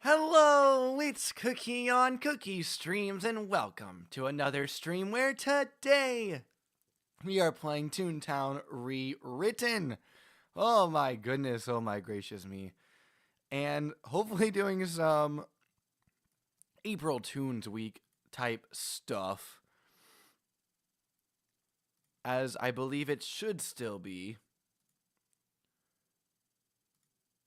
Hello, it's Cookie on Cookie Streams, and welcome to another stream where today we are playing Toontown Rewritten. Oh my goodness, oh my gracious me. And hopefully doing some April Toons week type stuff, as I believe it should still be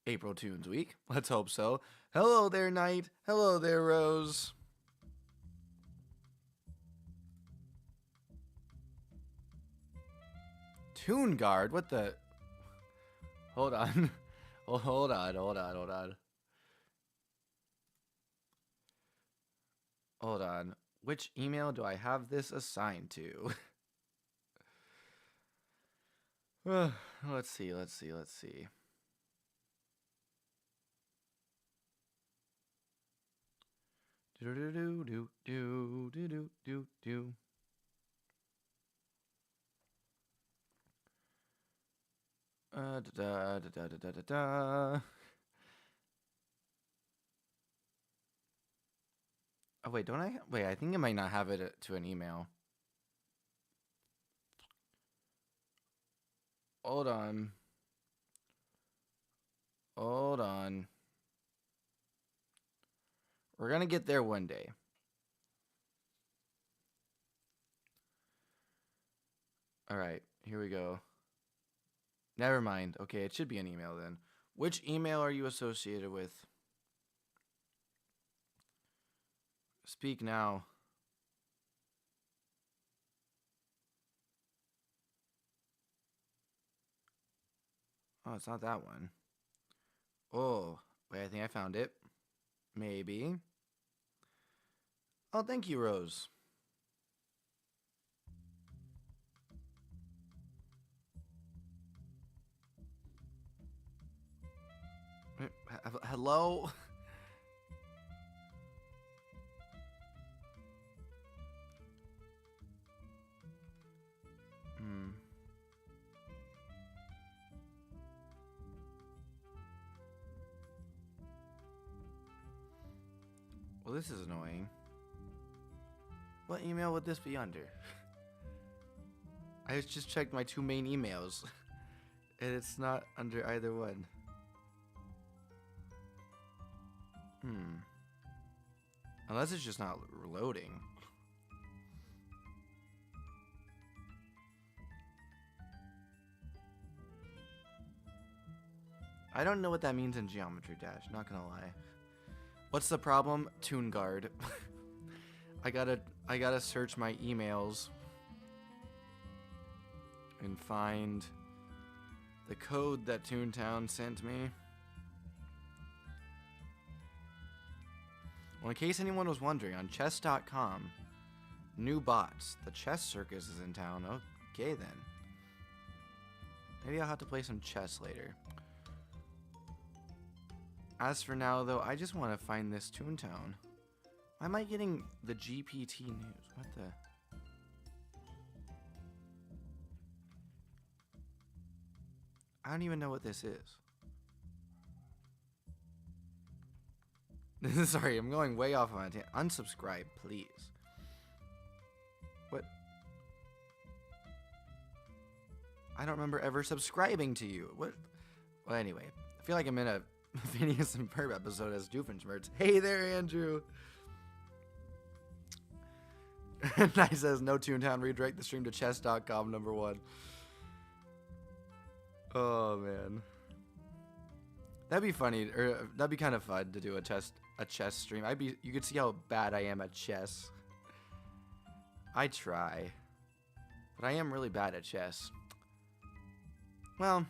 April Toons week. Let's hope so. Hello there, Knight. Hello there, Rose. Toon Guard? What the? Hold on. Hold on. Hold on. Which email do I have this assigned to? Let's see. Do. Oh wait, don't I? Wait, I think I might not have it to an email. Hold on. We're gonna get there one day. Alright, here we go. Never mind. Okay, it should be an email then. Which email are you associated with? Speak now. Oh, it's not that one. Oh, wait, I think I found it. Maybe. Oh, thank you, Rose. Hello? Well, this is annoying. What email would this be under? I just checked my two main emails, and it's not under either one. Unless it's just not loading. I don't know what that means in Geometry Dash, not gonna lie. What's the problem? Toon Guard. I gotta search my emails and find the code that Toontown sent me. Well, in case anyone was wondering, on chess.com, new bots. The chess circus is in town. Okay then. Maybe I'll have to play some chess later. As for now, though, I just want to find this Toontown. Why am I getting the GPT news? What the? I don't even know what this is. Sorry, I'm going way off on it. Unsubscribe, please. What? I don't remember ever subscribing to you. What? Well, anyway, I feel like I'm in a Phineas and Ferb episode as Doofenshmirtz. Hey there, Andrew. Nice says no Toontown. Redirect the stream to chess.com #1. Oh man, that'd be funny, or that'd be kind of fun to do a chess stream. You could see how bad I am at chess. I try, but I am really bad at chess. Well,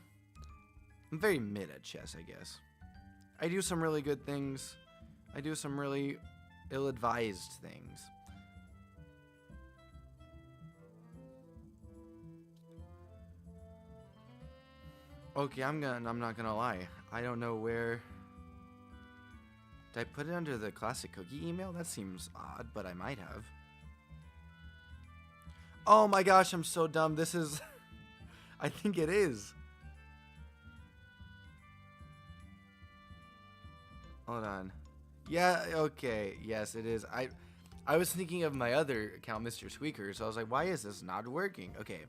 I'm very mid at chess, I guess. I do some really good things. I do some really ill-advised things. Okay, I'm not gonna lie. I don't know where. Did I put it under the classic cookie email? That seems odd, but I might have. Oh my gosh, I'm so dumb. This is... I think it is. Hold on. Yeah, okay. Yes, it is. I was thinking of my other account, Mr. Squeaker, so I was like, why is this not working? Okay.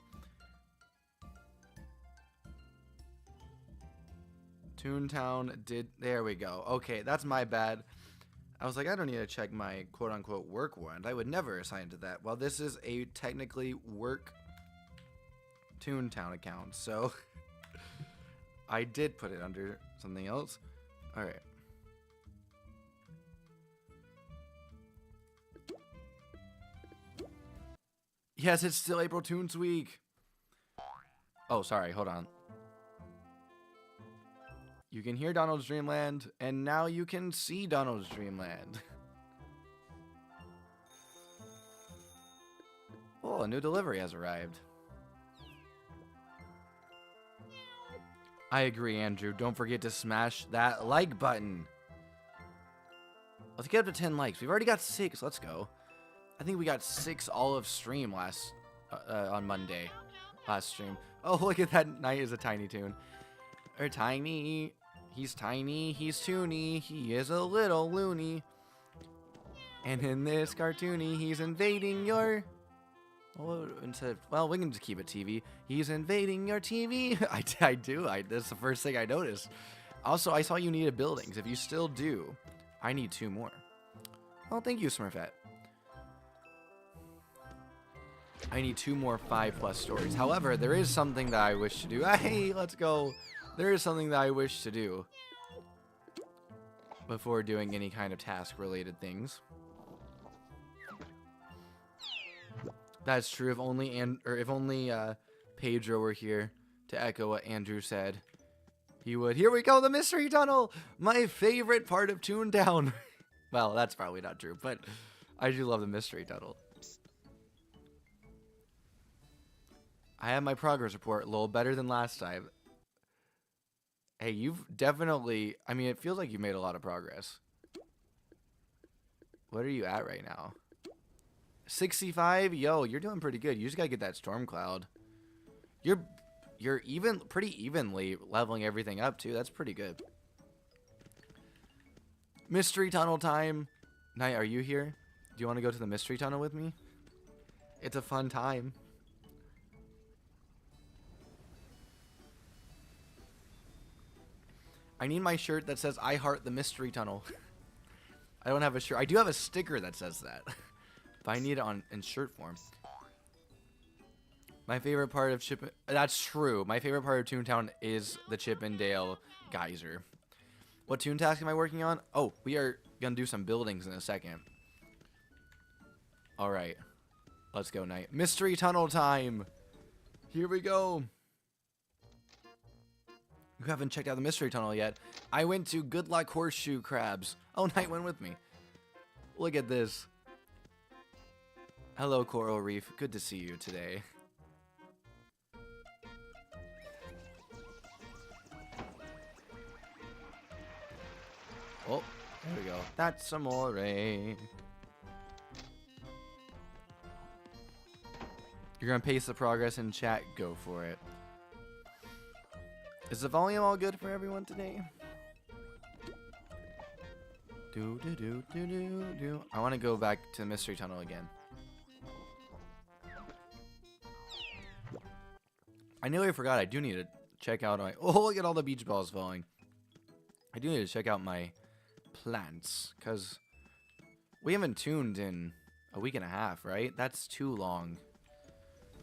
Toontown did... There we go. Okay, that's my bad. I was like, I don't need to check my quote-unquote work warrant. I would never assign to that. Well, this is a technically work Toontown account, so... I did put it under something else. Alright. Yes, it's still April Toons week. Oh, sorry. Hold on. You can hear Donald's Dreamland, and now you can see Donald's Dreamland. Oh, a new delivery has arrived. I agree, Andrew. Don't forget to smash that like button. Let's get up to 10 likes. We've already got 6. Let's go. I think we got 6 all of stream last on Monday. Last stream. Oh, look at that. Knight is a Tiny Toon. Or Tiny. He's tiny. He's toony. He is a little loony. And in this cartoony, he's invading your... Oh, instead of, well, we can just keep it TV. He's invading your TV. I do. That's the first thing I noticed. Also, I saw you needed buildings. If you still do, I need 2 more. Well, thank you, Smurfette. I need 2 more 5+ stories. However, there is something that I wish to do. Hey, let's go. There is something that I wish to do before doing any kind of task-related things. That's true. If only Pedro were here to echo what Andrew said, he would. Here we go, the mystery tunnel, my favorite part of Toontown. Well, that's probably not true, but I do love the mystery tunnel. I have my progress report, a little better than last time. Hey, you've definitely. I mean, it feels like you've made a lot of progress. What are you at right now? 65? Yo, you're doing pretty good. You just gotta get that storm cloud. You're pretty evenly leveling everything up too. That's pretty good. Mystery tunnel time. Knight, are you here? Do you want to go to the mystery tunnel with me? It's a fun time. I need my shirt that says I heart the mystery tunnel. I don't have a shirt. I do have a sticker that says that. But I need it in shirt form. My favorite part of That's true. My favorite part of Toontown is the Chippendale geyser. What Toon task am I working on? Oh, we are going to do some buildings in a second. Alright. Let's go, Knight. Mystery tunnel time! Here we go! You haven't checked out the mystery tunnel yet. I went to Good Luck Horseshoe Crabs. Oh, Knight went with me. Look at this. Hello, Coral Reef. Good to see you today. Oh, there we go. That's amore. You're gonna paste the progress in chat. Go for it. Is the volume all good for everyone today? I want to go back to the mystery tunnel again. I nearly forgot. I do need to check out my... Oh, look at all the beach balls falling. I do need to check out my plants, because we haven't tuned in a week and a half, right? That's too long.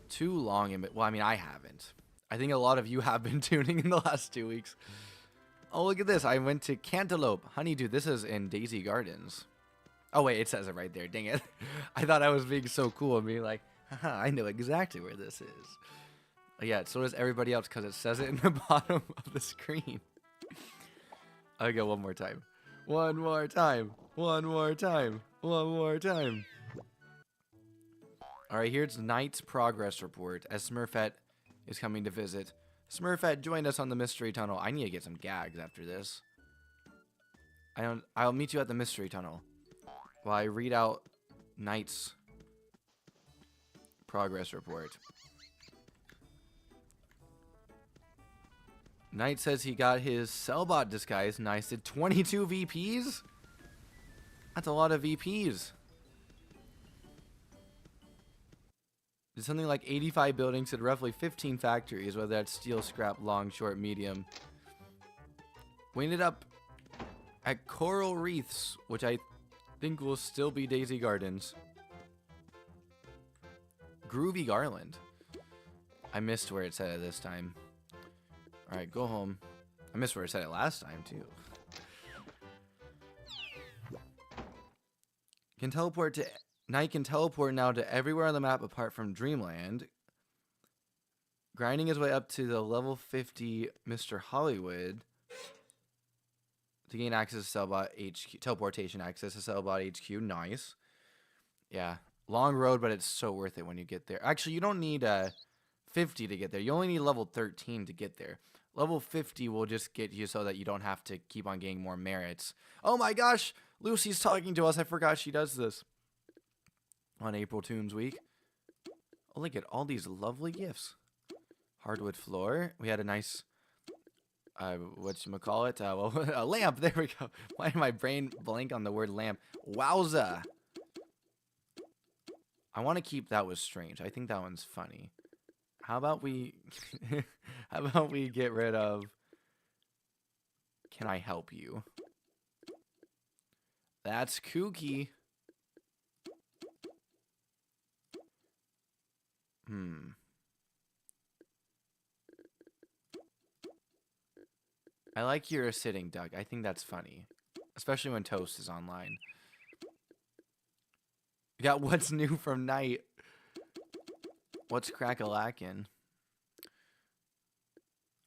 Too long. Well, I mean, I haven't. I think a lot of you have been tuning in the last 2 weeks. Oh, look at this. I went to Cantaloupe. Honeydew, this is in Daisy Gardens. Oh, wait, it says it right there. Dang it. I thought I was being so cool and being like, haha, I know exactly where this is. Yeah, so does everybody else because it says it in the bottom of the screen. I'll go one more time. One more time. One more time. One more time. Alright, here's Knight's progress report as Smurfette is coming to visit. Smurfette, join us on the mystery tunnel. I need to get some gags after this. I'll meet you at the mystery tunnel while I read out Knight's progress report. Knight says he got his Cellbot disguise. Nice. Did 22 VPs? That's a lot of VPs. Did something like 85 buildings at roughly 15 factories, whether that's steel, scrap, long, short, medium. We ended up at Coral Reefs, which I think will still be Daisy Gardens. Groovy Garland. I missed where it said it this time. Alright, go home. I missed where it said it last time, too. Can teleport to... Knight can teleport now to everywhere on the map apart from Dreamland. Grinding his way up to the level 50 Mr. Hollywood to gain access to Cellbot HQ. Teleportation access to Cellbot HQ. Nice. Yeah. Long road, but it's so worth it when you get there. Actually, you don't need 50 to get there. You only need level 13 to get there. Level 50 will just get you so that you don't have to keep on getting more merits. Oh my gosh! Lucy's talking to us. I forgot she does this on April Toons week. Oh, look at all these lovely gifts. Hardwood floor. We had a nice, whatchamacallit? Well, a lamp. There we go. Why did my brain blank on the word lamp? Wowza. I want to keep that was strange. I think that one's funny. How about we, how about we get rid of, can I help you? That's kooky. I like you're a sitting duck. I think that's funny. Especially when Toast is online. We got what's new from Night. What's crack-a-lackin'?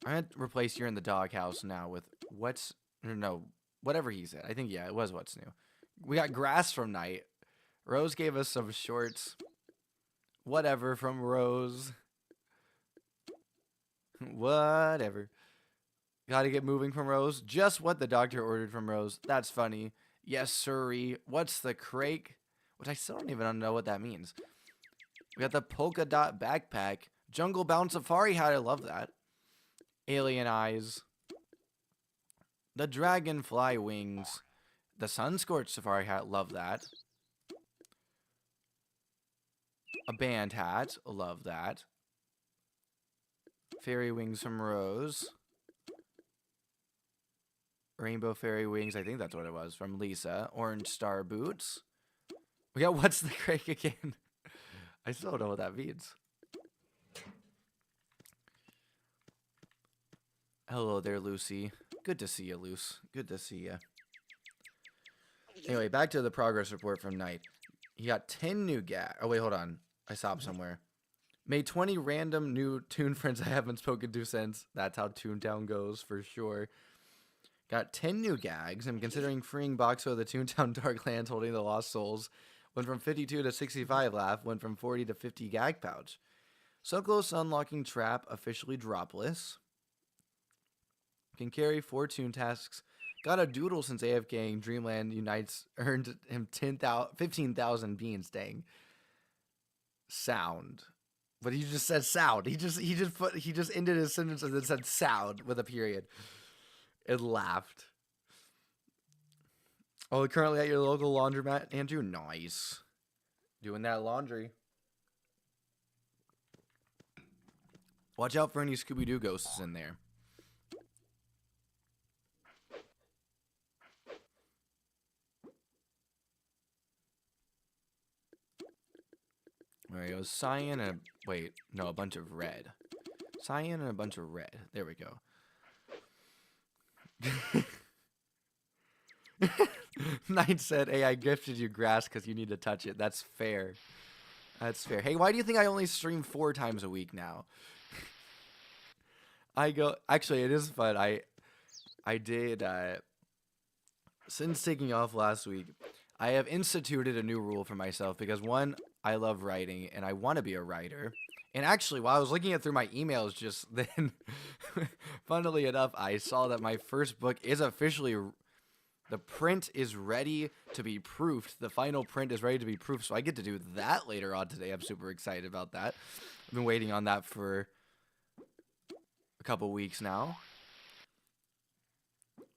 I'm gonna replace you're in the doghouse now with what's... No, whatever he said. I think, yeah, it was what's new. We got grass from Night. Rose gave us some shorts. Whatever from Rose. Whatever. Gotta get moving from Rose. Just what the doctor ordered from Rose. That's funny. Yes, sirree. What's the crake? Which I still don't even know what that means. We got the polka dot backpack. Jungle bound safari hat. I love that. Alien eyes. The dragonfly wings. The sun scorched safari hat. Love that. A band hat. Love that. Fairy wings from Rose. Rainbow fairy wings. I think that's what it was. From Lisa. Orange star boots. We got what's the crake again? I still don't know what that means. Hello there, Lucy. Good to see you, Luce. Good to see you. Anyway, back to the progress report from Night. He got 10 new Oh, wait, hold on. I stopped somewhere. Made 20 random new Toon friends I haven't spoken to since. That's how Toontown goes, for sure. Got 10 new gags. I'm considering freeing Boxo of the Toontown Darklands holding the Lost Souls. Went from 52 to 65 laugh. Went from 40 to 50 gag pouch. So close to unlocking Trap, officially dropless. Can carry 4 Toon tasks. Got a doodle since AFK Dreamland Unites earned him 15,000 beans. Dang. Sound. But he just said sound. He just ended his sentence and then said sound with a period. It laughed. Oh, currently at your local laundromat, Andrew? Nice. Doing that laundry. Watch out for any Scooby-Doo ghosts in there. There goes cyan and a bunch of red. Cyan and a bunch of red. There we go. Knight said, hey, I gifted you grass because you need to touch it. That's fair. That's fair. Hey, why do you think I only stream 4 times a week now? Actually, it is fun. I did, since taking off last week, I have instituted a new rule for myself because, one, I love writing and I want to be a writer. And actually, while I was looking through my emails just then, funnily enough, I saw that my first book is officially, the print is ready to be proofed. The final print is ready to be proofed, so I get to do that later on today. I'm super excited about that. I've been waiting on that for a couple weeks now.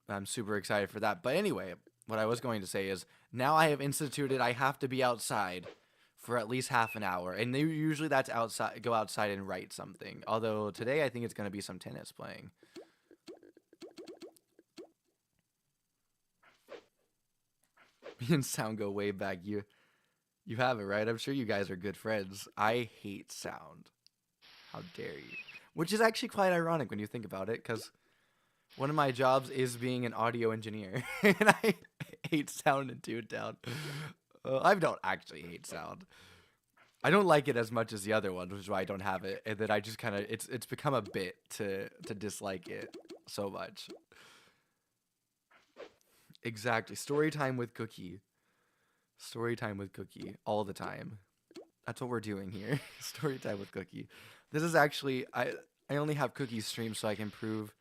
I'm super excited for that. But anyway, what I was going to say is now I have instituted I have to be outside for at least half an hour, and usually that's outside. Go outside and write something. Although today I think it's going to be some tennis playing. Me and Sound go way back. You have it right. I'm sure you guys are good friends. I hate Sound. How dare you? Which is actually quite ironic when you think about it, because one of my jobs is being an audio engineer, and I hate Sound in Toontown. I don't actually hate Sound. I don't like it as much as the other ones, which is why I don't have it, and then I just kind of it's become a bit to dislike it so much. Exactly. Story time with Cookie. Story time with Cookie all the time. That's what we're doing here. Story time with Cookie. This is actually I only have Cookie's stream so I can prove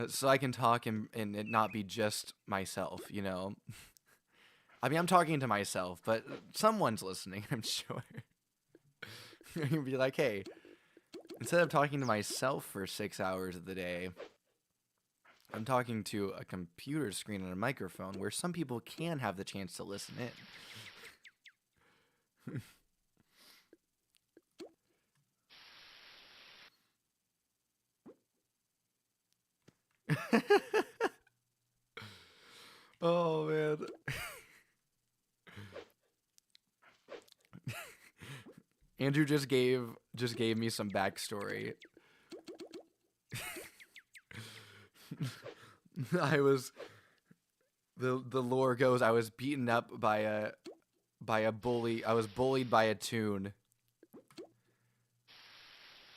so I can talk and it not be just myself, you know. I mean, I'm talking to myself, but someone's listening, I'm sure. You'd be like, hey, instead of talking to myself for 6 hours of the day, I'm talking to a computer screen and a microphone where some people can have the chance to listen in. Oh, man. Andrew just gave me some backstory. I was the lore goes I was beaten up by a bully. I was bullied by a Toon.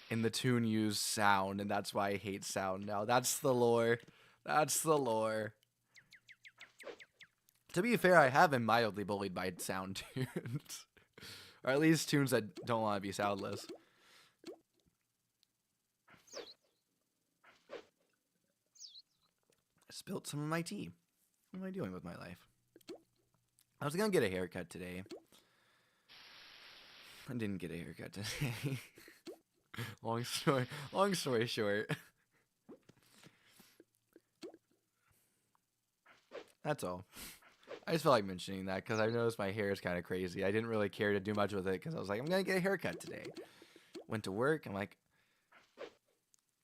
And the Toon used Sound, and that's why I hate Sound now. That's the lore. That's the lore. To be fair, I have been mildly bullied by Sound Toons. Or at least Toons that don't want to be soundless. I spilled some of my tea. What am I doing with my life? I was going to get a haircut today. I didn't get a haircut today. Long story short. That's all. I just felt like mentioning that because I noticed my hair is kind of crazy. I didn't really care to do much with it because I was like, I'm going to get a haircut today. Went to work. I'm like,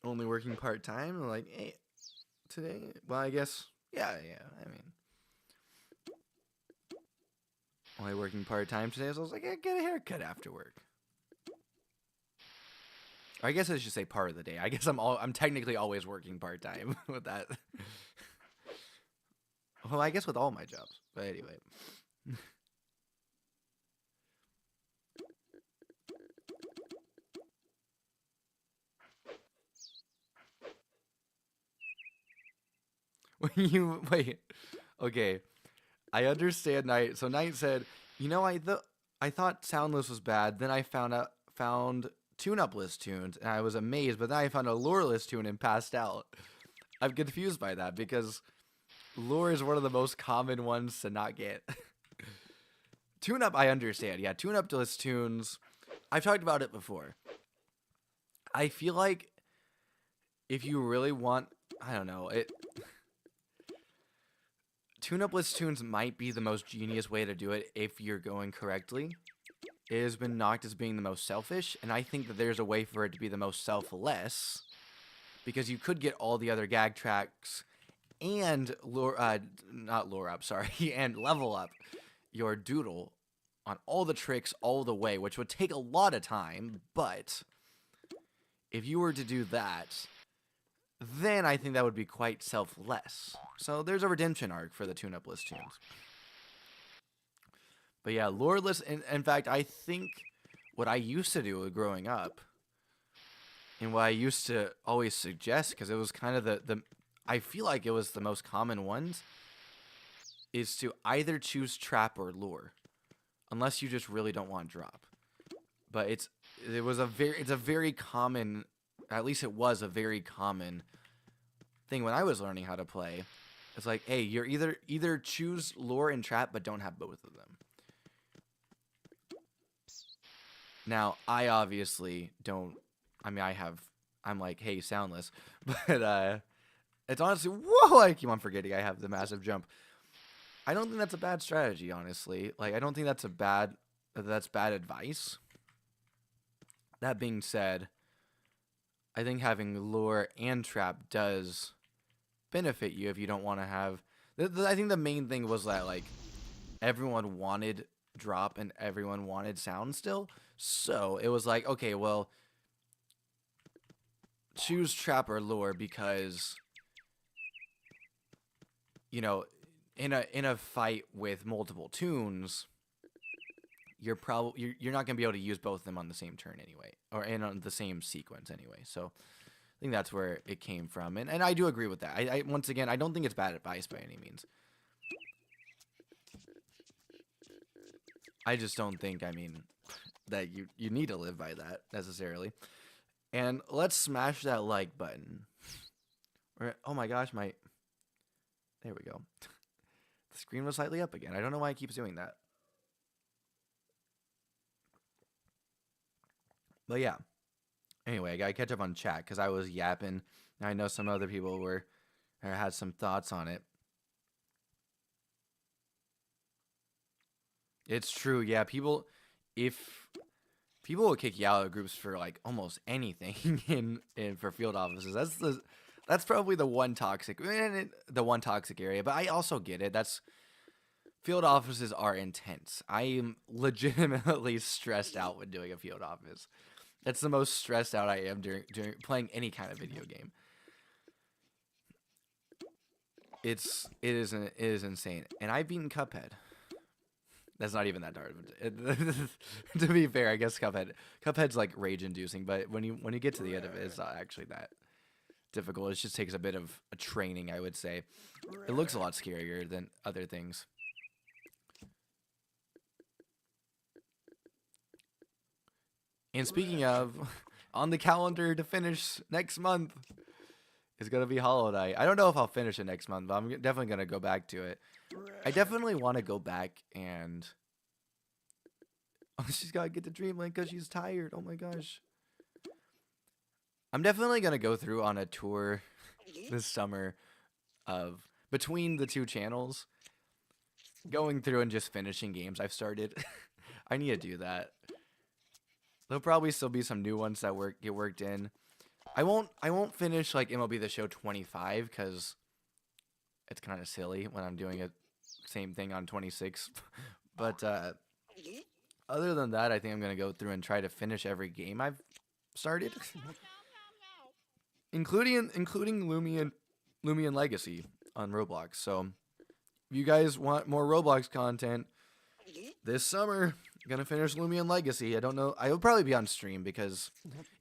only working part-time. I'm like, hey, today? Well, I guess, yeah. I mean, only working part-time today. So I was like, hey, get a haircut after work. Or I guess I should say part of the day. I guess I'm technically always working part-time with that. Well, I guess with all my jobs. But anyway. Wait. Okay. I understand Knight. So Knight said, you know, I thought Soundless was bad. Then I found tune-up list tunes, and I was amazed. But then I found a lore list tune and passed out. I'm confused by that because lore is one of the most common ones to not get. Tune-up, I understand. Yeah, tune-up list tunes. I've talked about it before. I feel like if you really want, I don't know, tune-up list tunes might be the most genius way to do it if you're going correctly. It has been knocked as being the most selfish, and I think that there's a way for it to be the most selfless, because you could get all the other gag tracks and and level up your doodle on all the tricks all the way, which would take a lot of time, but if you were to do that, then I think that would be quite selfless. So there's a redemption arc for the tune-up list tunes. But yeah, lore list, in fact, I think what I used to do growing up, and what I used to always suggest, because it was kind of I feel like it was the most common ones, is to either choose trap or lure, unless you just really don't want drop. But it's a very common, at least it was a very common thing when I was learning how to play. It's like, hey, you're either choose lure and trap, but don't have both of them. Now, I obviously don't. I mean, I'm like, hey, soundless, but it's honestly, whoa! I keep on forgetting I have the massive jump. I don't think that's a bad strategy, honestly. Like, I don't think that's bad advice. That being said, I think having lure and trap does benefit you if you don't want to have. I think the main thing was that like everyone wanted drop and everyone wanted sound still, so it was like, okay, well, choose trap or lure because you know, in a fight with multiple tunes, you're not gonna be able to use both of them on the same turn anyway, or on the same sequence anyway. So I think that's where it came from, and I do agree with that. I once again, I don't think it's bad advice by any means. I just don't think, I mean, that you need to live by that necessarily. And let's smash that like button. Oh my gosh, there we go. The screen was slightly up again. I don't know why it keeps doing that. But yeah. Anyway, I gotta catch up on chat because I was yapping. I know some other people had some thoughts on it. It's true, yeah. People will kick you out of groups for like almost anything in for field offices. That's probably the one toxic area. But I also get it. Field offices are intense. I am legitimately stressed out when doing a field office. That's the most stressed out I am during playing any kind of video game. It is insane. And I've beaten Cuphead. That's not even that hard. To be fair, I guess Cuphead's like rage-inducing, but when you get to the end of it, it's not actually that difficult. It just takes a bit of a training, I would say. It looks a lot scarier than other things. And speaking of, on the calendar to finish next month is going to be Hollow Knight. I don't know if I'll finish it next month, but I'm definitely going to go back to it. I definitely want to go back and... Oh, she's got to get to Dreamland because she's tired. Oh my gosh. I'm definitely going to go through on a tour this summer of between the two channels, going through and just finishing games I've started. I need to do that. There'll probably still be some new ones that get worked in. I won't finish like MLB The Show 25 because it's kind of silly when I'm doing a same thing on 26. But other than that, I think I'm gonna go through and try to finish every game I've started, including Lumion Legacy on Roblox. So if you guys want more Roblox content this summer, gonna finish Lumion Legacy. I don't know. I will probably be on stream because,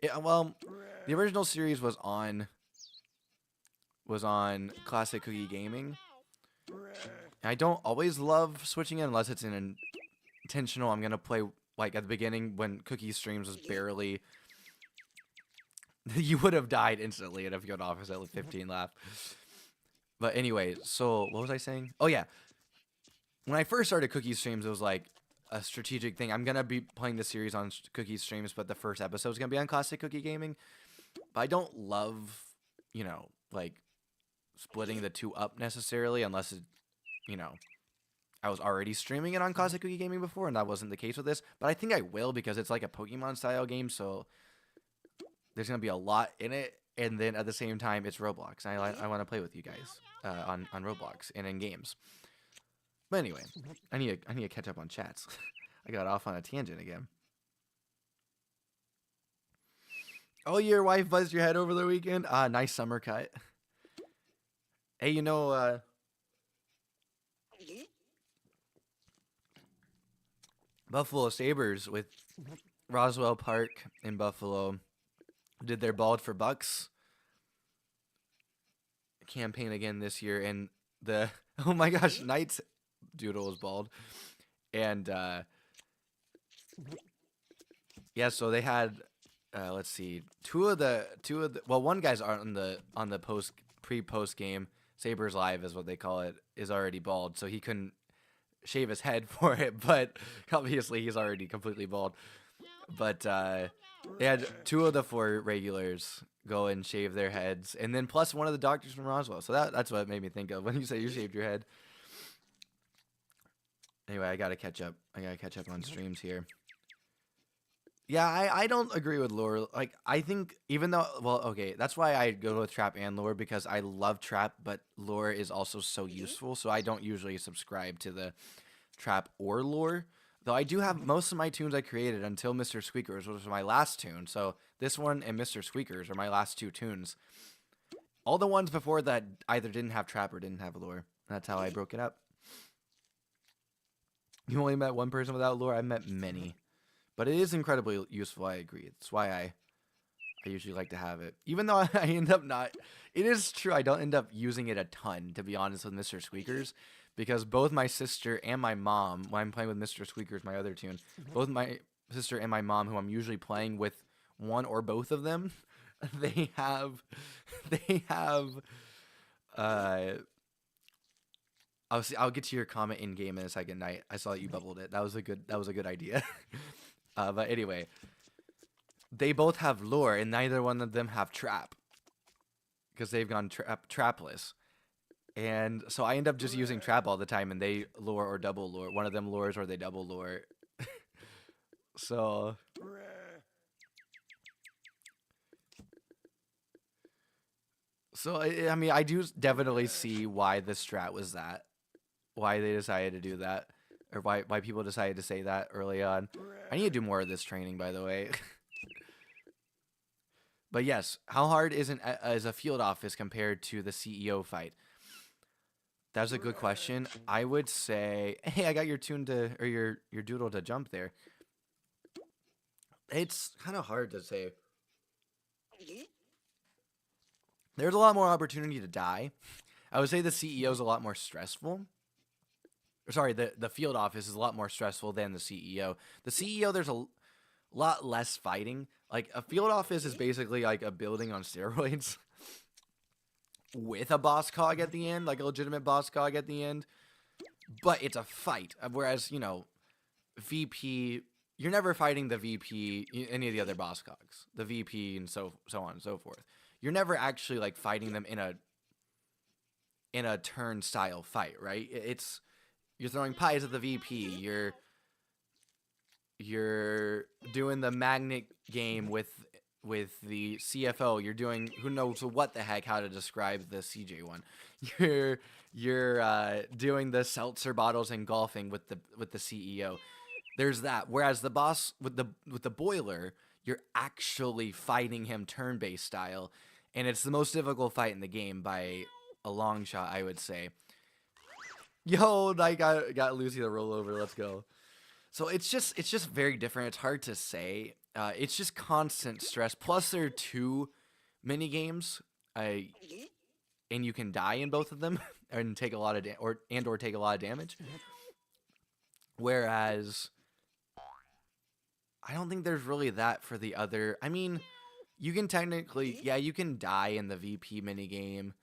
the original series was on Classic Cookie Gaming. And I don't always love switching in unless it's intentional. I'm gonna play like at the beginning when Cookie streams was barely. You would have died instantly in a field office at 15 laugh. But anyway, so what was I saying? Oh yeah, when I first started Cookie streams, it was like a strategic thing. I'm gonna be playing the series on Cookie streams, but the first episode is gonna be on Classic Cookie Gaming. But I don't love, like splitting the two up necessarily, unless it, I was already streaming it on Classic Cookie Gaming before, and that wasn't the case with this. But I think I will because it's like a Pokemon style game, so there's gonna be a lot in it. And then at the same time, it's Roblox. I want to play with you guys on Roblox and in games. But anyway, I need to catch up on chats. I got off on a tangent again. Oh, your wife buzzed your head over the weekend? Nice summer cut. Hey, Buffalo Sabres with Roswell Park in Buffalo did their Bald for Bucks campaign again this year, and oh my gosh, Knight's Doodle was bald, and yeah, so they had let's see, two of the one guy's on the pre-post game Sabres Live is what they call it, is already bald, so he couldn't shave his head for it, but obviously he's already completely bald. But they had two of the four regulars go and shave their heads, and then plus one of the doctors from Roswell. So that's what it made me think of when you said you shaved your head. Anyway, I gotta catch up. I gotta catch up on streams here. Yeah, I don't agree with lure. Like, I think even though, well, okay, that's why I go with trap and lure because I love trap, but lure is also so useful. So I don't usually subscribe to the trap or lure. Though I do have most of my tunes I created until Mr. Squeakers, which was my last tune. So this one and Mr. Squeakers are my last two tunes. All the ones before that either didn't have trap or didn't have lure. That's how I broke it up. You only met one person without lure. I met many. But it is incredibly useful, I agree. That's why I usually like to have it. Even though I end up not... It is true, I don't end up using it a ton, to be honest, with Mr. Squeakers. Because both my sister and my mom, when I'm playing with Mr. Squeakers, my other tune, both my sister and my mom, who I'm usually playing with one or both of them, they have... I'll get to your comment in game in a second. I saw that you bubbled it. That was a good idea. But anyway, they both have lure, and neither one of them have trap because they've gone trapless. And so I end up just using trap all the time, and they lure or double lure. One of them lures or they double lure. So I mean, I do definitely see why the strat was that. Why they decided to do that. Or why people decided to say that early on. I need to do more of this training, by the way. But yes, how hard is a field office compared to the CEO fight? That's a good question. I would say, hey, I got your tune to, or your doodle to jump there. It's kind of hard to say. There's a lot more opportunity to die. I would say the CEO is a lot more stressful. Sorry, the field office is a lot more stressful than the CEO. The CEO, there's a lot less fighting. Like, a field office is basically like a building on steroids with a boss cog at the end, like a legitimate boss cog at the end. But it's a fight. Whereas, you know, VP, you're never fighting the VP, any of the other boss cogs, the VP and so on and so forth. You're never actually like fighting them in a turn style fight, right? You're throwing pies at the VP. You're doing the magnet game with the CFO. You're doing who knows what the heck how to describe the CJ one. You're doing the seltzer bottles and golfing with the CEO. There's that. Whereas the boss with the boiler, you're actually fighting him turn-based style, and it's the most difficult fight in the game by a long shot, I would say. Yo, I got Lucy to roll over. Let's go. So it's just very different. It's hard to say. It's just constant stress. Plus, there are 2 mini games. And you can die in both of them and take a lot of or take a lot of damage. Whereas I don't think there's really that for the other. I mean, you can technically, yeah, you can die in the VP mini game.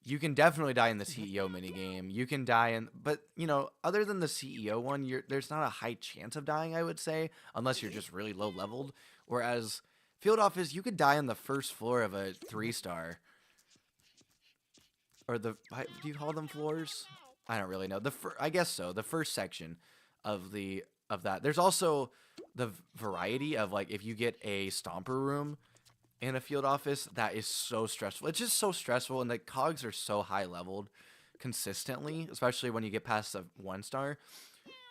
You can definitely die in the CEO minigame. You can die in... But, you know, other than the CEO one, there's not a high chance of dying, I would say, unless you're just really low-leveled. Whereas Field Office, you could die on the first floor of a 3-star. Or do you call them floors? I don't really know. I guess so. The first section of that. There's also the variety of, like, if you get a Stomper room in a field office, that is so stressful. It's just so stressful, and the cogs are so high leveled consistently, especially when you get past the 1-star.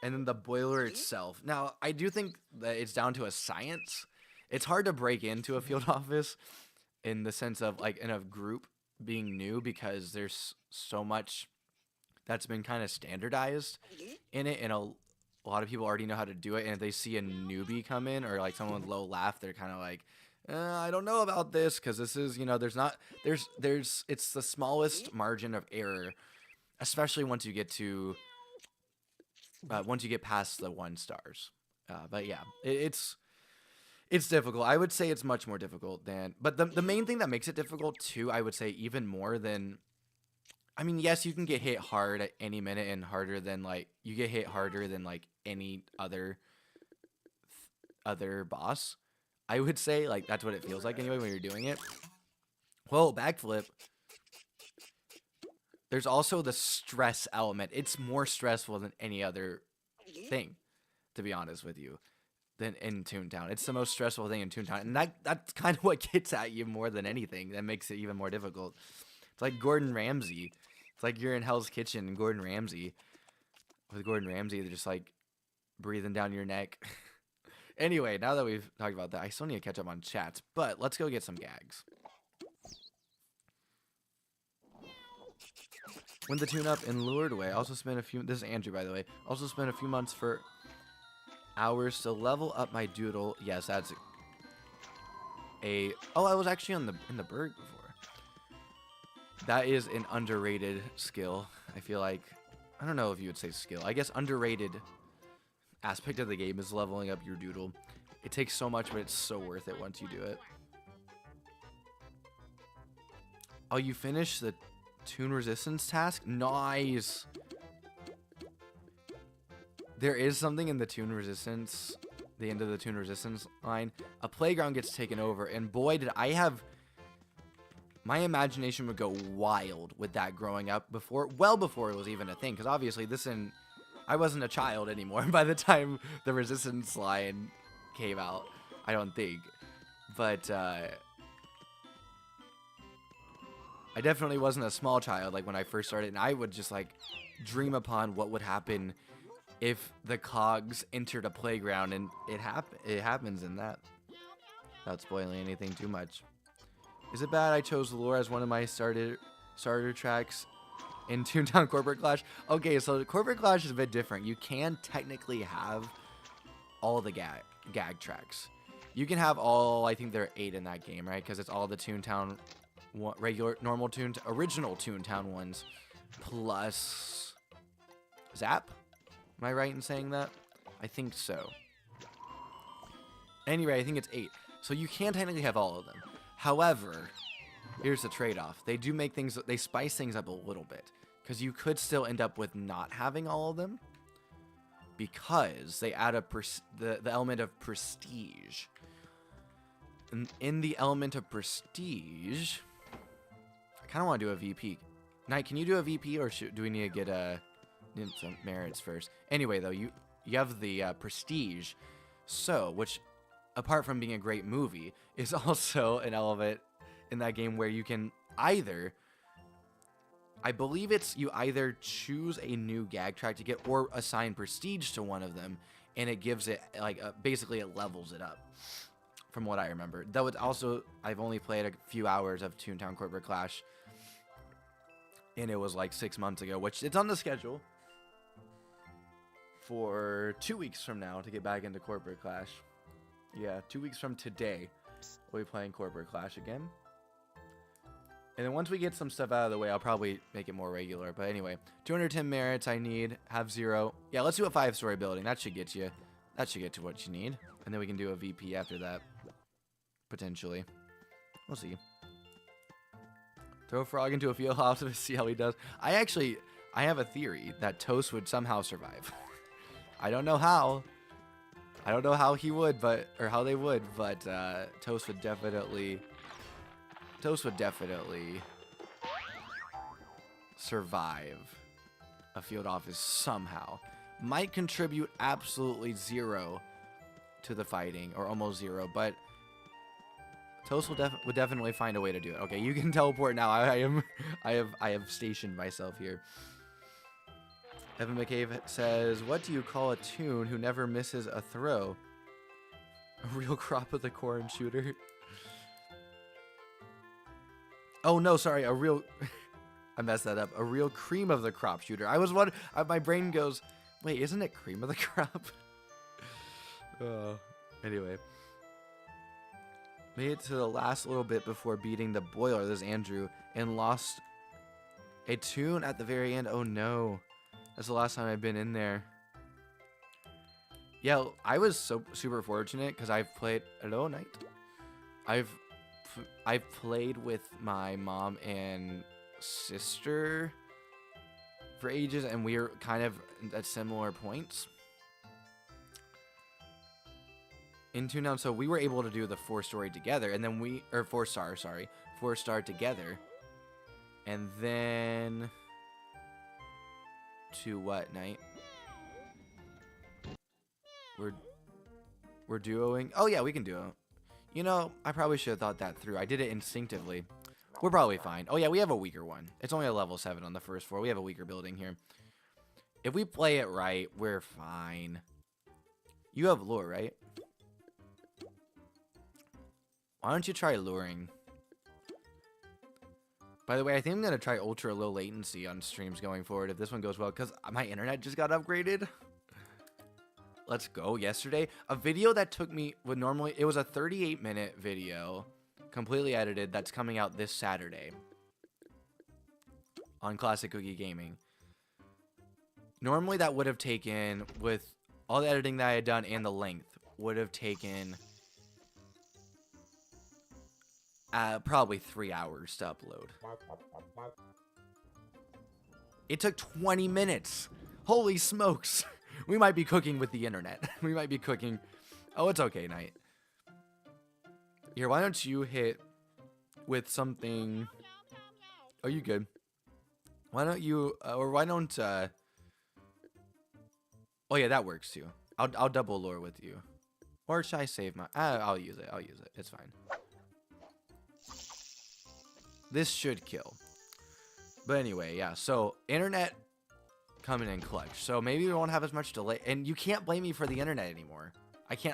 And then the boiler itself. Now, I do think that it's down to a science. It's hard to break into a field office in the sense of, like, in a group being new, because there's so much that's been kind of standardized in it, and a lot of people already know how to do it, and if they see a newbie come in, or like someone with low laugh, they're kind of like, I don't know about this, because this is, you know, it's the smallest margin of error, especially once you get past the 1-stars. But yeah, it's difficult. I would say it's much more difficult than, but the main thing that makes it difficult too, I would say even more than, I mean, yes, you can get hit hard at any minute, and harder than, like, you get hit harder than, like, any other boss. I would say, like, that's what it feels like anyway when you're doing it. Whoa, backflip. there's also the stress element. It's more stressful than any other thing, to be honest with you, than in Toontown. It's the most stressful thing in Toontown, and that's kind of what gets at you more than anything. That makes it even more difficult. It's like Gordon Ramsay. It's like you're in Hell's Kitchen and Gordon Ramsay. With Gordon Ramsay, they're just like breathing down your neck. Anyway, now that we've talked about that, I still need to catch up on chats, but let's go get some gags. When the tune-up in Lured Away, also spent a few... This is Andrew, by the way. Also spent a few months for hours to level up my doodle. Yes, that's a... Oh, I was actually in the Berg before. That is an underrated skill. I feel like... I don't know if you would say skill. I guess underrated aspect of the game is leveling up your doodle. It takes so much, but it's so worth it once you do it. Oh, you finished the Toon Resistance task? Nice! There is something in the Toon Resistance, the end of the Toon Resistance line. A playground gets taken over, and boy, did I have... My imagination would go wild with that growing up well before it was even a thing. Because obviously I wasn't a child anymore by the time the Resistance line came out. I don't think. But I definitely wasn't a small child like when I first started. And I would just like dream upon what would happen if the cogs entered a playground. And it happens in that. Without spoiling anything too much. Is it bad I chose Lure as one of my starter tracks in Toontown Corporate Clash? Okay, so Corporate Clash is a bit different. You can technically have all the gag tracks. You can have all, I think there are 8 in that game, right? Because it's all the Toontown original Toontown ones plus Zap. Am I right in saying that? I think so. Anyway, I think it's 8. So you can technically have all of them. However, here's the trade-off. They do make things, they spice things up a little bit. Because you could still end up with not having all of them. Because they add the element of prestige. And in the element of prestige, I kind of want to do a VP. Knight, can you do a VP or do we need to get some merits first? Anyway, though, you have the prestige. So, which... apart from being a great movie, is also an element in that game where you can either, I believe you either choose a new gag track to get or assign prestige to one of them, and it gives it, like, basically it levels it up, from what I remember. Though it's also, I've only played a few hours of Toontown Corporate Clash, and it was like 6 months ago, which it's on the schedule for 2 weeks from now to get back into Corporate Clash. Yeah, 2 weeks from today, we'll be playing Corporate Clash again. And then once we get some stuff out of the way, I'll probably make it more regular. But anyway, 210 merits I need, have 0. Yeah, let's do a 5-story building. That should get you. That should get to what you need. And then we can do a VP after that. Potentially. We'll see. Throw a frog into a field house to see how he does. I have a theory that Toast would somehow survive. I don't know how. I don't know how he would, or how they would, but Toast would definitely survive a field office somehow. Might contribute absolutely 0 to the fighting, or almost 0, but Toast would definitely find a way to do it. Okay, you can teleport now. I have stationed myself here. Evan McCabe says, what do you call a Toon who never misses a throw? A real crop of the corn shooter? Oh, no, sorry. A real... I messed that up. A real cream of the crop shooter. I was wondering... my brain goes, wait, isn't it cream of the crop? Anyway. Made it to the last little bit before beating the boiler. This is Andrew. And lost a Toon at the very end. Oh, no. That's the last time I've been in there. Yeah, I was so super fortunate because I've played. Hello, Knight. I've played with my mom and sister for ages, and we were kind of at similar points in Toontown. So we were able to do the 4-story together, and then 4-star together, and then to what, Knight? We're duoing. Oh yeah, we can duo. You know, I probably should have thought that through. I did it instinctively. We're probably fine. Oh yeah, we have a weaker one. It's only a level 7 on the first floor. We have a weaker building here. If we play it right, we're fine. You have lure, right? Why don't you try luring? By the way, I think I'm going to try ultra low latency on streams going forward if this one goes well, because my internet just got upgraded. Let's go. Yesterday, a video that took me, would normally, it was a 38-minute video, completely edited, that's coming out this Saturday on Classic Cookie Gaming. Normally that would have taken, with all the editing that I had done and the length, would have taken probably 3 hours to upload. It took 20 minutes. Holy smokes. We might be cooking with the internet. We might be cooking. Oh, it's okay, Knight. Here, why don't you hit with something... Oh, you good. Why don't you... or why don't... Oh, yeah, that works, too. I'll double lure with you. Or should I save my... I'll use it. I'll use it. It's fine. This should kill. But anyway, yeah. So, internet... coming in clutch, so maybe we won't have as much delay, and you can't blame me for the internet anymore.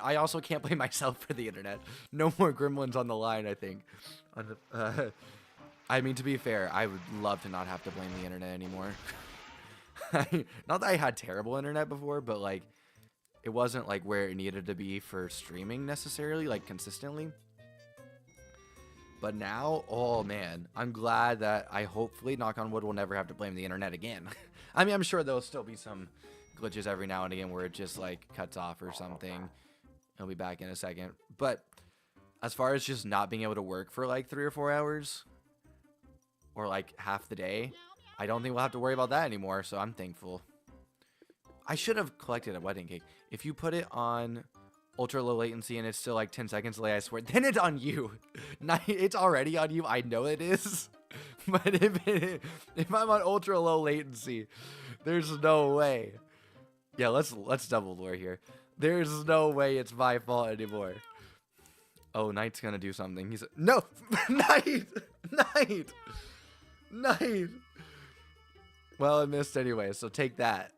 I also can't blame myself for the internet. No more gremlins on the line, I think. I mean, to be fair, I would love to not have to blame the internet anymore. Not that I had terrible internet before, but like it wasn't like where it needed to be for streaming necessarily, like consistently. But now, oh man, I'm glad that I hopefully, knock on wood, will never have to blame the internet again. I mean, I'm sure there'll still be some glitches every now and again where it just like cuts off or something. I'll be back in a second. But as far as just not being able to work for like 3 or 4 hours or like half the day, I don't think we'll have to worry about that anymore. So I'm thankful. I should have collected a wedding cake. If you put it on ultra low latency and it's still like 10 seconds delay, I swear, then it's on you. It's already on you. I know it is. But if I'm on ultra low latency, there's no way. Yeah, let's double lure here. There's no way it's my fault anymore. Oh, Knight's gonna do something. He's no. Knight. Well, I missed anyway, so take that.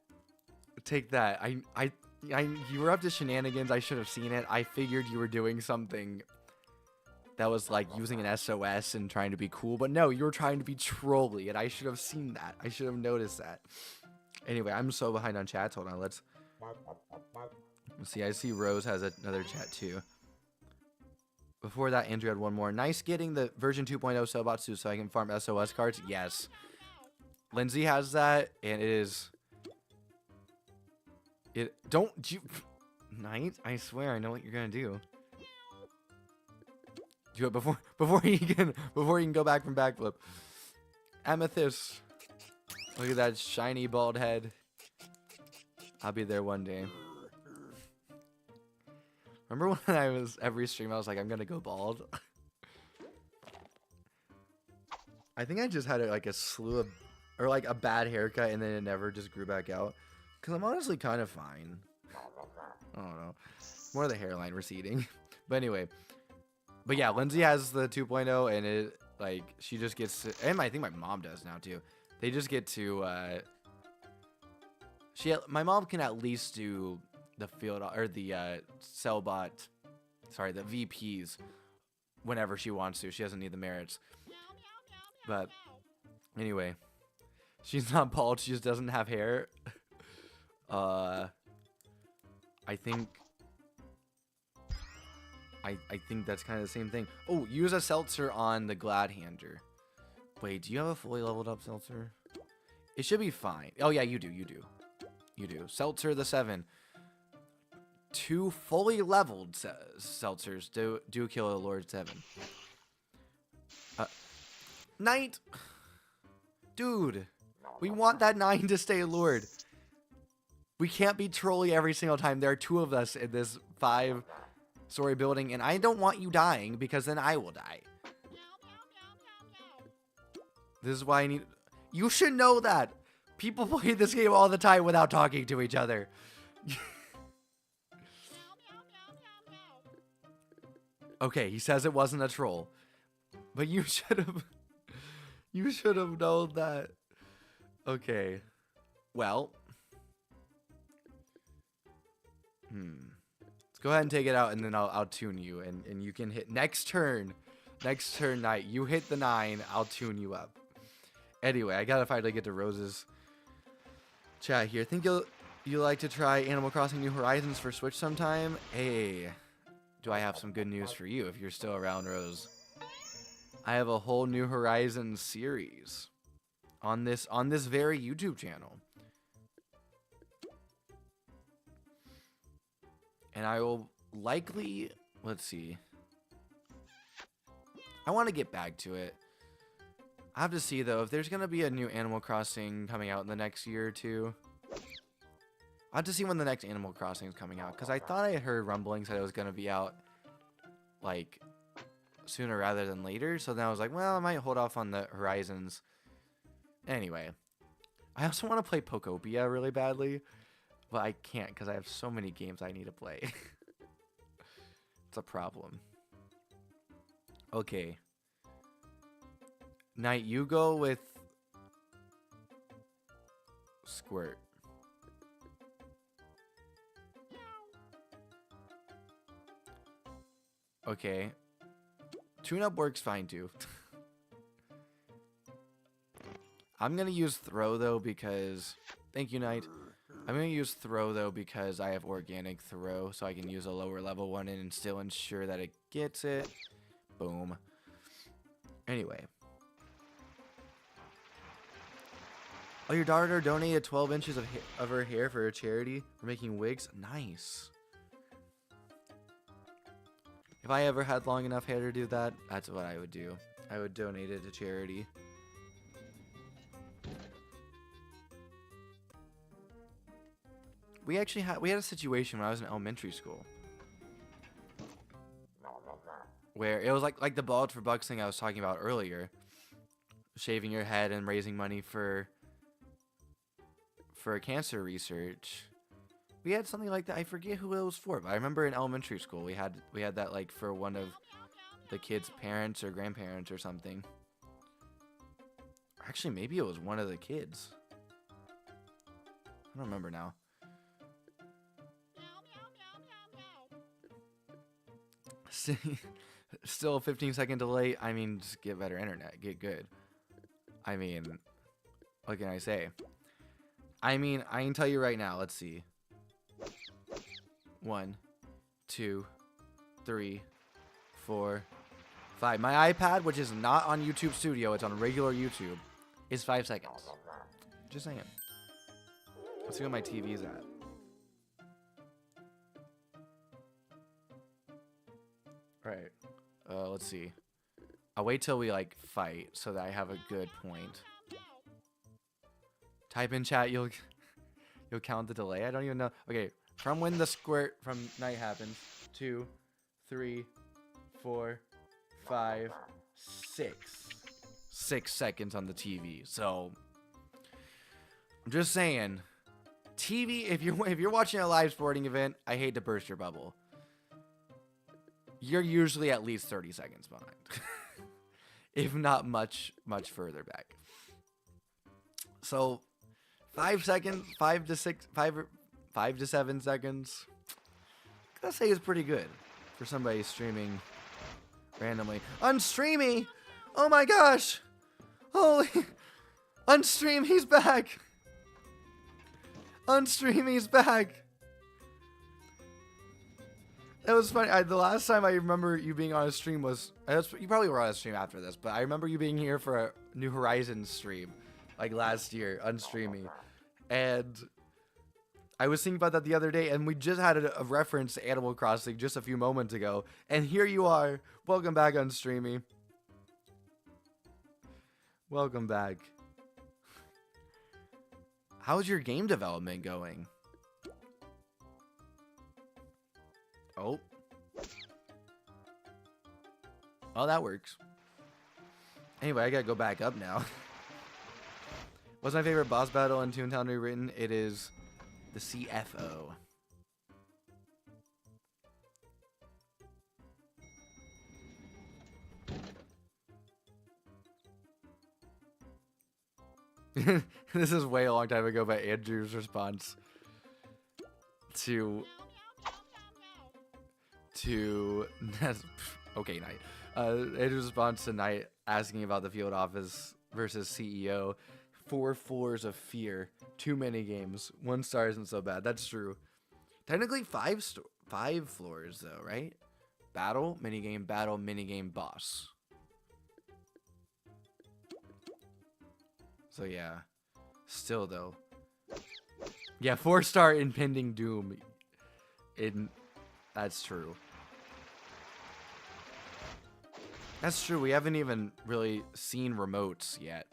Take that. You were up to shenanigans. I should have seen it. I figured you were doing something that was like using an SOS and trying to be cool, but no, you were trying to be trolly, and I should have seen that. I should have noticed that. Anyway, I'm so behind on chats. Hold on, let's see. I see Rose has another chat too. Before that, Andrew had one more. Nice getting the version 2.0 Sobatsu so I can farm SOS cards. Yes. Lindsay has that, and it is... Don't you... Knight, I swear I know what you're gonna do. Do it before you can go back from backflip. Amethyst. Look at that shiny bald head. I'll be there one day. Remember when every stream I was like, I'm gonna go bald? I think I just had like a slew of, or like a bad haircut and then it never just grew back out. Cause I'm honestly kind of fine. I don't know. More of the hairline receding. But anyway. But yeah, Lindsay has the 2.0 and it like, she just gets to, and I think my mom does now too. They just get to, my mom can at least do the field, or the Cellbot, sorry, the VPs whenever she wants to. She doesn't need the merits. But anyway, she's not bald, she just doesn't have hair. I think that's kind of the same thing. Oh, use a seltzer on the Gladhander. Wait, do you have a fully leveled up seltzer? It should be fine. Oh yeah, you do. Seltzer the 7. 2 fully leveled seltzers do kill a Lord 7. Knight! Dude! We want that 9 to stay Lord. We can't be trolly every single time. There are 2 of us in this 5-story building, and I don't want you dying, because then I will die. This is why I need... You should know that! People play this game all the time without talking to each other. Okay, he says it wasn't a troll. But you should have... You should have known that. Okay. Well. Let's go ahead and take it out, and then I'll tune you. And you can hit next turn. Next turn night. You hit the 9. I'll tune you up. Anyway, I gotta finally get to Rose's chat here. Think you like to try Animal Crossing New Horizons for Switch sometime? Hey, do I have some good news for you if you're still around, Rose? I have a whole New Horizons series on this very YouTube channel. And I will likely, let's see. I want to get back to it. I have to see, though, if there's going to be a new Animal Crossing coming out in the next year or two. I have to see when the next Animal Crossing is coming out. Because I thought I had heard rumblings that it was going to be out, like, sooner rather than later. So then I was like, well, I might hold off on the Horizons. Anyway. I also want to play Pokopia really badly. But I can't because I have so many games I need to play. It's a problem. Okay. Knight, you go with Squirt. Okay. Tune-up works fine too. I'm going to use Throw though because... Thank you, Knight. I'm going to use Throw, though, because I have Organic Throw, so I can use a lower level one and still ensure that it gets it. Boom. Anyway. Oh, your daughter donated 12 inches of her hair for a charity for making wigs? Nice. If I ever had long enough hair to do that, that's what I would do. I would donate it to charity. We actually had a situation when I was in elementary school where it was like the Bald for Bucks thing I was talking about earlier, shaving your head and raising money for cancer research. We had something like that. I forget who it was for, but I remember in elementary school we had that like for one of the kids' parents or grandparents or something. Actually, maybe it was one of the kids. I don't remember now. Still a 15-second delay. I mean, just get better internet. Get good. I mean, what can I say? I mean, I can tell you right now. Let's see. 1, 2, 3, 4, 5. My iPad, which is not on YouTube Studio, it's on regular YouTube, is 5 seconds. Just saying. Let's see what my TV's at. Right. Let's see. I'll wait till we like fight so that I have a good point. Type in chat. You'll count the delay. I don't even know. Okay. From when the squirt from night happens. 2, 3, 4, 5, 6. 6 seconds on the TV. So I'm just saying. TV. If you're watching a live sporting event, I hate to burst your bubble. You're usually at least 30 seconds behind. If not much further back. So 5 seconds, 5 to 7 seconds. I gotta say it's pretty good for somebody streaming randomly. Unstreamy! Oh my gosh! Holy Unstream, he's back! Unstream, he's back! That was funny. The last time I remember you being on a stream was... You probably were on a stream after this, but I remember you being here for a New Horizons stream. Like last year, Unstreamy. And I was thinking about that the other day, and we just had a reference to Animal Crossing just a few moments ago. And here you are. Welcome back, Unstreamy. Welcome back. How's your game development going? Oh. Oh, that works. Anyway, I gotta go back up now. What's my favorite boss battle in Toontown Rewritten? It is the CFO. This is way a long time ago, but Andrew's response to okay, Knight. Andrew's response to Knight asking about the field office versus CEO. 4 floors of fear. Too many games. 1 star isn't so bad. That's true. Technically 5 floors though, right? Battle, minigame, boss. So yeah. Still though. Yeah, 4-star impending doom. That's true. That's true. We haven't even really seen remotes yet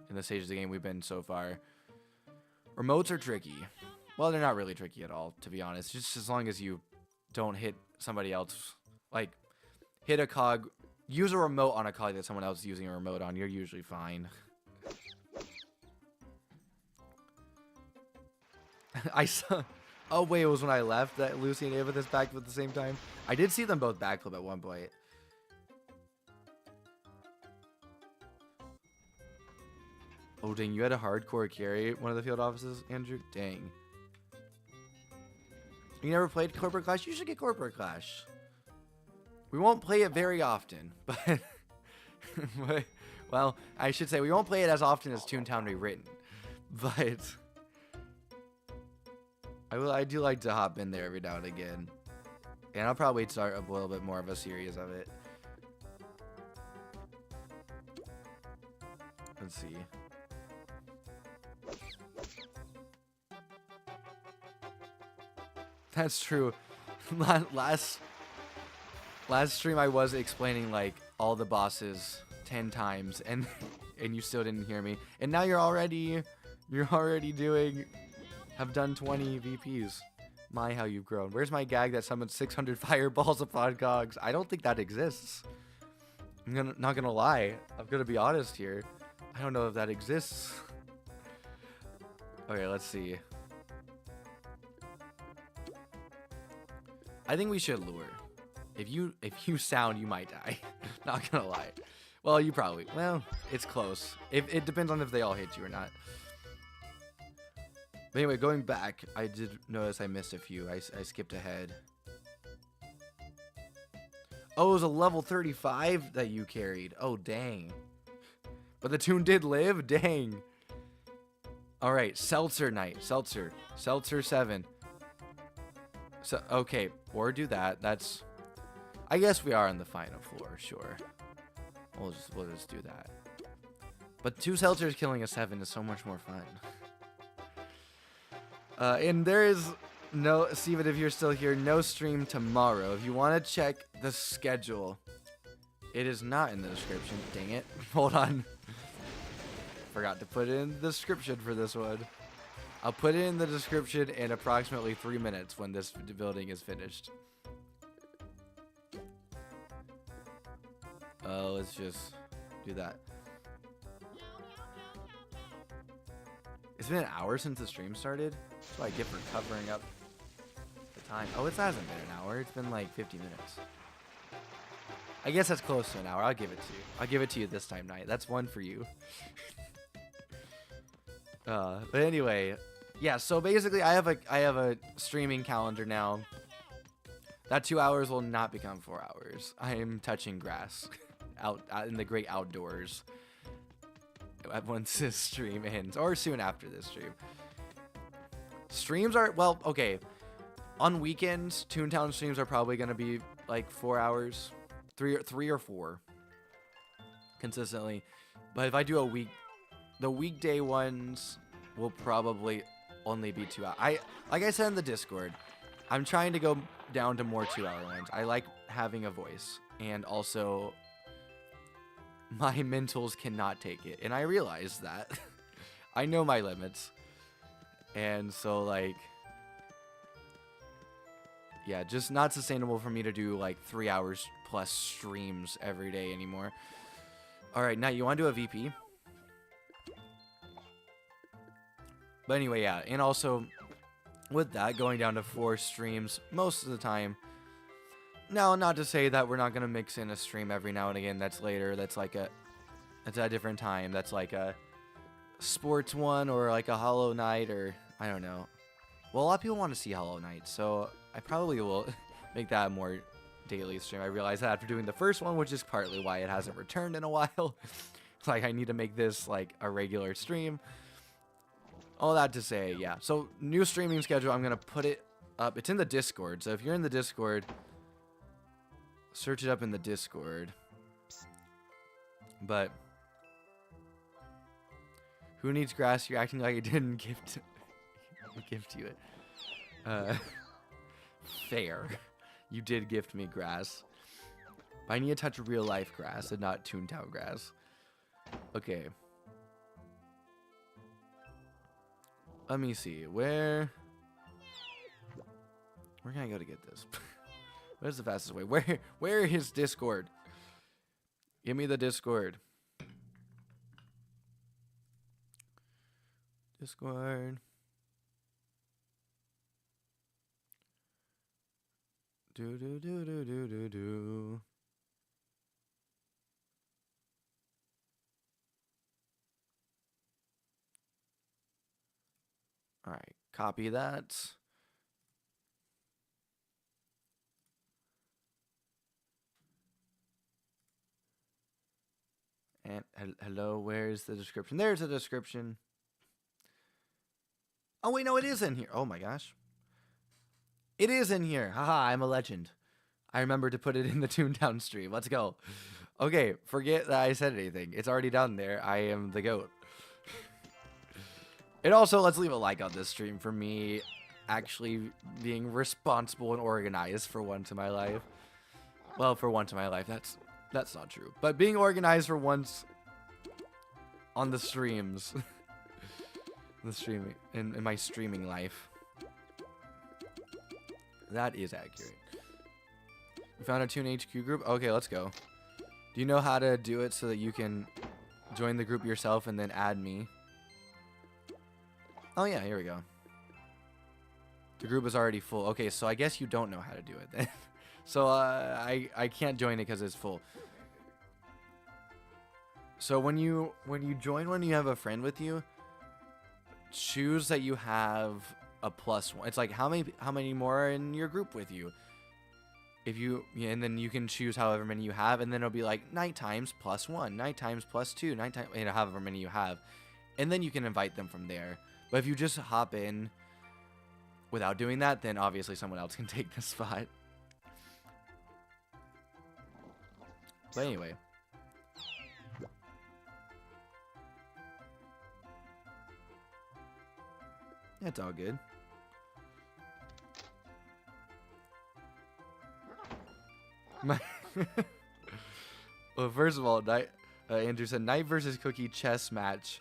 in the stage of the game we've been so far. Remotes are tricky. Well, they're not really tricky at all, to be honest. Just as long as you don't hit somebody else. Like, hit a cog. Use a remote on a cog that someone else is using a remote on. You're usually fine. I saw... Oh, wait, it was when I left that Lucy and Ava this backflip at the same time? I did see them both backflip at one point. Oh, dang, you had a hardcore carry one of the field offices, Andrew? Dang. You never played Corporate Clash? You should get Corporate Clash. We won't play it very often, but... well, I should say we won't play it as often as Toontown Rewritten. But... I do like to hop in there every now and again. And I'll probably start a little bit more of a series of it. Let's see. That's true. Last stream I was explaining like all the bosses 10 times and you still didn't hear me. And now you're already have done 20 VPs. My, how you've grown. Where's my gag that summons 600 fireballs upon cogs? I don't think that exists. Not gonna lie. I'm gonna be honest here. I don't know if that exists. Okay, let's see. I think we should lure. If you sound, you might die. Not gonna lie. Well, you probably. Well, it's close. It depends on if they all hit you or not. But anyway, going back, I did notice I missed a few. I skipped ahead. Oh, it was a level 35 that you carried. Oh, dang. But the Toon did live? Dang. All right, Seltzer Knight. Seltzer 7. So, okay, or do that. That's... I guess we are on the final floor, sure. We'll just do that. But 2 Seltzers killing a 7 is so much more fun. And there is no... Steven, if you're still here, no stream tomorrow. If you want to check the schedule, it is not in the description. Dang it. Hold on. Forgot to put it in the description for this one. I'll put it in the description in approximately 3 minutes when this building is finished. Let's just do that. It's been an hour since the stream started. That's what I get for covering up the time. Oh, it hasn't been an hour. It's been like 50 minutes. I guess that's close to an hour. I'll give it to you. I'll give it to you this time, Knight. That's one for you. But anyway, yeah. So basically, I have a streaming calendar now. That 2 hours will not become 4 hours. I am touching grass out in the great outdoors. Once this stream ends, or soon after this stream. Streams are, well, okay. On weekends, Toontown streams are probably going to be like 4 hours. 3 or 4. Consistently. But if I do a week, the weekday ones will probably only be 2 hours. Like I said in the Discord, I'm trying to go down to more 2-hour ones. I like having a voice. And also... my mentals cannot take it, and I realize that. I know my limits. And so, like... yeah, just not sustainable for me to do, like, 3 hours plus streams every day anymore. Alright, now you want to do a VP? But anyway, yeah. And also, with that, going down to 4 streams most of the time. Now, not to say that we're not going to mix in a stream every now and again that's later. That's like a... That's at a different time. That's like a sports one or like a Hollow Knight or... I don't know. Well, a lot of people want to see Hollow Knight, so I probably will make that a more daily stream. I realized that after doing the first one, which is partly why it hasn't returned in a while. Like, I need to make this like a regular stream. All that to say, yeah. So, new streaming schedule, I'm going to put it up. It's in the Discord, so if you're in the Discord, search it up in the Discord. But, who needs grass? You're acting like I didn't gift you it. Fair. You did gift me grass. But I need to touch real life grass and not Toontown grass. Okay. Let me see. Where can I go to get this? Where's the fastest way? Where is Discord? Give me the Discord. Discord. Do. All right, copy that. And hello, where's the description? There's the description. Oh wait, no, it is in here. Oh my gosh. It is in here. Haha, I'm a legend. I remember to put it in the Toontown stream. Let's go. Okay, forget that I said anything. It's already down there. I am the GOAT. And also, let's leave a like on this stream for me actually being responsible and organized for once in my life. Well, for once in my life, that's not true. But being organized for once on the streams. The streaming in my streaming life. That is accurate. You found a Toon HQ group? Okay, let's go. Do you know how to do it so that you can join the group yourself and then add me? Oh yeah, here we go. The group is already full. Okay, so I guess you don't know how to do it then. So I can't join it because it's full. So when you join when you have a friend with you, choose that you have a +1. It's like how many more are in your group with you. If you and then you can choose however many you have, and then it'll be like night times +1, night times +2, night time, you know, however many you have, and then you can invite them from there. But if you just hop in without doing that, then obviously someone else can take the spot. But anyway. It's all good. Well, first of all, Andrew said Knight versus Cookie chess match.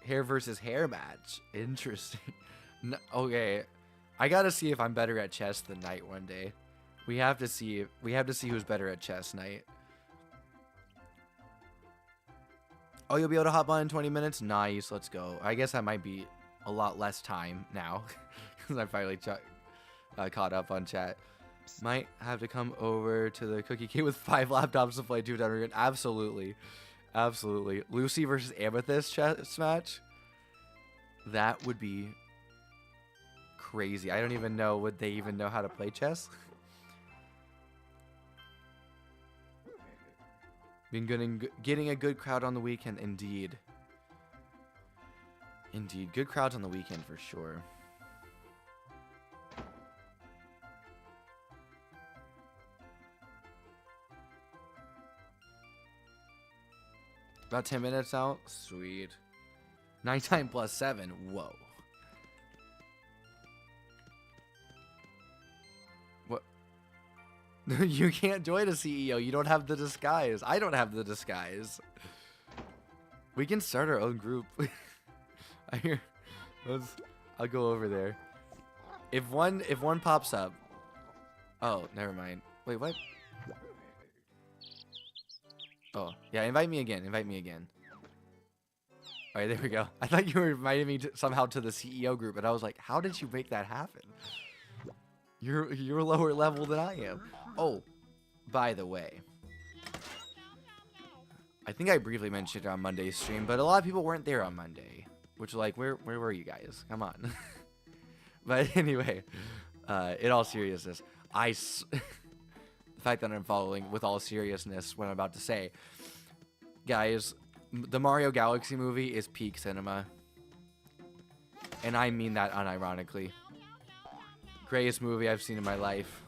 Hair versus hair match. Interesting. No, okay, I gotta see if I'm better at chess than Knight one day. We have to see who's better at chess, Knight. Oh, you'll be able to hop on in 20 minutes? Nice, let's go. I guess that might be a lot less time now because I finally caught up on chat. Might have to come over to the Cookie Kit with 5 laptops to play Toontown Rewritten. Absolutely. Absolutely. Lucy versus Amethyst chess match? That would be crazy. I don't even know. Would they even know how to play chess? Been good getting a good crowd on the weekend. Indeed. Indeed. Good crowds on the weekend for sure. About 10 minutes out? Sweet. 9 times plus 7. Whoa. What? You can't join a CEO. You don't have the disguise. I don't have the disguise. We can start our own group. I hear. I'll go over there. If one pops up. Oh, never mind. Wait, what? Oh, yeah, invite me again. Invite me again. All right, there we go. I thought you were inviting me somehow to the CEO group, and I was like, how did you make that happen? You're lower level than I am. Oh, by the way, I think I briefly mentioned it on Monday's stream, but a lot of people weren't there on Monday, which like, where were you guys? Come on. But anyway, in all seriousness, the fact that I'm following with all seriousness what I'm about to say, guys, the Mario Galaxy movie is peak cinema, and I mean that unironically. Greatest movie I've seen in my life.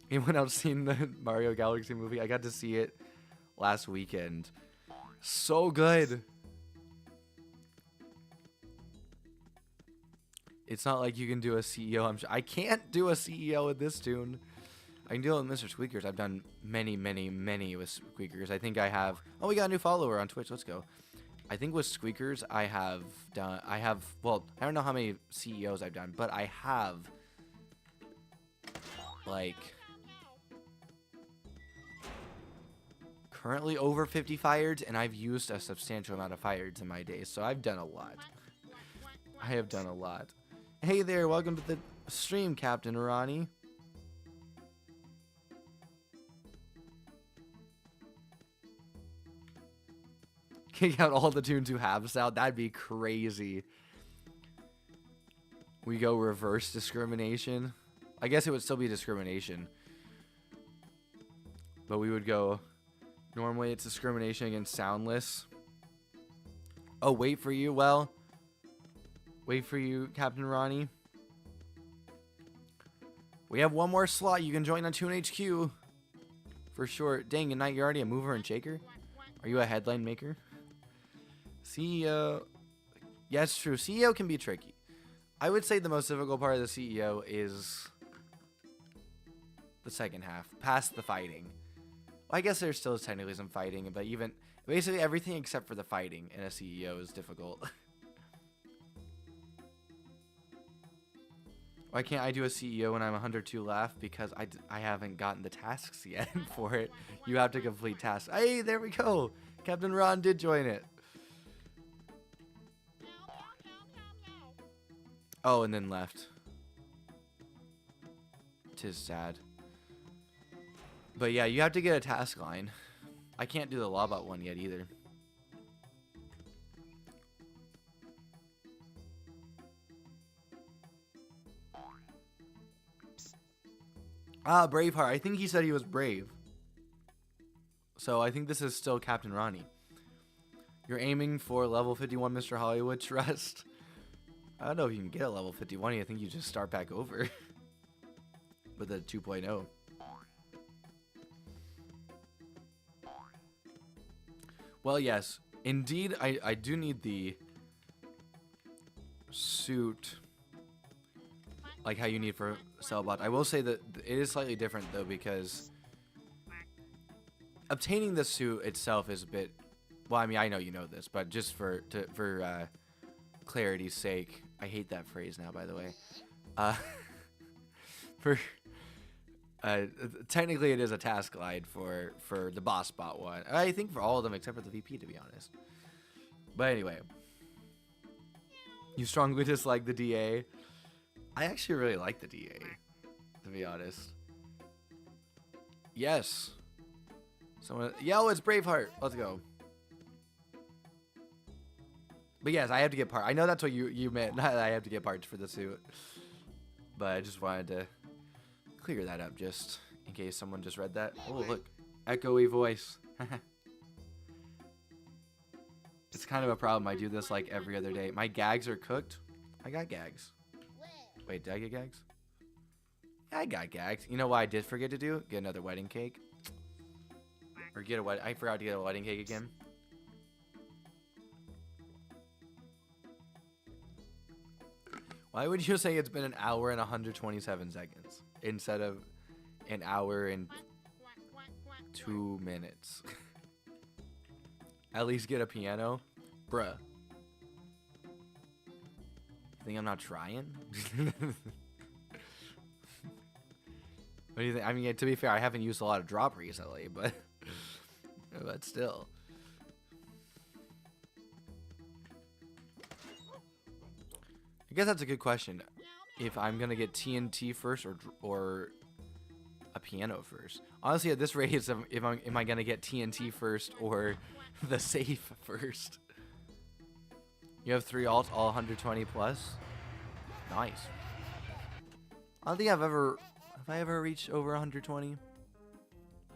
Anyone else seen the Mario Galaxy movie? I got to see it last weekend. So good. It's not like you can do a CEO. I can't do a CEO with this tune. I can do it with Mr. Squeakers. I've done many, many, many with Squeakers. I think I have... Oh, we got a new follower on Twitch. Let's go. I think with Squeakers, I have... Well, I don't know how many CEOs I've done, but I have... Like... Currently over 50 fireds, and I've used a substantial amount of fireds in my days, so I've done a lot. I have done a lot. Hey there, welcome to the stream, Captain Ronnie. Kick out all the tunes who have sound. That'd be crazy. We go reverse discrimination. I guess it would still be discrimination. But we would go... Normally it's discrimination against soundless. Oh, wait for you. Well, wait for you, Captain Ronnie. We have one more slot. You can join on Toon HQ. For sure. Dang, at night you're already a mover and shaker? Are you a headline maker? CEO. Yeah, it's true. CEO can be tricky. I would say the most difficult part of the CEO is the second half, past the fighting. Well, I guess there still is technically some fighting, but even basically everything except for the fighting in a CEO is difficult. Why can't I do a CEO when I'm 102 laugh? Because I haven't gotten the tasks yet for it. You have to complete tasks. Hey, there we go. Captain Ron did join it. Oh, and then left. 'Tis sad. But yeah, you have to get a task line. I can't do the Lawbot one yet either. Ah, Braveheart. I think he said he was brave. So I think this is still Captain Ronnie. You're aiming for level 51 Mr. Hollywood Trust. I don't know if you can get a level 51. I think you just start back over. With a 2.0. Well, yes. Indeed, I do need the suit. Like how you need for Cellbot. I will say that it is slightly different, though, because obtaining the suit itself is a bit... Well, I mean, I know you know this, but just for clarity's sake... I hate that phrase now, by the way. Technically, it is a task glide for the boss bot one. I think for all of them except for the VP, to be honest. But anyway, you strongly dislike the DA. I actually really like the DA, to be honest. Yes. Someone, yo, it's Braveheart. Let's go. But yes, I have to get parts. I know that's what you meant. Not that I have to get parts for the suit. But I just wanted to clear that up just in case someone just read that. Oh, look. Echoey voice. It's kind of a problem. I do this like every other day. My gags are cooked. I got gags. Wait, did I get gags? Yeah, I got gags. You know what I did forget to do? Get another wedding cake. Or get a wedding... I forgot to get a wedding cake again. Why would you say it's been an hour and 127 seconds instead of an hour and 2 minutes? At least get a piano? Bruh. Think I'm not trying? What do you think? I mean, to be fair, I haven't used a lot of drop recently, but still. guess that's a good question. If I'm gonna get TNT first or a piano first. Honestly, at this rate, it's am I gonna get TNT first or the safe first? You have 3 alts, all 120 plus. Nice. I don't think have I ever reached over 120?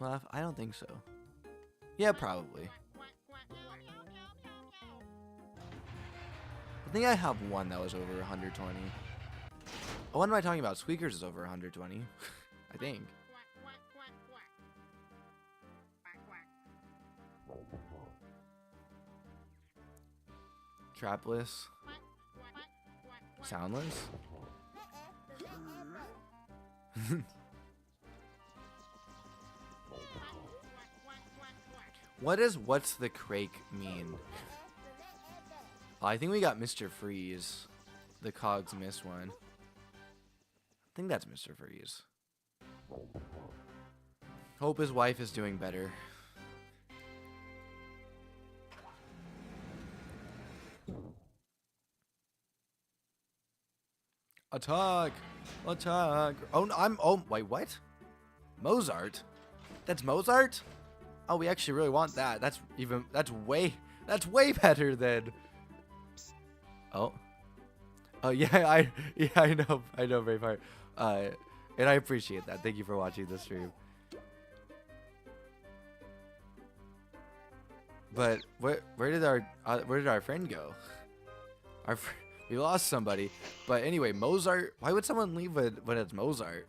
Well, I don't think so. Yeah, probably. I think I have one that was over 120. Oh, what am I talking about? Squeakers is over 120. I think. Trapless. Soundless. What's the crake mean? I think we got Mr. Freeze. The Cogs missed one. I think that's Mr. Freeze. Hope his wife is doing better. Attack! Attack! Oh, no, oh, wait, what? Mozart? That's Mozart? Oh, we actually really want that. That's way better than... Oh. Oh, yeah, I know, Braveheart. And I appreciate that. Thank you for watching the stream. But where did our friend go? We lost somebody. But anyway, Mozart. Why would someone leave when it's Mozart?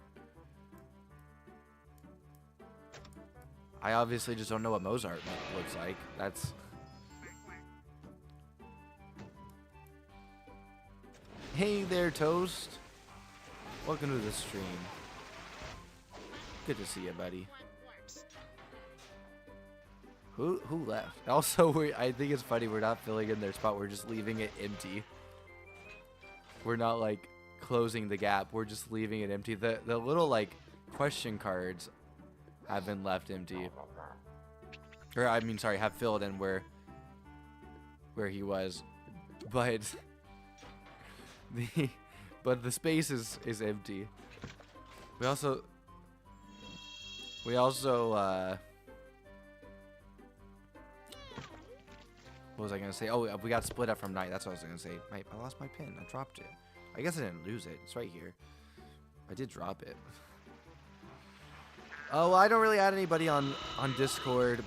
I obviously just don't know what Mozart looks like. That's... Hey there, Toast. Welcome to the stream. Good to see you, buddy. Who left? Also, I think it's funny we're not filling in their spot. We're just leaving it empty. We're not like closing the gap. We're just leaving it empty. The little like question cards have been left empty. Or I mean, sorry, have filled in where he was, but the space is empty. We also what was I gonna say? Oh, we got split up from night. That's what I was gonna say. I lost my pin. I dropped it. I guess I didn't lose it. It's right here. I did drop it. Oh, well, I don't really add anybody on Discord,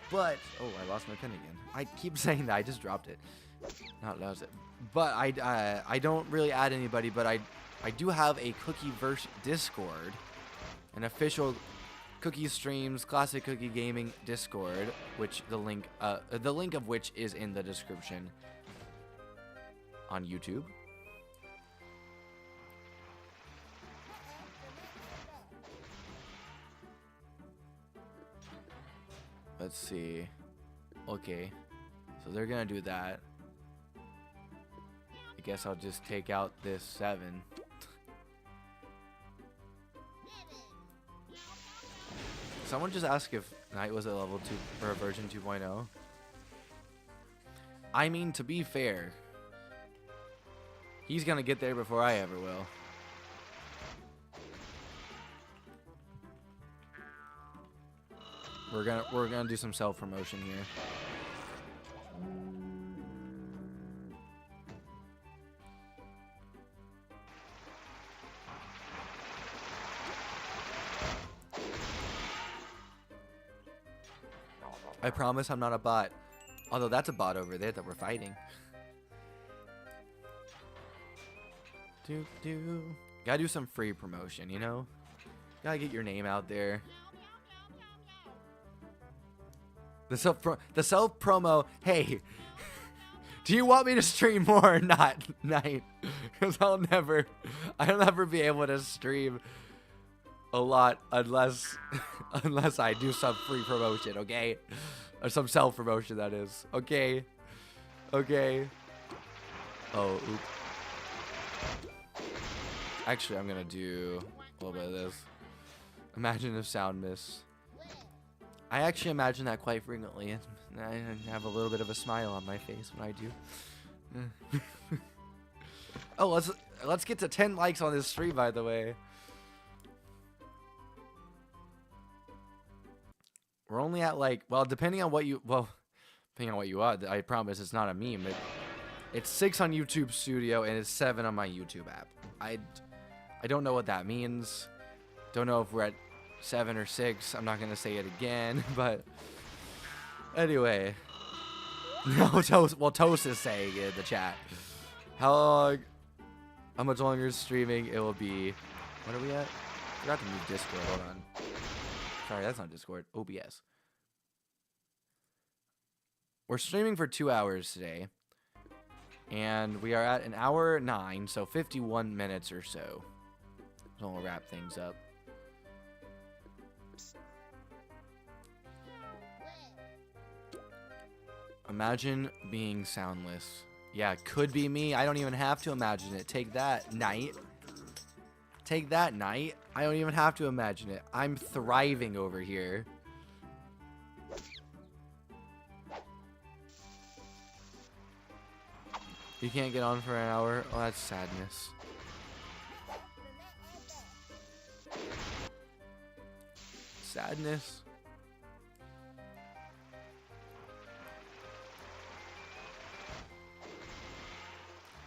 but oh, I lost my pin again. I keep saying that. I just dropped it. Not lose it. But I don't really add anybody. But I do have a Cookieverse Discord, an official Cookie Streams Classic Cookie Gaming Discord, which the link of which is in the description on YouTube. Let's see. Okay, so they're gonna do that. I guess I'll just take out this 7. Someone just asked if Knight was at level 2 or version 2.0. I mean, to be fair, he's gonna get there before I ever will. We're gonna do some self-promotion here. I promise I'm not a bot. Although that's a bot over there that we're fighting. Gotta do some free promotion, you know? Gotta get your name out there. The self promo. Hey, do you want me to stream more or not, Night? Because I'll never be able to stream a lot unless I do some free promotion, okay? Or some self promotion, that is. Okay. Okay. Oh, oops. Actually, I'm gonna do a little bit of this. Imagine if sound miss. I actually imagine that quite frequently, and I have a little bit of a smile on my face when I do. Oh, let's get to 10 likes on this stream, by the way. We're only at like, well, depending on what you are, I promise it's not a meme. It's 6 on YouTube Studio and it's 7 on my YouTube app. I don't know what that means. Don't know if we're at 7 or 6. I'm not gonna say it again, but anyway. No, Toast is saying it in the chat. How much longer is streaming? It will be. What are we at? I forgot to move Discord. Hold on. Sorry, that's not Discord. OBS. We're streaming for 2 hours today. And we are at 1 hour 9, so 51 minutes or so. So we'll wrap things up. Imagine being soundless. Yeah, could be me. I don't even have to imagine it. Take that, Knight. Take that, Knight. I don't even have to imagine it. I'm thriving over here. You can't get on for an hour? Oh, that's sadness. Sadness.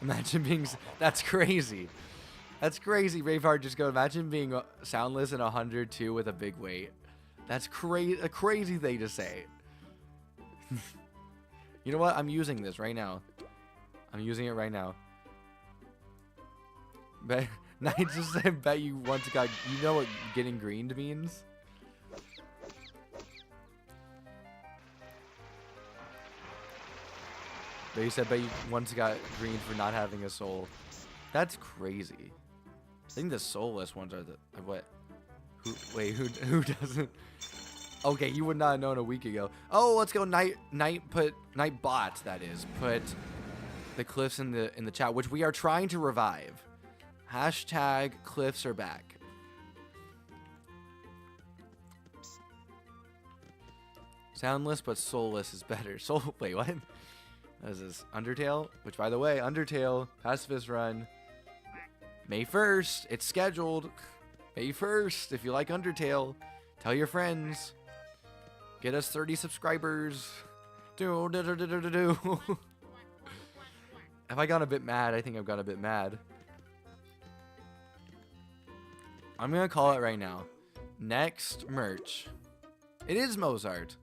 Imagine being... That's crazy. That's crazy. Braveheart just go, imagine being soundless and 102 with a big weight. That's a crazy thing to say. You know what? I'm using this right now. I'm using it right now. Bet Knight just said, bet you once got... You know what getting greened means? They said, bet you once got greened for not having a soul. That's crazy. I think the soulless ones are the... What? Who doesn't... Okay, you would not have known a week ago. Oh, let's go Nightbot, that is. Put the cliffs in the chat, which we are trying to revive. Hashtag cliffs are back. Soundless but soulless is better. Wait, what? What is this? Undertale? Which, by the way, Undertale, Pacifist Run, May 1st. It's scheduled. May 1st. If you like Undertale, tell your friends. Get us 30 subscribers. Have I gone a bit mad? I think I've gone a bit mad. I'm going to call it right now. Next merch. It is Mozart.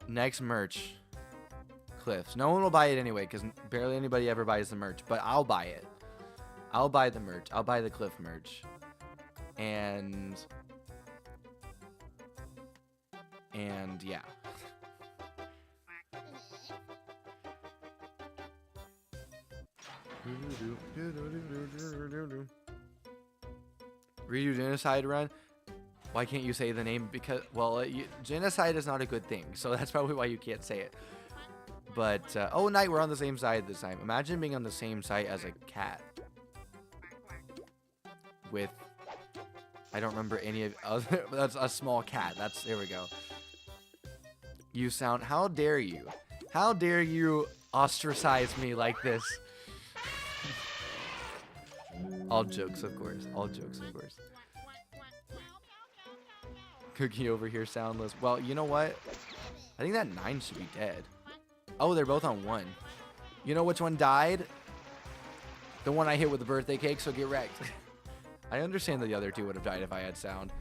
Next merch. Cliffs. No one will buy it anyway because barely anybody ever buys the merch. But I'll buy it. I'll buy the merch. I'll buy the Cliff merch. And yeah. Redo Genocide Run. Why can't you say the name? Because, well, genocide is not a good thing. So that's probably why you can't say it. But, oh, Knight, we're on the same side this time. Imagine being on the same site as a cat. With, I don't remember any of other, that's a small cat. There we go. You sound, how dare you? How dare you ostracize me like this? All jokes, of course. All jokes, of course. Cookie over here soundless. Well, you know what? I think that 9 should be dead. Oh, they're both on 1. You know which one died? The one I hit with the birthday cake, so get wrecked. I understand that the other 2 would have died if I had sound.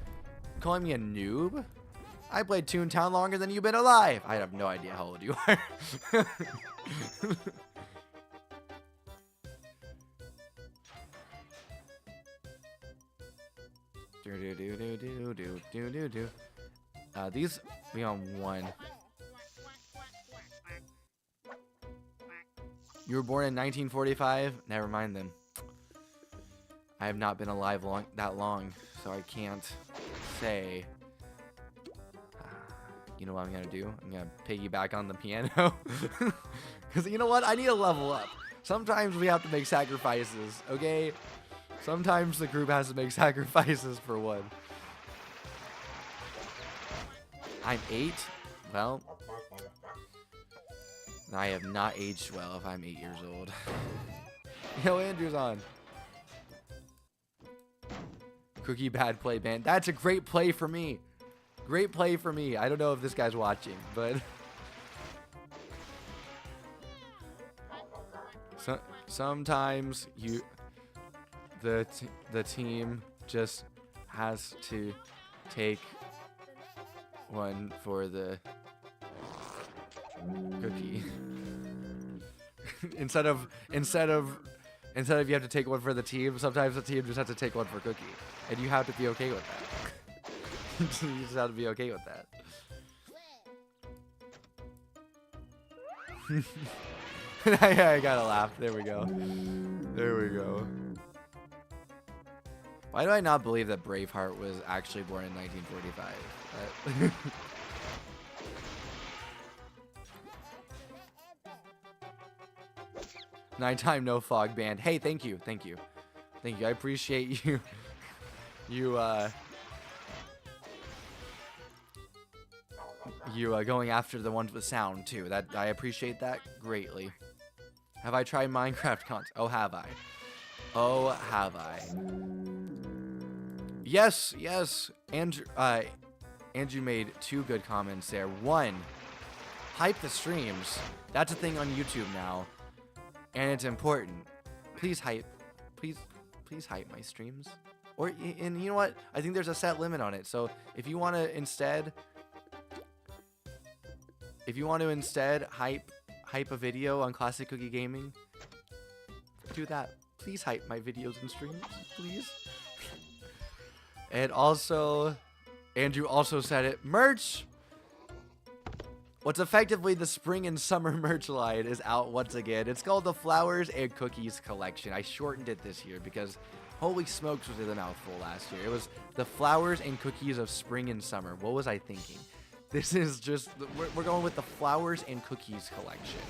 Calling me a noob? I played Toontown longer than you've been alive. I have no idea how old you are. These be on 1. You were born in 1945? Never mind then. I have not been alive that long, so I can't say. You know what I'm gonna do? I'm gonna piggyback on the piano. Because you know what? I need to level up. Sometimes we have to make sacrifices, okay? Sometimes the group has to make sacrifices for one. I'm 8? Well, I have not aged well if I'm 8 years old. Yo, Andrew's on. Cookie bad play band. That's a great play for me. Great play for me. I don't know if this guy's watching, but sometimes the team just has to take one for the cookie. instead of you have to take one for the team, sometimes the team just has to take one for Cookie, and you have to be okay with that. You just have to be okay with that. I gotta laugh. There we go. There we go. Why do I not believe that Braveheart was actually born in 1945? Nighttime no fog band. Hey, thank you. Thank you. Thank you. I appreciate you. You going after the ones with sound too. That I appreciate that greatly. Have I tried Minecraft content? Oh, have I? Oh, have I? Yes, yes. Andrew made 2 good comments there. 1, hype the streams. That's a thing on YouTube now, and it's important. Please hype my streams. Or, and you know what? I think there's a set limit on it. So if you want to instead hype a video on Classic Cookie Gaming, do that. Please hype my videos and streams, please. And also, Andrew also said it, merch! What's effectively the spring and summer merch line is out once again. It's called the Flowers and Cookies Collection. I shortened it this year because holy smokes was it a mouthful last year. It was the Flowers and Cookies of spring and summer. What was I thinking? This is just, we're going with the Flowers and Cookies Collection.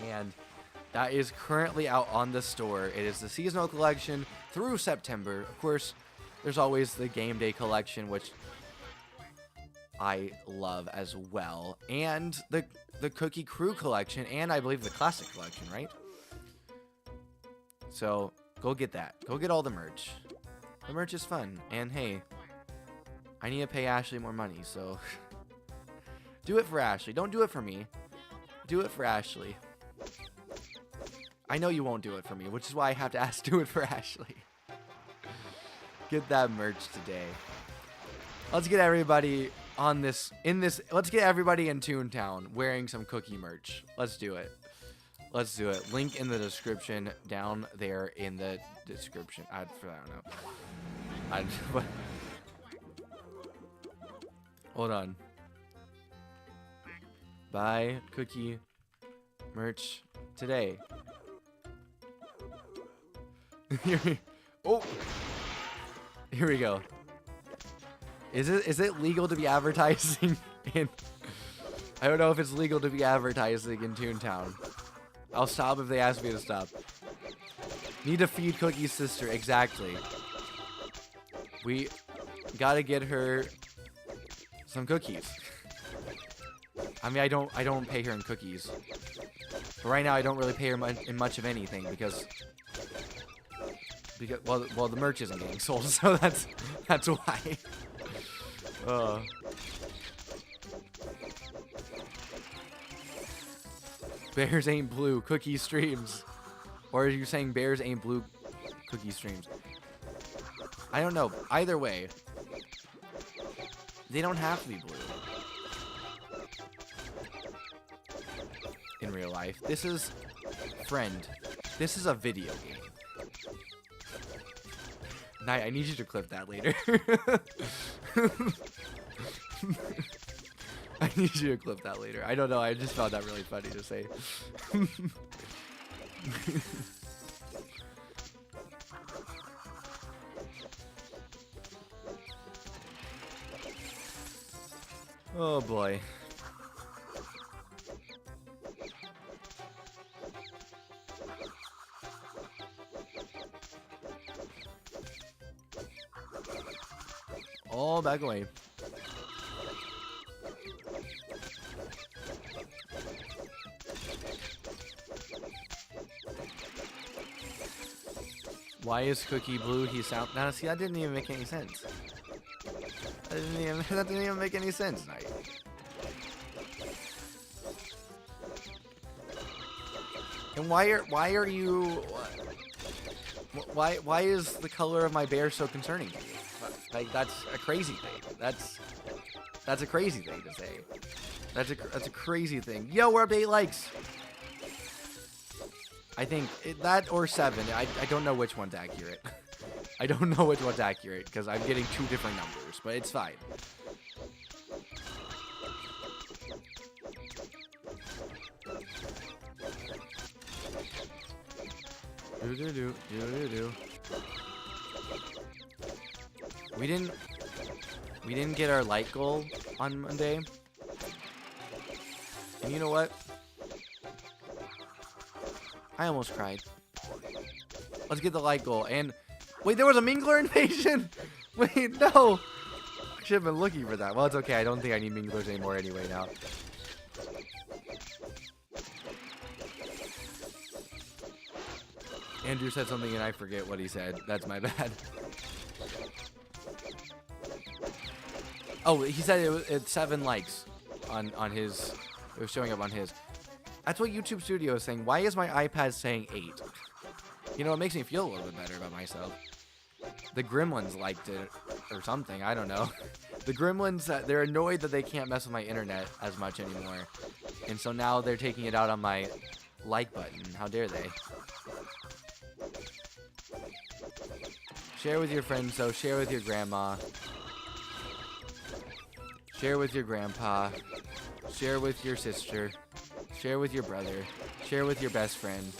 And that is currently out on the store. It is the seasonal collection through September. Of course, there's always the game day collection, which I love as well. And the Cookie Crew collection, and I believe the Classic collection, right? So, go get that. Go get all the merch. The merch is fun. And hey, I need to pay Ashley more money, so do it for Ashley. Don't do it for me. Do it for Ashley. I know you won't do it for me, which is why I have to ask do it for Ashley. Get that merch today. Let's get everybody on let's get everybody in Toontown wearing some cookie merch. Let's do it. Let's do it. Link in the description down there in the description. I don't know. Hold on. Buy cookie merch today. Oh, here we go. Is it legal to be advertising in? I don't know if it's legal to be advertising in Toontown. I'll stop if they ask me to stop. Need to feed Cookie's sister, exactly. We gotta get her some cookies. I mean, I don't pay her in cookies. But right now, I don't really pay her in much of anything because well, the merch isn't getting sold, so that's why. Bears ain't blue, cookie streams. Or are you saying bears ain't blue, cookie streams? I don't know. Either way, they don't have to be blue. In real life. This is, friend, this is a video game. I need you to clip that later. I need you to clip that later. I don't know. I just found that really funny to say. Oh boy. All back away. Why is Cookie blue? He sound. Now see, that didn't even make any sense. That didn't even make any sense, Knight. And why are you? Why is the color of my bear so concerning to you? Like that's a crazy thing. That's a crazy thing to say. That's a crazy thing. Yo, we're up to 8 likes. I think that or 7. I don't know which one's accurate. I don't know which one's accurate because I'm getting 2 different numbers, but it's fine. We didn't get our like goal on Monday. And you know what? I almost cried. Let's get the like goal. And wait, there was a Mingler invasion? Wait, no. I should have been looking for that. Well, it's okay. I don't think I need Minglers anymore anyway now. Andrew said something and I forget what he said. That's my bad. Oh, he said it's 7 likes on his. It was showing up on his. That's what YouTube Studio is saying. Why is my iPad saying 8? You know, it makes me feel a little bit better about myself. The Gremlins liked it or something. I don't know. The Gremlins, they're annoyed that they can't mess with my internet as much anymore. And so now they're taking it out on my like button. How dare they? Share with your friends, though. Share with your grandma. Share with your grandpa. Share with your sister. Share with your brother. Share with your best friend.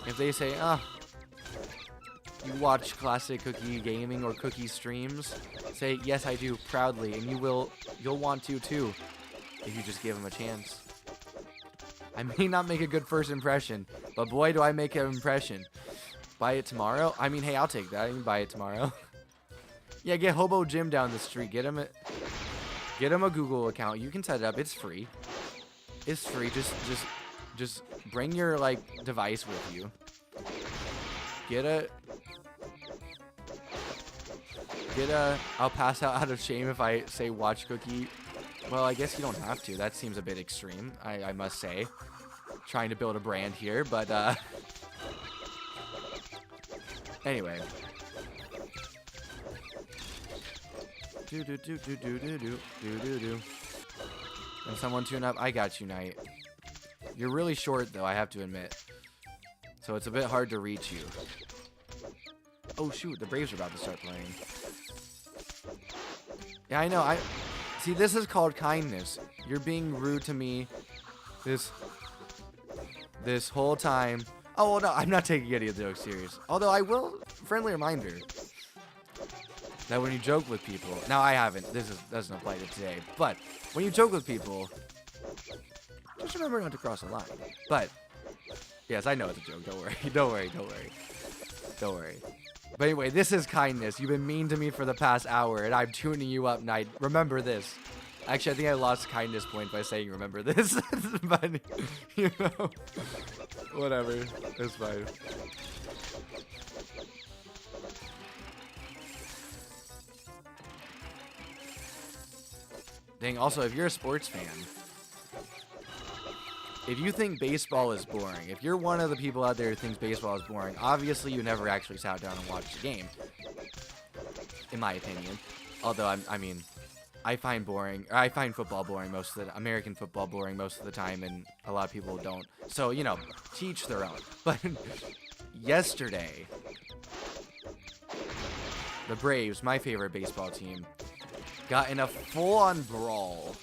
If they say, you watch classic Cookie gaming or Cookie streams, say, yes, I do, proudly, and you'll want to too, if you just give them a chance. I may not make a good first impression, but boy, do I make an impression. Buy it tomorrow? I mean, hey, I'll take that. I can buy it tomorrow. Yeah, get Hobo Jim down the street. Get him a Google account. You can set it up. It's free. It's free. Just bring your device with you. Get a. I'll pass out of shame if I say watch Cookie. Well, I guess you don't have to. That seems a bit extreme. I must say. Trying to build a brand here, but anyway. And someone tune up. I got you, Knight. You're really short, though, I have to admit. So it's a bit hard to reach you. Oh, shoot. The Braves are about to start playing. Yeah, I know. See, this is called kindness. You're being rude to me this whole time. Oh, no. I'm not taking any of the jokes serious. Although I will. Friendly reminder. That when you joke with people, now I haven't, doesn't apply to today, but when you joke with people, just remember not to cross the line. But, yes, I know it's a joke, don't worry, don't worry. But anyway, this is kindness. You've been mean to me for the past hour, and I'm tuning you up, Knight. Remember this. Actually, I think I lost kindness point by saying remember this, but, you know, whatever, it's fine. Dang, also, if you're a sports fan, if you think baseball is boring, if you're one of the people out there who thinks baseball is boring, obviously you never actually sat down and watched the game, in my opinion. Although, I find football boring most of the American football boring most of the time, and a lot of people don't. So, you know, to each their own. But yesterday, the Braves, my favorite baseball team, got in a full-on brawl.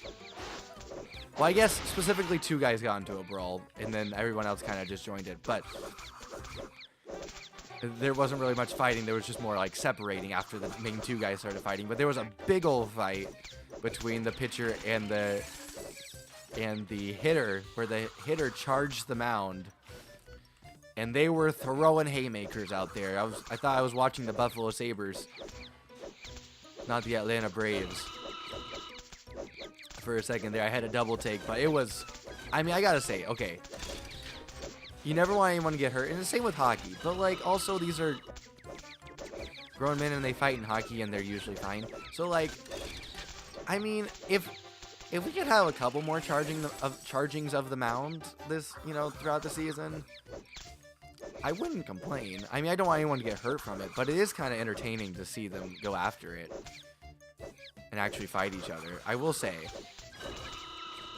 Well, I guess specifically 2 guys got into a brawl, and then everyone else kind of just joined it. But there wasn't really much fighting. There was just more separating after the main 2 guys started fighting. But there was a big old fight between the pitcher and the hitter, where the hitter charged the mound, and they were throwing haymakers out there. I thought I was watching the Buffalo Sabres. Not the Atlanta Braves. For a second there, I had a double take, but it was, I gotta say, okay, you never want anyone to get hurt, and the same with hockey, but also these are grown men and they fight in hockey and they're usually fine. So like, I mean, if we could have a couple more chargings of the mound this, you know, throughout the season, I wouldn't complain. I mean, I don't want anyone to get hurt from it, but it is kind of entertaining to see them go after it and actually fight each other. I will say,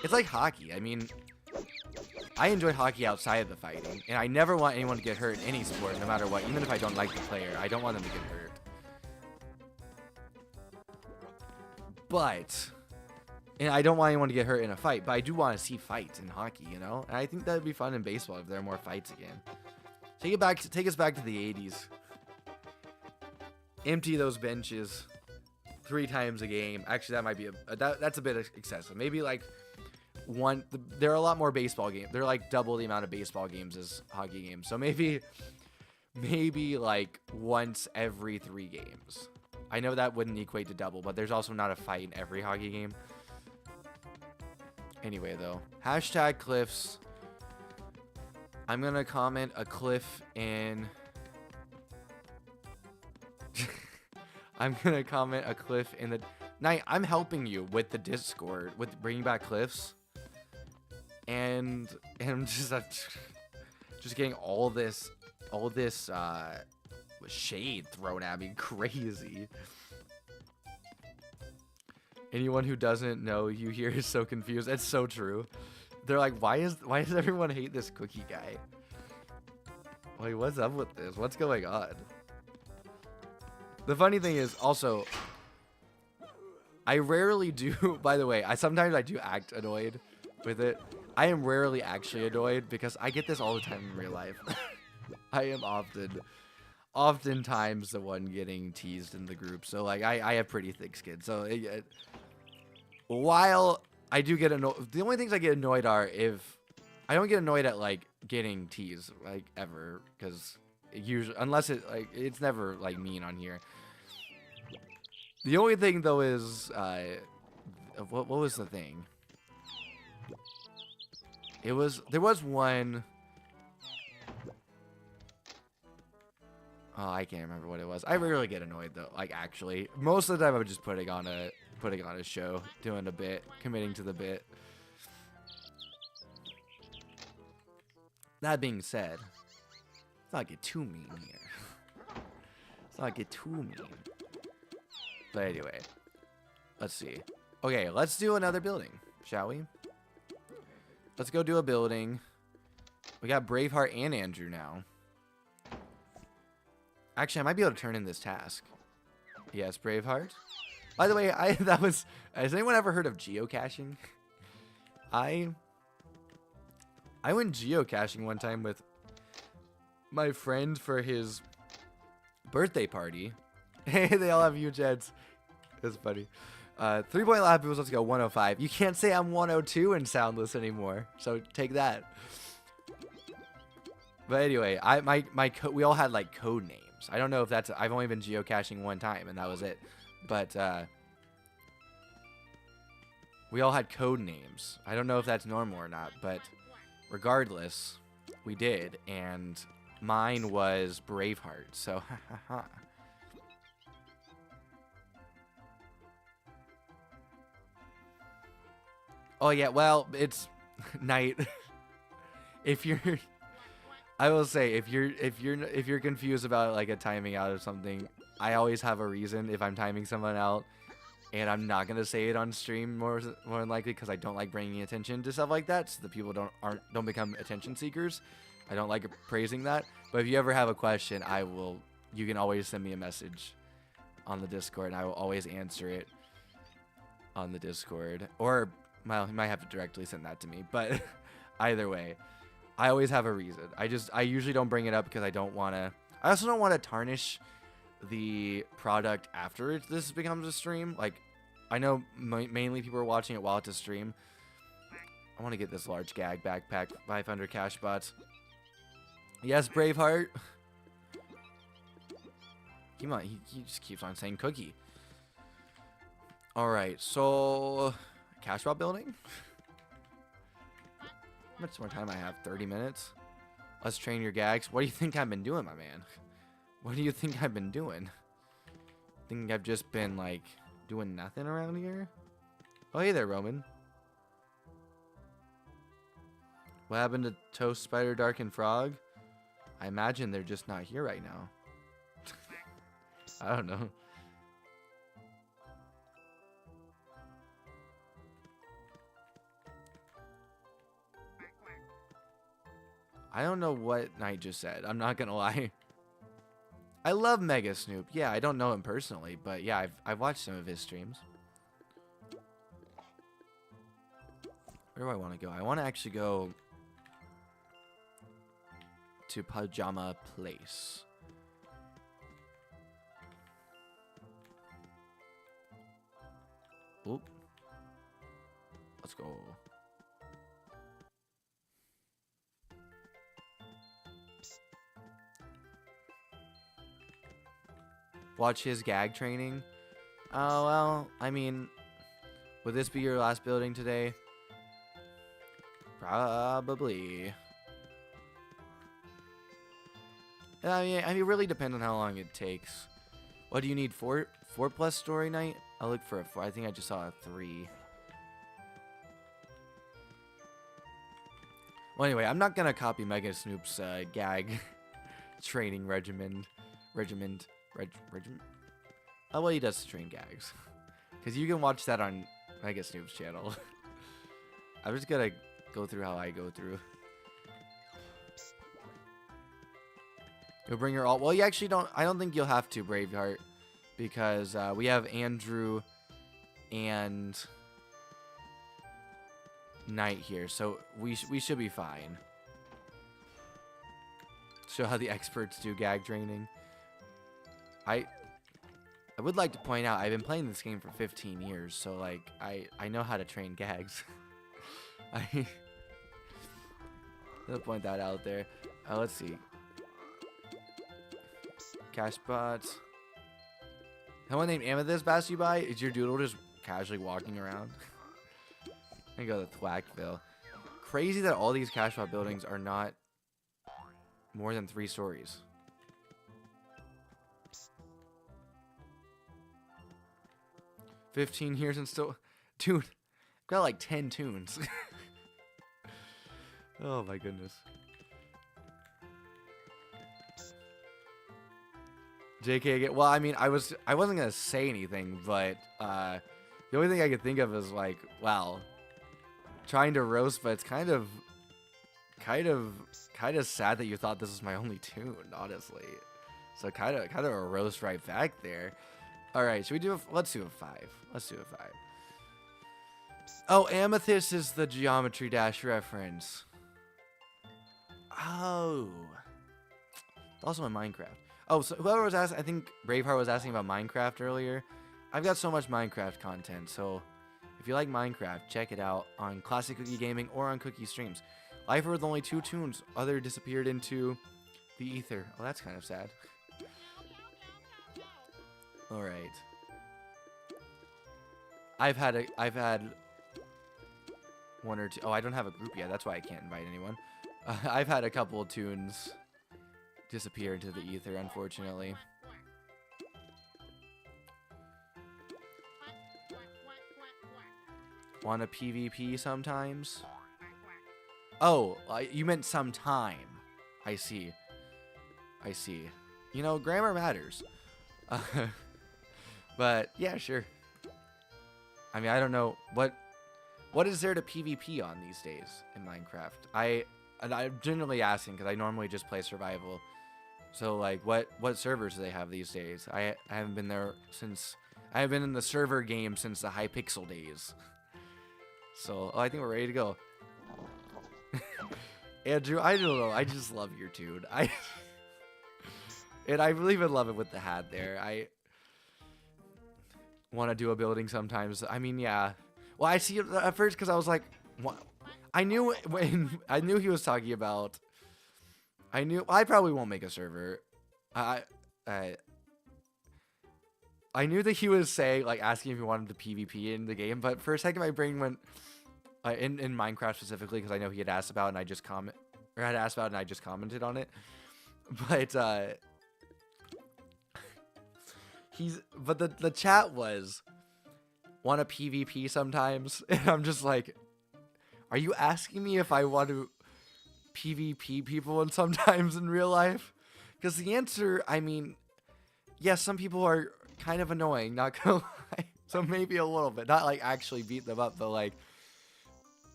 it's like hockey. I mean, I enjoy hockey outside of the fighting, and I never want anyone to get hurt in any sport, no matter what. Even if I don't like the player, I don't want them to get hurt. But, and I don't want anyone to get hurt in a fight, but I do want to see fights in hockey, you know? And I think that would be fun in baseball if there are more fights again. Take us back to the 80s. Empty those benches 3 times a game. Actually, that might be that's a bit excessive. Maybe like there are a lot more baseball games. There are like double the amount of baseball games as hockey games. So maybe like once every 3 games. I know that wouldn't equate to double, but there's also not a fight in every hockey game. Anyway, though, hashtag cliffs. I'm going to comment a cliff in... I'm going to comment a cliff in the... Night, I'm helping you with the Discord, with bringing back cliffs. And I'm just getting all this shade thrown at me. Crazy. Anyone who doesn't know you here is so confused. That's so true. They're like, why does everyone hate this cookie guy? Wait, what's up with this? What's going on? The funny thing is also, I rarely do, by the way, sometimes I do act annoyed with it. I am rarely actually annoyed because I get this all the time in real life. I am oftentimes the one getting teased in the group. So like I have pretty thick skin. So while I do get annoyed, the only things I get annoyed are if I don't get annoyed at like getting teased like ever, because usually unless it's never like mean on here. The only thing though is what was the thing? There was one. Oh, I can't remember what it was. I rarely get annoyed though. Like actually, most of the time I'm just putting on a show, doing a bit, committing to the bit. That being said, let's not get too mean here. Let's not get too mean. But anyway, let's see. Okay, let's do another building, shall we? Let's go do a building. We got Braveheart and Andrew now. Actually, I might be able to turn in this task. Yes, Braveheart. By the way, has anyone ever heard of geocaching? I went geocaching one time with my friend for his birthday party. Hey, they all have huge heads. That's funny. 3-point lap equals, let's go, 105. You can't say I'm 102 and soundless anymore, so take that. But anyway, we all had like code names. I don't know if that's, I've only been geocaching one time and that was it. But we all had code names. I don't know if that's normal or not, but regardless, we did, and mine was Braveheart. So oh yeah, well, it's night. I will say, if you're confused about like a timing out of something, I always have a reason if I'm timing someone out, and I'm not gonna say it on stream more than likely because I don't like bringing attention to stuff like that, so the people don't become attention seekers. I don't like praising that. But if you ever have a question, you can always send me a message on the Discord, and I will always answer it on the Discord, or well, you might have to directly send that to me. But either way, I always have a reason. I usually don't bring it up because I also don't want to tarnish the product after this becomes a stream. Like, I know mainly people are watching it while it's a stream. I want to get this large gag backpack, 500 cash bots. Yes, Braveheart. Come on, he just keeps on saying cookie. All right, so cash bot building. How much more time I have? 30 minutes. Let's train your gags. What do you think I've been doing, my man? What do you think I've been doing? think I've just been, like, doing nothing around here. Oh, hey there, Roman. What happened to Toast, Spider, Dark, and Frog? I imagine they're just not here right now. I don't know. I don't know what Knight just said. I'm not gonna lie. I love Mega Snoop. Yeah, I don't know him personally, but yeah, I've watched some of his streams. Where do I want to go? I want to actually go to Pajama Place. Oop. Let's go. Watch his gag training. Oh, well, I mean, would this be your last building today? Probably. I mean, it really depends on how long it takes. What do you need? 4 plus story night? I'll look for a 4. I think I just saw a 3. Well, anyway, I'm not gonna copy Mega Snoop's gag training regimen. Oh, well, he does train gags. Because you can watch that on Mega Snoop's channel. I'm just gonna go through how I go through. You'll bring your alt. Well, you actually don't. I don't think you'll have to, Braveheart. Because we have Andrew and Knight here. So we should be fine. Show how the experts do gag training. I would like to point out, I've been playing this game for 15 years, so, like, I know how to train gags. I'll point that out there. Let's see. Cashbot. Someone named Amethyst passed you by? Is your doodle just casually walking around? I go to Thwackville. Crazy that all these Cashbot buildings are not more than 3 stories. $15 years and still... Dude, I've got like 10 tunes. Oh my goodness. JK again. Well, I mean, I wasn't gonna say anything, but the only thing I could think of is like, wow, trying to roast, but it's kind of sad that you thought this was my only tune, honestly. So kind of a roast right back there. All right, should we do let's do a 5. Let's do a 5. Oh, Amethyst is the Geometry Dash reference. Oh. Also in Minecraft. Oh, so whoever was asking, I think Braveheart was asking about Minecraft earlier. I've got so much Minecraft content, so if you like Minecraft, check it out on Classic Cookie Gaming or on Cookie Streams. Life with only 2 tunes, other disappeared into the ether. Oh, that's kind of sad. All right. I've had 1 or 2. Oh, I don't have a group yet. That's why I can't invite anyone. I've had a couple of tunes disappear into the ether, unfortunately. Want a PvP sometimes? Oh, you meant sometime. I see. I see. You know, grammar matters. But yeah, sure. I mean, I don't know what is there to PvP on these days in Minecraft. I'm generally asking because I normally just play survival. So like, what servers do they have these days? I haven't been there since I have been in the server game since the Hypixel days. So I think we're ready to go. Andrew, I don't know. I just love your tune. And I really even love it with the hat there. I want to do a building sometimes. I mean, yeah. Well, I see it at first because I was like, what? I knew he was talking about. I probably won't make a server. I knew that he was saying, like, asking if he wanted to PvP in the game, but for a second my brain went in Minecraft specifically because I know he had asked about it and I just commented on it. But But the chat was, want a PvP sometimes? And I'm just like, are you asking me if I want to PvP people and sometimes in real life? Because the answer, I mean, yes, some people are kind of annoying, not gonna lie. So maybe a little bit, not like actually beat them up, but like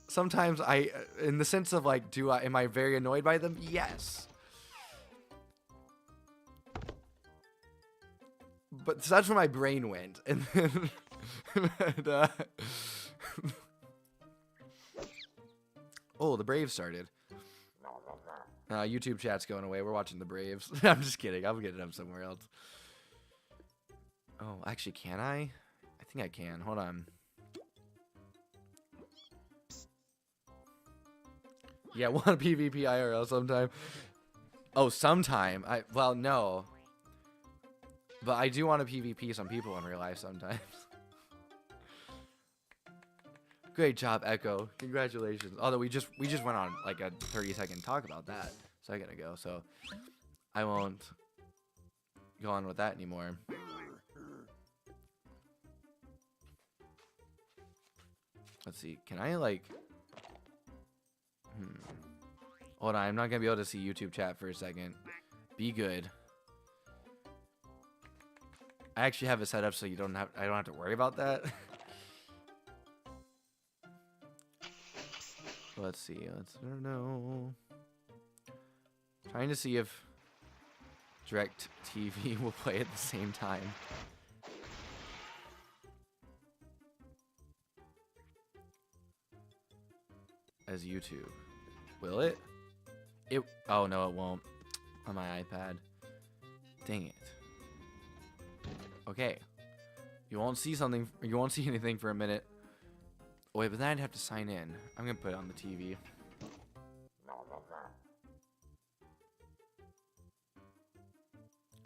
sometimes I, in the sense of like, am I very annoyed by them? Yes. But so that's where my brain went, and then, but, oh, the Braves started. YouTube chat's going away. We're watching the Braves. I'm just kidding. I'm getting them somewhere else. Oh, actually, can I? I think I can. Hold on. Yeah, want a PvP IRL sometime. Oh, sometime. Well, no. But I do want to PvP some people in real life sometimes. Great job, Echo. Congratulations. Although we just went on like a 30-second talk about that a second ago, so I won't go on with that anymore. Let's see. Can I like? Hold on. I'm not gonna be able to see YouTube chat for a second. Be good. I actually have it set up so I don't have to worry about that. Let's see. I don't know. Trying to see if Direct TV will play at the same time. As YouTube. Will it? Oh no, it won't. On my iPad. Dang it. Okay. You won't see something. You won't see anything for a minute. Oh, wait, but then I'd have to sign in. I'm gonna put it on the TV.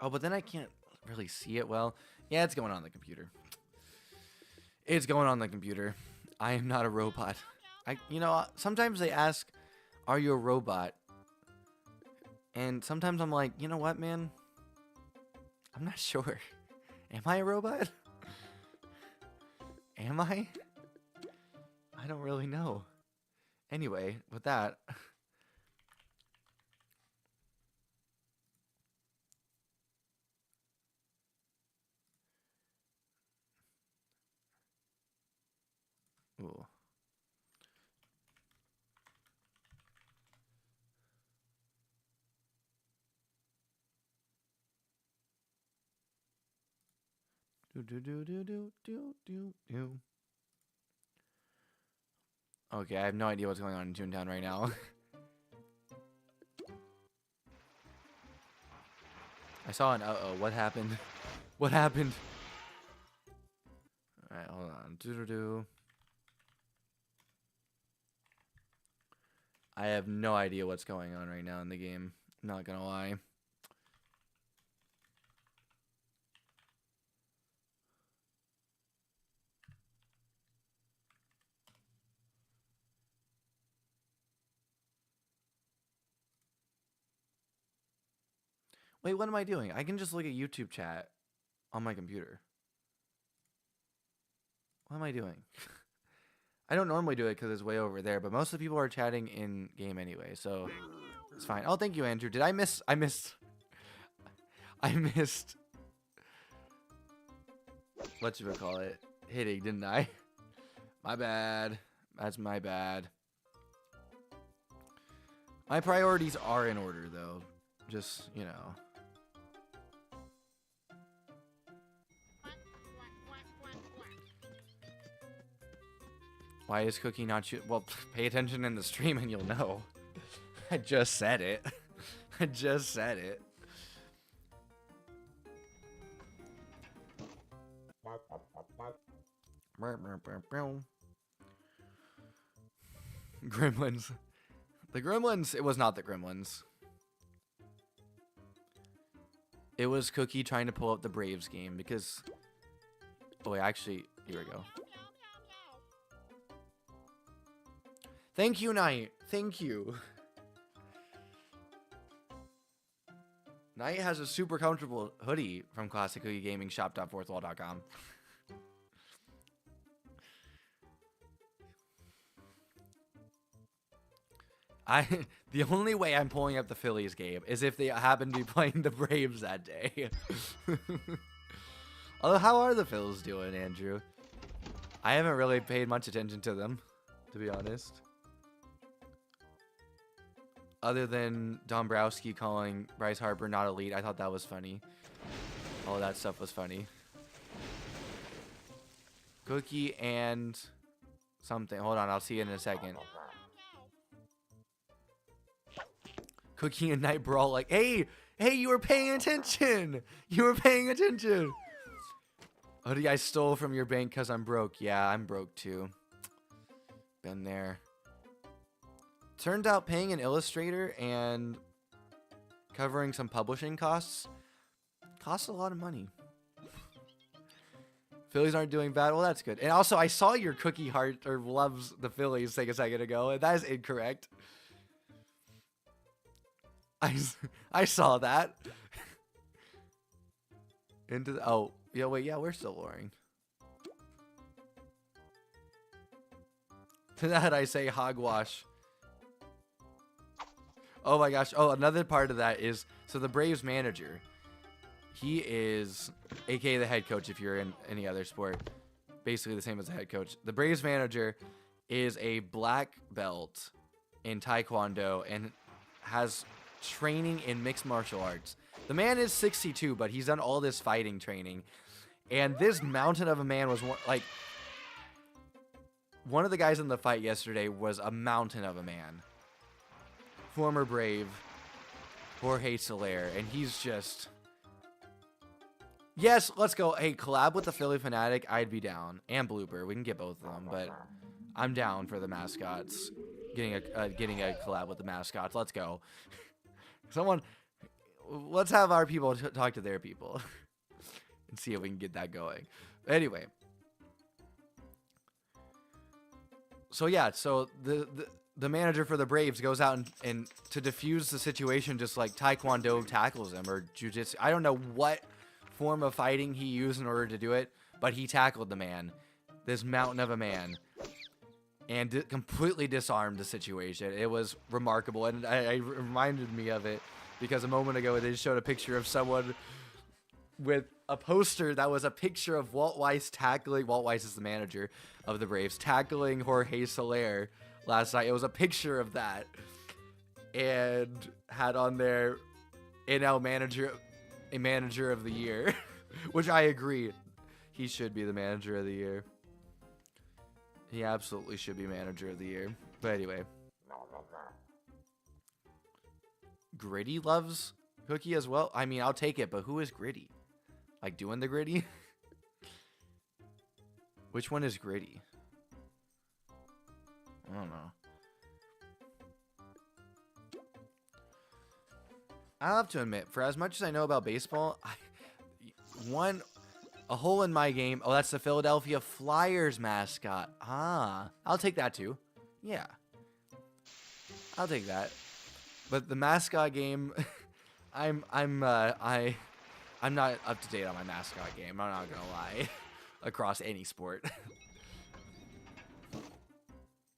Oh, but then I can't really see it well. Yeah, it's going on the computer. It's going on the computer. I am not a robot. You know, sometimes they ask, "Are you a robot?" And sometimes I'm like, you know what, man? I'm not sure. Am I a robot? Am I? I don't really know. Anyway, with that. Ooh. Okay, I have no idea what's going on in Toontown right now. I saw an uh-oh. What happened? What happened? Alright, hold on. I have no idea what's going on right now in the game. I'm not gonna lie. Wait, what am I doing? I can just look at YouTube chat on my computer. What am I doing? I don't normally do it because it's way over there, but most of the people are chatting in game anyway, so it's fine. Oh, thank you, Andrew. Did I missed. What you call it? Hitting, didn't I? My bad. That's my bad. My priorities are in order, though. Just, you know. Why is Cookie not shooting? Well, pay attention in the stream and you'll know. I just said it. I just said it. Gremlins. The Gremlins, it was not the Gremlins. It was Cookie trying to pull up the Braves game because... Oh, wait, actually, here we go. Thank you, Knight. Thank you. Knight has a super comfortable hoodie from Classic Cookie Gaming shop.fourthwall.com. The only way I'm pulling up the Phillies game is if they happen to be playing the Braves that day. Although, how are the Phils doing, Andrew? I haven't really paid much attention to them, to be honest. Other than Dombrowski calling Bryce Harper not elite, I thought that was funny. All that stuff was funny. Cookie and something. Hold on, I'll see you in a second. Cookie and Knight brawl like, hey, you were paying attention. You were paying attention. Hoodie I stole from your bank because I'm broke. Yeah, I'm broke too. Been there. Turned out paying an illustrator and covering some publishing costs costs a lot of money. Phillies aren't doing bad. Well, that's good. And also, I saw your Cookie heart or loves the Phillies thing a second ago, and that is incorrect. I saw that. Into the, oh, yeah, wait, yeah, we're still luring. To that I say hogwash. Oh my gosh. Oh, another part of that is, so the Braves manager, he is, aka the head coach if you're in any other sport, basically the same as the head coach. The Braves manager is a black belt in Taekwondo and has training in mixed martial arts. The man is 62, but he's done all this fighting training. And this mountain of a man was like, one of the guys in the fight yesterday was a mountain of a man. Former Brave, Jorge Soler, and he's just... Yes, let's go. Hey, collab with the Philly Fanatic, I'd be down. And Blooper, we can get both of them, but I'm down for the mascots. Getting a collab with the mascots, let's go. Someone, let's have our people talk to their people. And see if we can get that going. Anyway. So yeah, so the manager for the Braves goes out and to defuse the situation, just like Taekwondo tackles him, or Jiu-Jitsu. I don't know what form of fighting he used in order to do it, but he tackled the man, this mountain of a man, and completely disarmed the situation. It was remarkable, and it reminded me of it because a moment ago they showed a picture of someone with a poster that was a picture of Walt Weiss tackling, Walt Weiss is the manager of the Braves, tackling Jorge Soler last night. It was a picture of that, and had on there NL manager of the year, which I agree, he should be the manager of the year. He absolutely should be manager of the year. But anyway, Gritty loves Cookie as well. I mean, I'll take it, but who is Gritty? Like doing the Gritty? Which one is Gritty? I don't know. I'll have to admit, for as much as I know about baseball, a hole in my game. Oh, that's the Philadelphia Flyers mascot. Ah, I'll take that too. Yeah, I'll take that. But the mascot game, I'm not up to date on my mascot game. I'm not gonna lie, across any sport.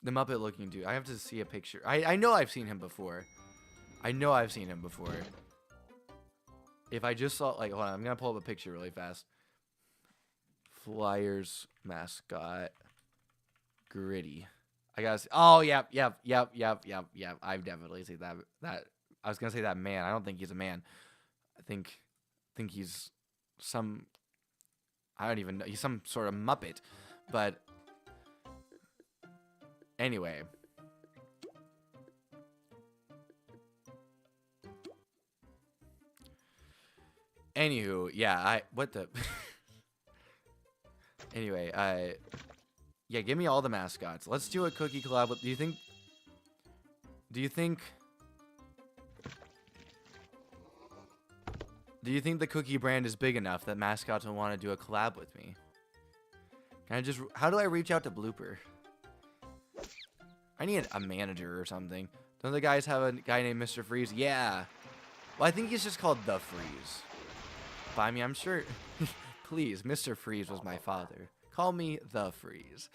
The Muppet looking dude. I have to see a picture. I know I've seen him before. If I just saw, like, hold on, I'm gonna pull up a picture really fast. Flyers mascot Gritty. I gotta see. Oh, yep. I've definitely seen that. I was gonna say that man. I don't think he's a man. I think he's some. I don't even know. He's some sort of Muppet, but anyway. Anywho, yeah, what the... Anyway, yeah, give me all the mascots. Let's do a Cookie collab with... Do you think the Cookie brand is big enough that mascots will want to do a collab with me? Can I just... How do I reach out to Blooper? I need a manager or something. Don't the guys have a guy named Mr. Freeze? Yeah. Well, I think he's just called the Freeze. But I mean, I'm sure. Please, Mr. Freeze was my father. Call me the Freeze.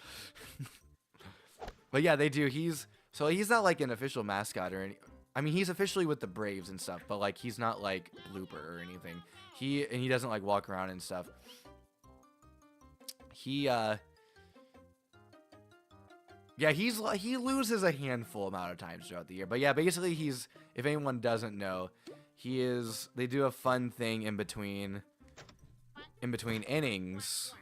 But yeah, they do. He's not like an official mascot or any. I mean, he's officially with the Braves and stuff, but like he's not like Blooper or anything. He doesn't like walk around and stuff. Yeah, he loses a handful amount of times throughout the year. But yeah, basically if anyone doesn't know, they do a fun thing in between innings.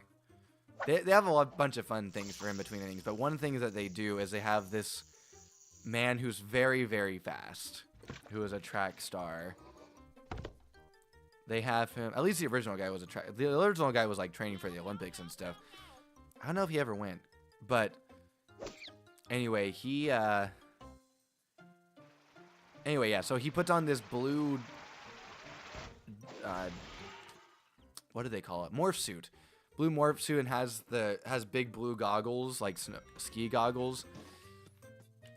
They have a bunch of fun things for in between innings, but one thing that they do is they have this man who's very, very fast, who is a track star. They have him, at least the original guy was the original guy was like training for the Olympics and stuff. I don't know if he ever went, but anyway, yeah, so he puts on this blue, what do they call it? Morph suit. Blue morph suit, and has big blue goggles, like ski goggles.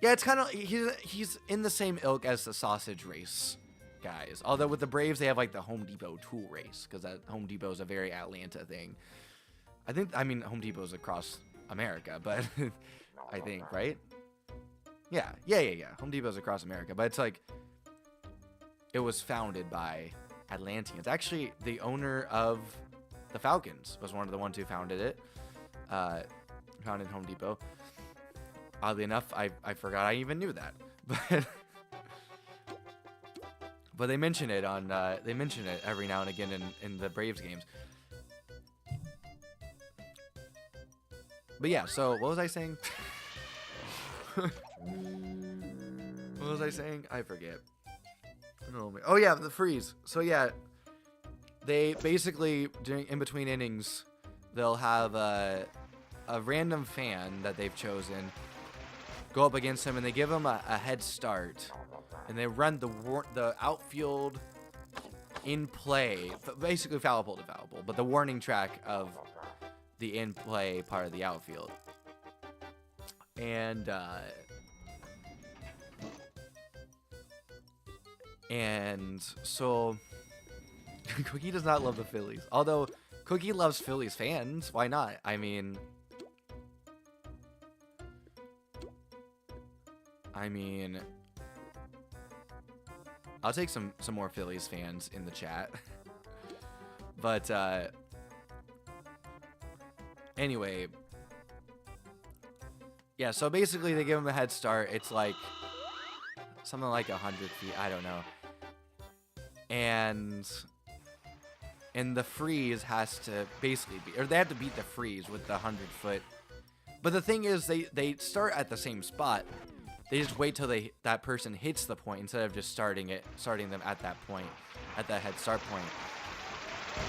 Yeah, it's kind of, he's in the same ilk as the sausage race guys. Although with the Braves, they have like the Home Depot tool race, because that Home Depot is a very Atlanta thing. I mean, Home Depot is across America, but I think, right? Yeah. Home Depot is across America, but it's like, it was founded by Atlanteans. Actually, the owner of the Falcons was one of the ones who founded it. Founded Home Depot. Oddly enough, I forgot I even knew that. But they mention it every now and again in the Braves games. But yeah, so what was I saying? What was I saying? I forget. Oh yeah, the Freeze. So yeah, they basically, in between innings, they'll have a random fan that they've chosen go up against him, and they give him a head start, and they run the outfield in play, basically foul pole to foul pole, but the warning track of the in play part of the outfield. And so Cookie does not love the Phillies. Although Cookie loves Phillies fans. Why not? I mean, I'll take some more Phillies fans in the chat. But anyway, yeah, so basically they give him a head start. It's like something like 100 feet. I don't know. And the Freeze has to basically they have to beat the Freeze with the 100-foot. But the thing is, they start at the same spot. They just wait till that person hits the point instead of just starting them at that point, at that head start point.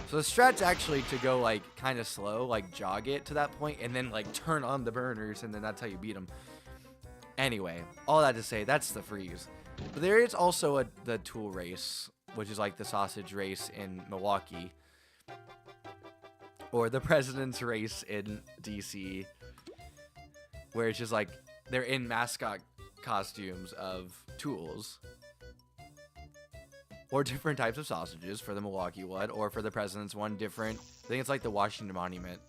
So the strat's actually to go like kind of slow, like jog it to that point, and then like turn on the burners, and then that's how you beat them. Anyway, all that to say, that's the Freeze. But there is also the tool race, which is like the sausage race in Milwaukee, or the President's race in DC, where it's just like they're in mascot costumes of tools, or different types of sausages for the Milwaukee one, or for the President's one, different. I think it's like the Washington Monument.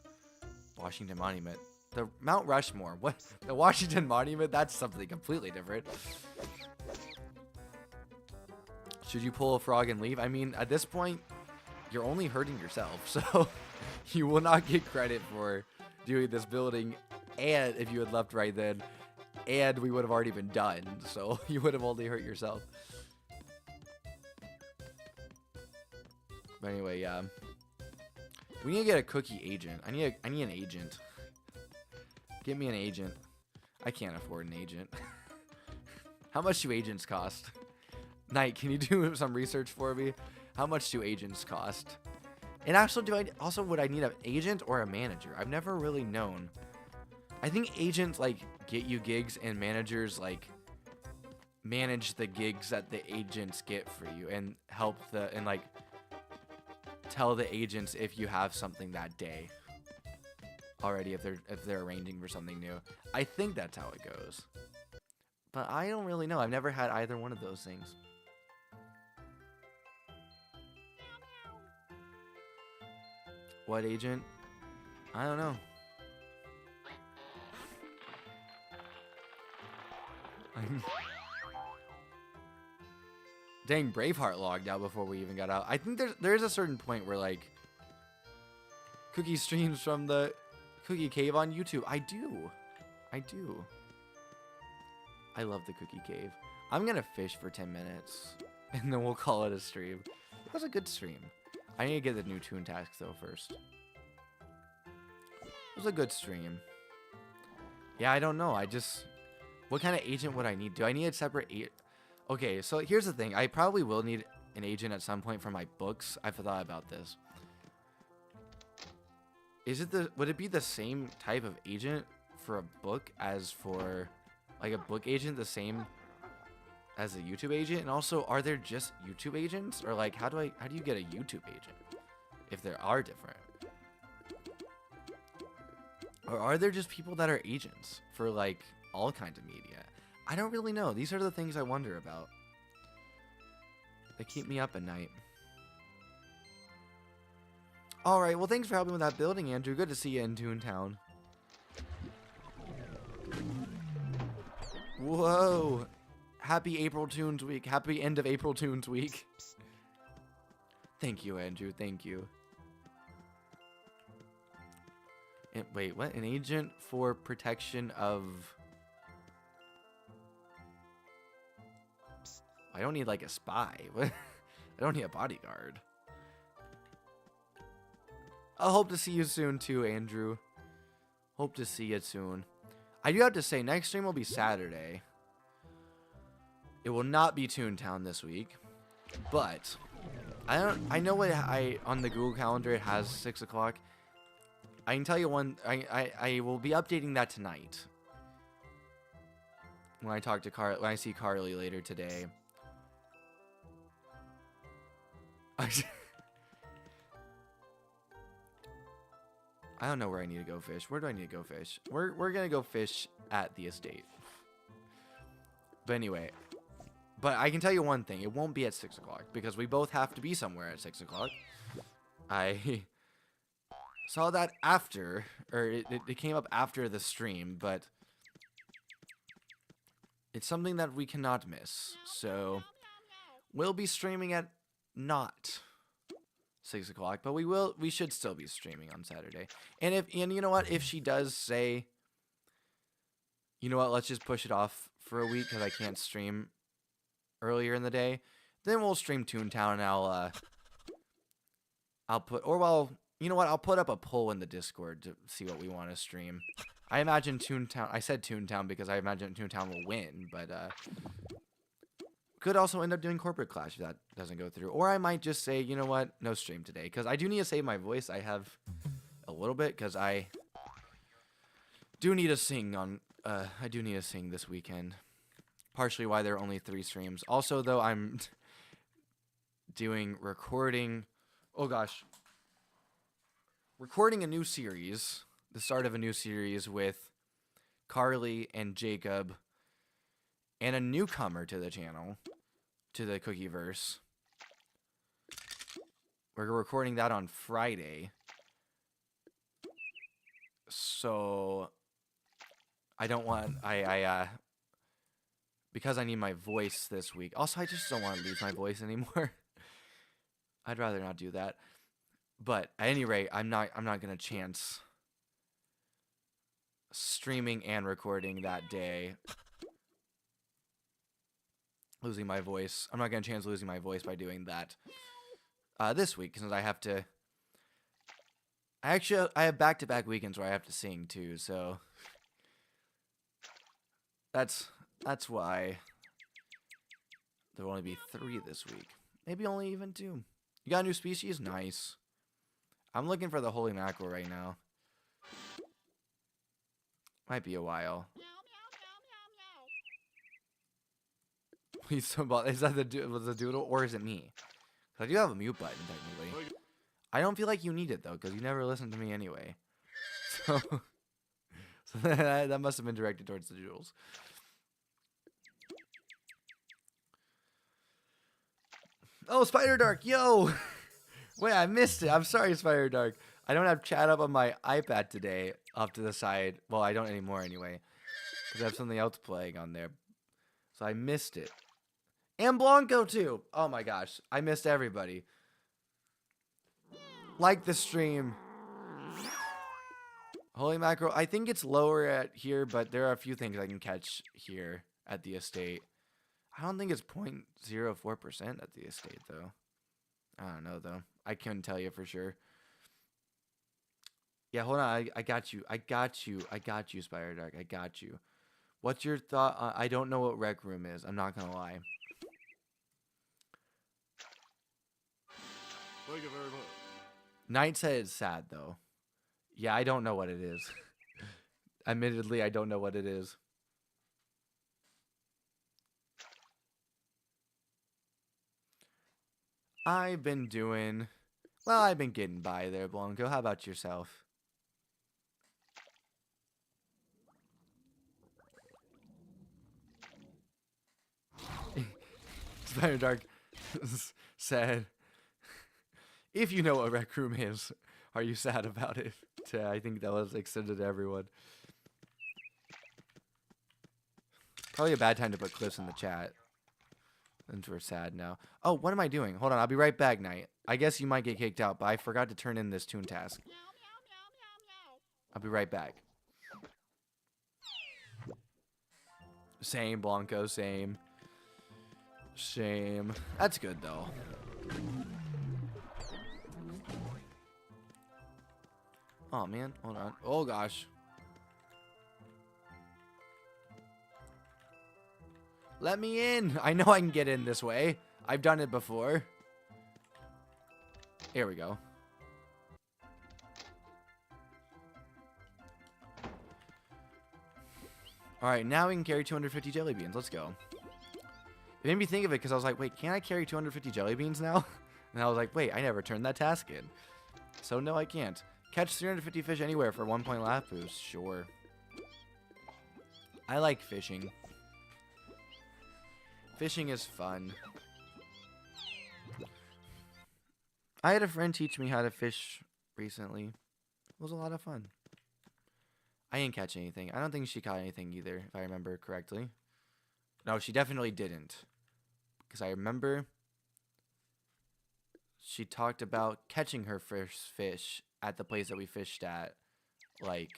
The Mount Rushmore. What? The Washington Monument? That's something completely different. Should you pull a frog and leave? I mean, at this point, you're only hurting yourself, so you will not get credit for doing this building, and if you had left right then, and we would have already been done, so you would have only hurt yourself. But anyway, yeah. We need to get a cookie agent. I need an agent. Get me an agent. I can't afford an agent. How much do agents cost? Knight, can you do some research for me? How much do agents cost? And actually, would I need an agent or a manager? I've never really known. I think agents like get you gigs, and managers like manage the gigs that the agents get for you, and help like tell the agents if you have something that day already, if they're arranging for something new. I think that's how it goes, but I don't really know. I've never had either one of those things. What agent? I don't know. Dang, Braveheart logged out before we even got out. I think there's a certain point where like Cookie streams from the Cookie Cave on YouTube. I do. I love the Cookie Cave. I'm gonna fish for 10 minutes and then we'll call it a stream. It was a good stream. I need to get the new Toon task though first. It was a good stream. Yeah, I don't know. What kind of agent would I need? Do I need a separate agent? Okay, so here's the thing. I probably will need an agent at some point for my books. I've thought about this. Would it be the same type of agent for a book as for like a book agent, the same as a YouTube agent? And also, are there just YouTube agents, or like how do you get a YouTube agent if there are different? Or are there just people that are agents for like all kinds of media? I don't really know. These are the things I wonder about. They keep me up at night. Alright, well thanks for helping with that building, Andrew. Good to see you in Toontown. Whoa. Happy April Toons week. Happy end of April Toons week. Thank you, Andrew. Thank you. Wait, what? An agent for protection of... I don't need like a spy. I don't need a bodyguard. I'll hope to see you soon too, Andrew. Hope to see you soon. I do have to say, next stream will be Saturday. It will not be Toontown this week, but I know what on the Google Calendar it has 6 o'clock. I can tell you one. I will be updating that tonight when I talk to when I see Carly later today. I don't know where I need to go fish. Where do I need to go fish? We're gonna go fish at the estate. But anyway, I can tell you one thing. It won't be at 6 o'clock because we both have to be somewhere at 6 o'clock. I saw that after, or it came up after the stream, but it's something that we cannot miss. So we'll be streaming at not 6 o'clock, but we should still be streaming on Saturday. And you know what, if she does say, you know what, let's just push it off for a week because I can't stream earlier in the day, then we'll stream Toontown and I'll put up a poll in the Discord to see what we want to stream. I imagine Toontown, I said Toontown because I imagine Toontown will win, but could also end up doing Corporate Clash if that doesn't go through. Or I might just say, you know what, no stream today. Because I do need to save my voice. I have a little bit because I do need to sing this weekend. Partially why there are only 3 streams. Also, though, I'm doing recording a new series. The start of a new series with Carly and Jacob and a newcomer to the channel, to the Cookieverse. We're recording that on Friday. So I don't want because I need my voice this week. Also, I just don't want to lose my voice anymore. I'd rather not do that. But at any rate, I'm not gonna chance streaming and recording that day. Losing my voice. I'm not gonna chance losing my voice by doing that this week, since I have to. I have back-to-back weekends where I have to sing too, so that's why there will only be 3 this week. Maybe only even 2. You got a new species? Nice. I'm looking for the holy mackerel right now. Might be a while. Please, is that the doodle, or is it me? 'Cause I do have a mute button technically. I don't feel like you need it though, because you never listen to me anyway. So that must have been directed towards the doodles. Oh, Spider Dark, yo! Wait, I missed it. I'm sorry, Spider Dark. I don't have chat up on my iPad today off to the side. Well, I don't anymore anyway. Because I have something else playing on there. So I missed it. And Blanco too. Oh my gosh. I missed everybody. Like the stream. Holy mackerel. I think it's lower at here, but there are a few things I can catch here at the estate. I don't think it's 0.04% at the estate though. I don't know though. I couldn't tell you for sure. Yeah, hold on. I got you. I got you. I got you, Spider Dark. I got you. What's your thought? I don't know what Rec Room is. I'm not going to lie. Thank you very much. Knight said it's sad, though. Yeah, I don't know what it is. Admittedly, I don't know what it is. I've been doing... Well, I've been getting by there, Blanco. How about yourself? Spider Dark said, if you know what Rec Room is, are you sad about it? I think that was extended to everyone. Probably a bad time to put clips in the chat. Since we're sad now. Oh, what am I doing? Hold on, I'll be right back, Knight. I guess you might get kicked out, but I forgot to turn in this toon task. I'll be right back. Same, Blanco, same. Shame. That's good, though. Oh, man. Hold on. Oh, gosh. Let me in. I know I can get in this way. I've done it before. Here we go. Alright, now we can carry 250 jelly beans. Let's go. It made me think of it because I was like, wait, can I carry 250 jelly beans now? And I was like, wait, I never turned that task in. So no, I can't. Catch 350 fish anywhere for 1 point laugh boost. Sure. I like fishing. Fishing is fun. I had a friend teach me how to fish recently. It was a lot of fun. I didn't catch anything. I don't think she caught anything either, if I remember correctly. No, she definitely didn't. Because I remember she talked about catching her first fish at the place that we fished at, like,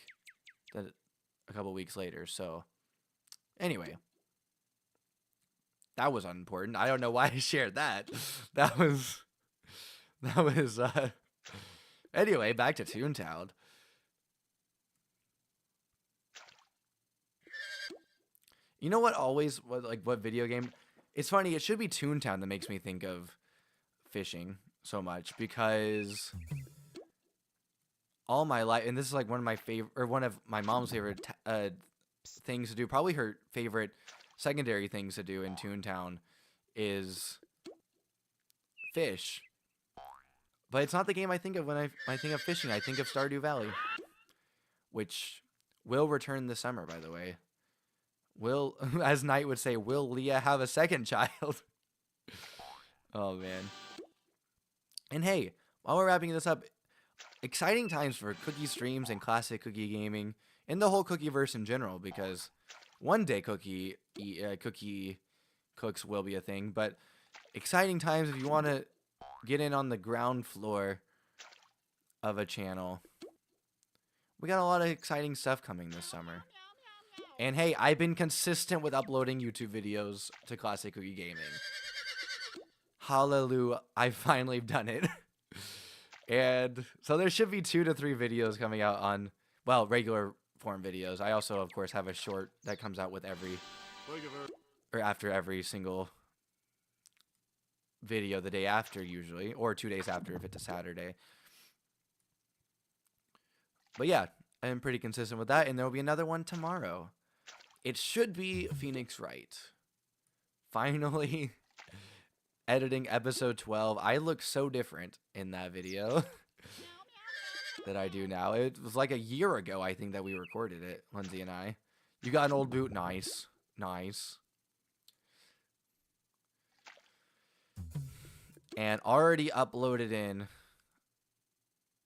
a couple weeks later. So, anyway. That was unimportant. I don't know why I shared that. That was... Anyway, back to Toontown. You know what always... What video game... It's funny, it should be Toontown that makes me think of fishing so much, because all my life, and this is like one of my favorite, or one of my mom's favorite things to do, probably her favorite secondary things to do in Toontown, is fish. But it's not the game I think of when I think of fishing. I think of Stardew Valley, which will return this summer, by the way. Will, as Knight would say, will Leah have a second child? Oh, man. And hey, while we're wrapping this up, exciting times for Cookie streams and classic Cookie gaming, and the whole Cookieverse in general, because one day Cookie Cooks will be a thing, but exciting times if you want to get in on the ground floor of a channel. We got a lot of exciting stuff coming this summer. And hey, I've been consistent with uploading YouTube videos to Classic Cookie Gaming. Hallelujah, I finally done it. And so there should be 2 to 3 videos coming out on, well, regular form videos. I also, of course, have a short that comes out with after every single video the day after usually, or 2 days after if it's a Saturday. But yeah, I'm pretty consistent with that, and there will be another one tomorrow. It should be Phoenix Wright. Finally editing episode 12. I look so different in that video that I do now. It was like a year ago, I think, that we recorded it, Lindsay and I. You got an old boot? Nice. Nice. And already uploaded in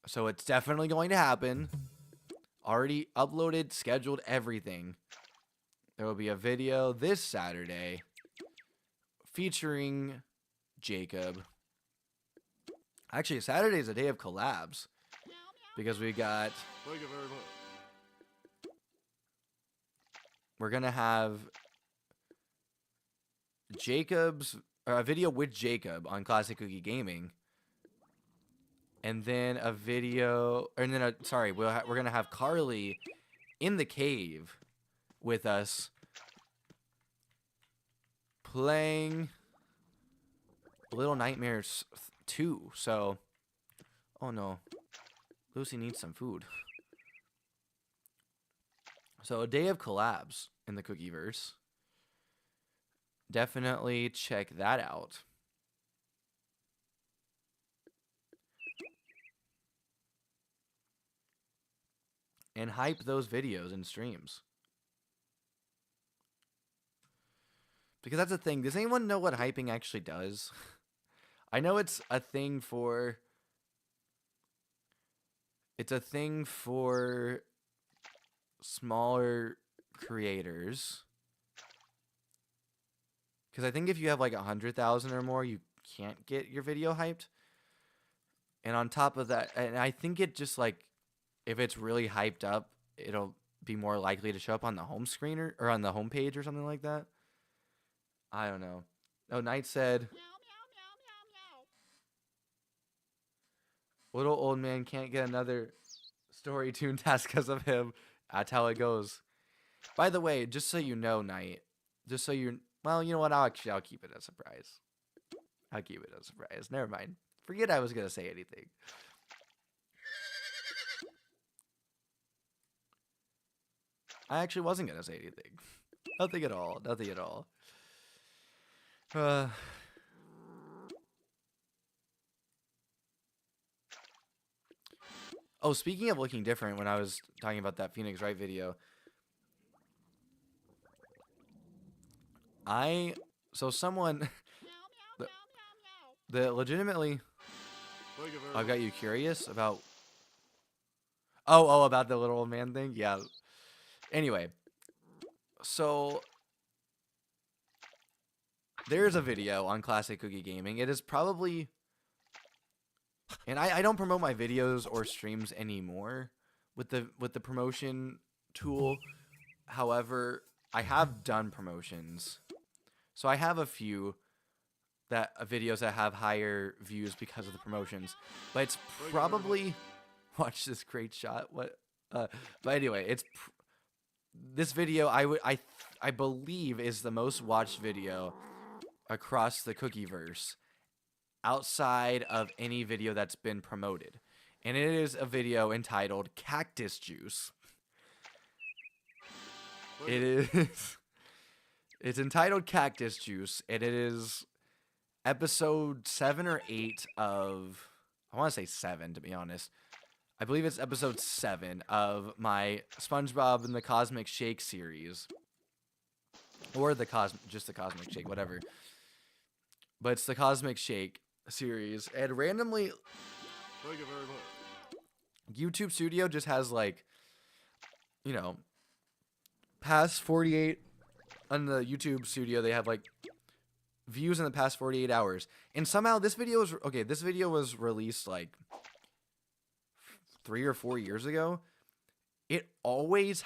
So it's definitely going to happen. Already uploaded, scheduled, everything. There will be a video this Saturday featuring Jacob. Actually, Saturday is a day of collabs because we got... Thank you very much. We're going to have a video with Jacob on Classic Cookie Gaming. And then a video, sorry, we're going to have Carly in the cave with us playing Little Nightmares 2. So, oh no, Lucy needs some food. So a day of collabs in the Cookieverse. Definitely check that out. And hype those videos and streams. Because that's the thing. Does anyone know what hyping actually does? I know it's a thing for... It's a thing for smaller creators. Because I think if you have like 100,000 or more, you can't get your video hyped. And on top of that, and I think it just like, if it's really hyped up, it'll be more likely to show up on the home screen or on the home page or something like that. I don't know. Oh, Knight said, little old man can't get another story tune task because of him. That's how it goes. By the way, just so you know, Knight, just so you, well, you know what? I'll keep it a surprise. I'll keep it a surprise. Never mind. Forget I was going to say anything. I actually wasn't going to say anything. Nothing at all. Nothing at all. Oh, speaking of looking different, when I was talking about that Phoenix Wright video, someone that legitimately, I got you curious about, about the little old man thing? Yeah. Anyway, so there's a video on Classic Cookie Gaming. It is probably, and I don't promote my videos or streams anymore with the promotion tool. However, I have done promotions. So I have a few videos that have higher views because of the promotions. But it's probably, watch this great shot. But anyway, it's this video I believe is the most watched video across the Cookieverse outside of any video that's been promoted. And it is a video entitled Cactus Juice. It is it's entitled Cactus Juice, and it is episode 7 or 8 of, I want to say 7 to be honest. I believe it's episode 7 of my SpongeBob and the Cosmic Shake series. Or just the Cosmic Shake, whatever. But it's the Cosmic Shake series. And randomly, Thank you very much. YouTube Studio just has like, you know, past 48 on the YouTube Studio, they have like views in the past 48 hours. And somehow this video was released like 3 or 4 years ago. It's always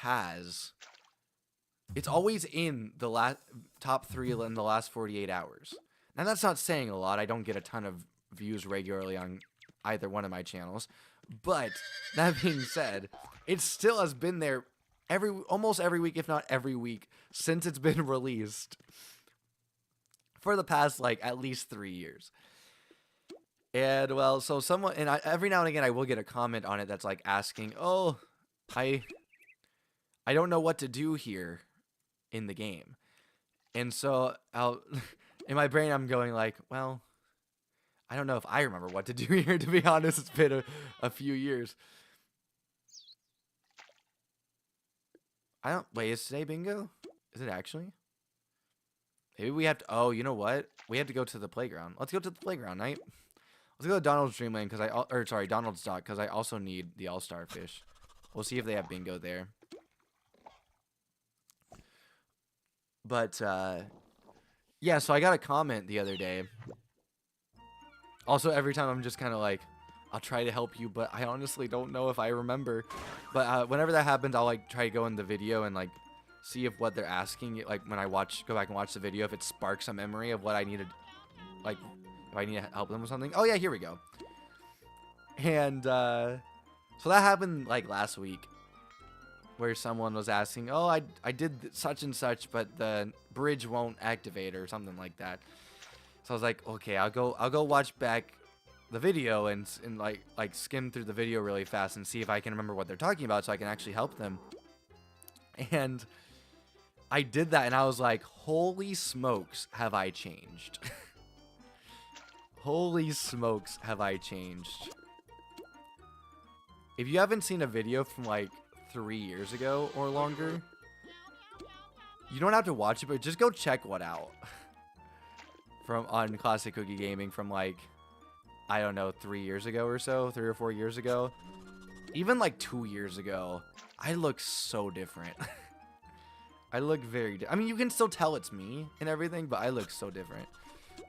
in the top 3 in the last 48 hours. Now that's not saying a lot. I don't get a ton of views regularly on either one of my channels. But that being said, it still has been there almost every week, if not every week, since it's been released for the past like at least 3 years. And well, so someone, and every now and again I will get a comment on it that's like asking, "Oh, I don't know what to do here in the game." And so in my brain I'm going like, well, I don't know if I remember what to do here, to be honest. It's been a few years. Wait, is today bingo? Is it actually? Maybe we have to, oh, you know what? We have to go to the playground. Let's go to the playground, Night. Let's go to Donald's Dreamland because or sorry, Donald's Dock because I also need the All-Star Fish. We'll see if they have bingo there. But yeah, so I got a comment the other day. Also, every time I'm just kind of like, I'll try to help you, but I honestly don't know if I remember. But whenever that happens, I'll like try to go in the video and like see if what they're asking, like when I go back and watch the video, if it sparks a memory of what I needed, like if I need to help them with something. Oh yeah, here we go. And so that happened like last week, where someone was asking, oh, I did such and such, but the bridge won't activate or something like that. So I was like, okay, I'll go watch back the video and like skim through the video really fast and see if I can remember what they're talking about so I can actually help them. And I did that and I was like, holy smokes, have I changed? Holy smokes, have I changed? If you haven't seen a video from like 3 years ago or longer, you don't have to watch it, but just go check one out. From on Classic Cookie Gaming from like, I don't know, 3 years ago or so, 3 or 4 years ago. Even like 2 years ago, I look so different. I look very I mean, you can still tell it's me and everything, but I look so different.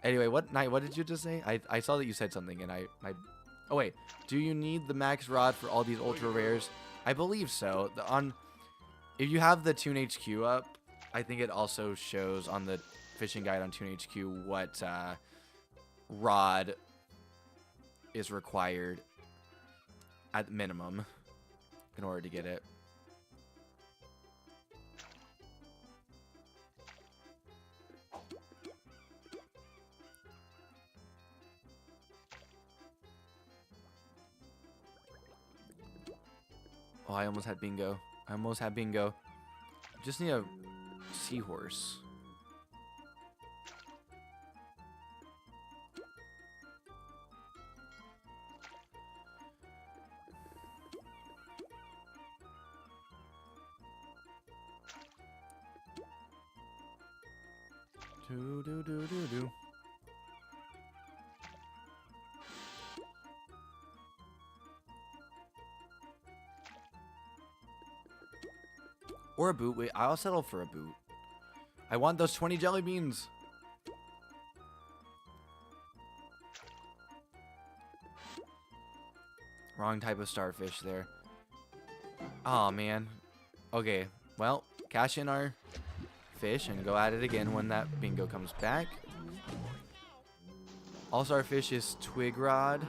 Anyway, what did you just say? I saw that you said something and I oh wait, do you need the max rod for all these ultra rares? I believe so. If you have the Toon HQ up, I think it also shows on the fishing guide on Toon HQ what rod is required at minimum in order to get it. Oh, I almost had bingo. I almost had bingo. Just need a seahorse. Do. Or a boot. Wait, I'll settle for a boot. I want those 20 jelly beans. Wrong type of starfish there. Oh man. Okay. Well, cash in our fish and go at it again when that bingo comes back. All-star fish is twig rod.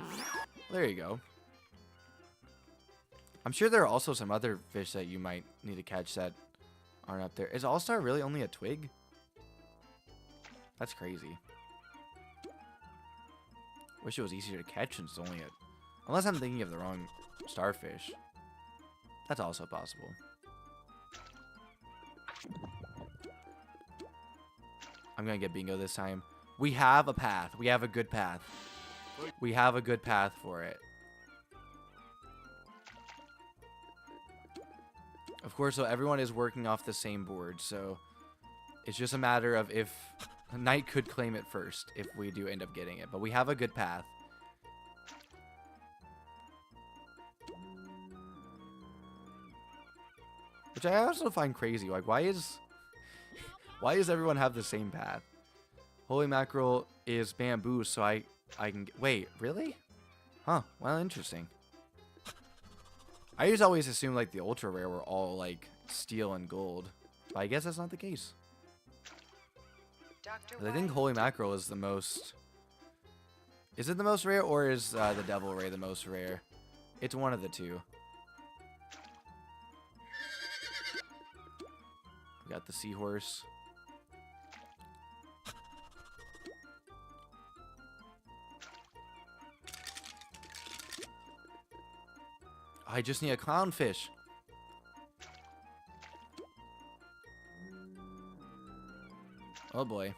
There you go. I'm sure there are also some other fish that you might need to catch that aren't up there. Is all-star really only a twig? That's crazy. Wish it was easier to catch since it's only a... Unless I'm thinking of the wrong starfish. That's also possible. I'm gonna get bingo this time. We have a path. We have a good path. We have a good path for it. Of course, so everyone is working off the same board, so it's just a matter of if Knight could claim it first if we do end up getting it. But we have a good path. Which I also find crazy. Like, why does everyone have the same path? Holy mackerel is bamboo, so I can... Wait, really? Huh, well, interesting. I just always assumed, like, the ultra rare were all, like, steel and gold. But I guess that's not the case. I think holy mackerel is the most... Is it the most rare, or is the devil ray the most rare? It's one of the two. We got the seahorse. I just need a clownfish. Oh boy.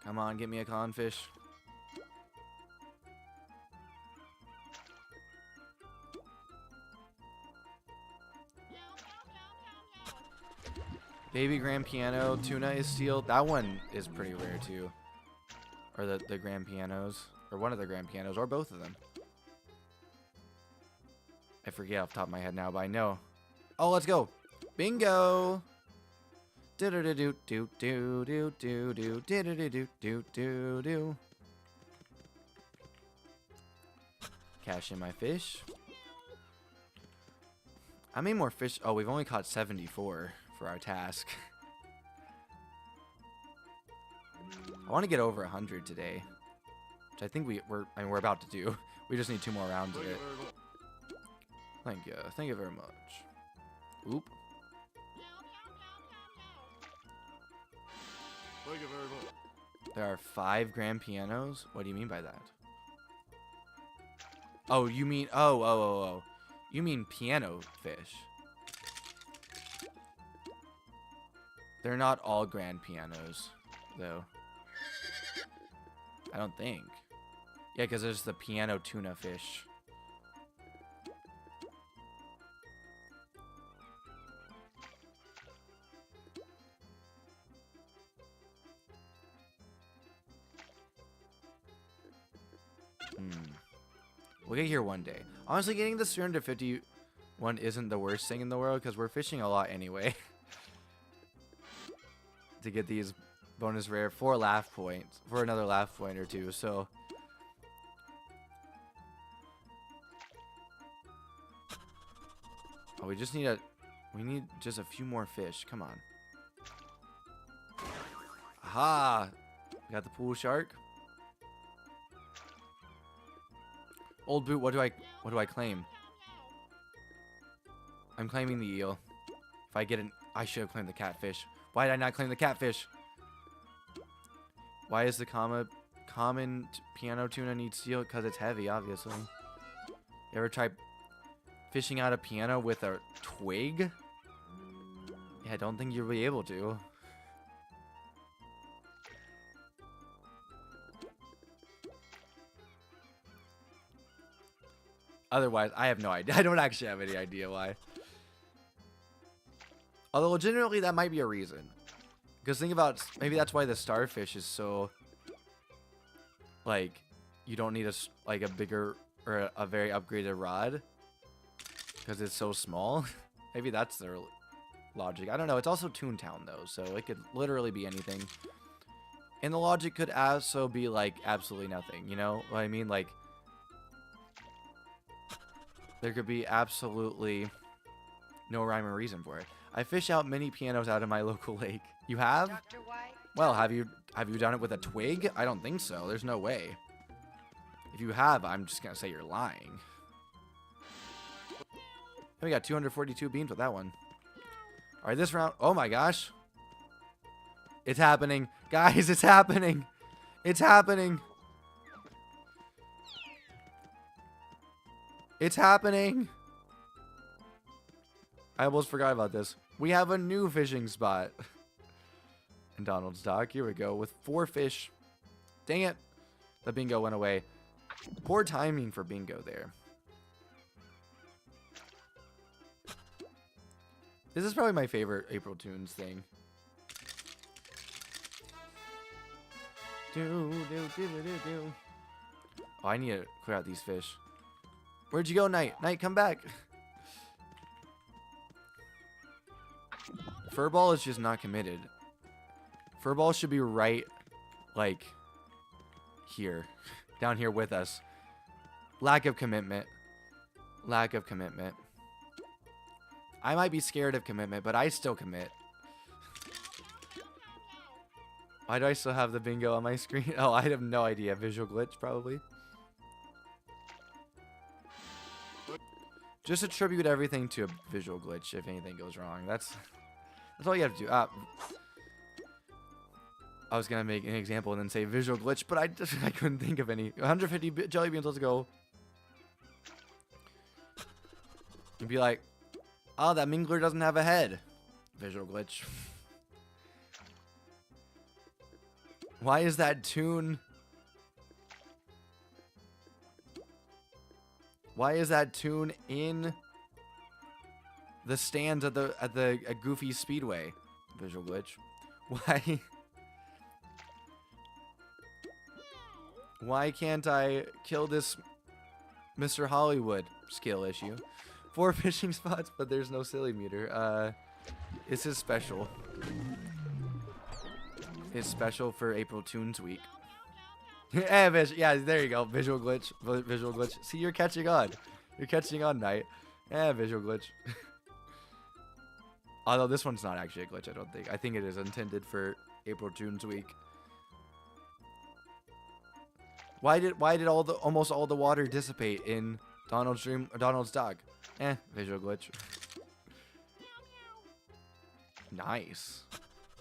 Come on, get me a clownfish. Baby grand piano, tuna is sealed. That one is pretty rare too. Or the grand pianos. Or one of the grand pianos. Or both of them. I forget off the top of my head now, but I know. Oh, let's go. Bingo. Do do do do do do do do do do do do do do. Cash in my fish. How many more fish? Oh, we've only caught 74 for our task. I want to get over 100 today, which I think we're about to do. We just need 2 more rounds of it. Thank you very much. Oop. Thank you very much. There are 5 grand pianos? What do you mean by that? Oh, you mean... Oh. You mean piano fish. They're not all grand pianos, though. I don't think. Yeah, because there's the piano tuna fish. We'll get here one day. Honestly, getting the 351 isn't the worst thing in the world because we're fishing a lot anyway. To get these bonus rare for laugh points, for another laugh point or two. So oh, we need just a few more fish. Come on. Aha! We got the pool shark. Old boot, what do I claim? I'm claiming the eel. If I get an... I should have claimed the catfish. Why did I not claim the catfish? Why is the common piano tuna need steel? Because it's heavy, obviously. You ever try fishing out a piano with a twig? Yeah, I don't think you'll be able to. Otherwise, I have no idea. I don't actually have any idea why. Although, legitimately, that might be a reason. Because think about, maybe that's why the starfish is so, like, you don't need a bigger or a very upgraded rod. Because it's so small. Maybe that's their logic. I don't know. It's also Toontown, though. So it could literally be anything. And the logic could also be, like, absolutely nothing. You know what I mean? Like, there could be absolutely no rhyme or reason for it. I fish out many pianos out of my local lake. You have? Dr. White? Well, have you done it with a twig? I don't think so. There's no way. If you have, I'm just gonna say you're lying. We got 242 beans with that one. All right, this round. Oh my gosh. It's happening. Guys, it's happening. It's happening. It's happening. I almost forgot about this. We have a new fishing spot. In Donald's dock. Here we go with 4 fish. Dang it. The bingo went away. Poor timing for bingo there. This is probably my favorite April Toons thing. Oh, I need to clear out these fish. Where'd you go, Knight? Knight, come back. Furball is just not committed. Furball should be right, like, here. Down here with us. Lack of commitment. Lack of commitment. I might be scared of commitment, but I still commit. Why do I still have the bingo on my screen? Oh, I have no idea. Visual glitch, probably. Just attribute everything to a visual glitch if anything goes wrong. That's all you have to do. I was gonna make an example and then say visual glitch, but I couldn't think of any. 150 jelly beans. Let's go. You'd be like, oh, that mingler doesn't have a head. Visual glitch. Why is that tune? Why is that tune in the stands at Goofy Speedway? Visual glitch. Why? Why can't I kill this Mr. Hollywood? Skill issue. 4 fishing spots, but there's no silly meter. This is special. It's special for April Toons week. Yeah, there you go. Visual glitch. Visual glitch. See, you're catching on. You're catching on, Knight. Yeah, visual glitch. Although this one's not actually a glitch, I don't think. I think it is intended for April Toons week. Why did almost all the water dissipate in Donald's dog? Visual glitch. Nice.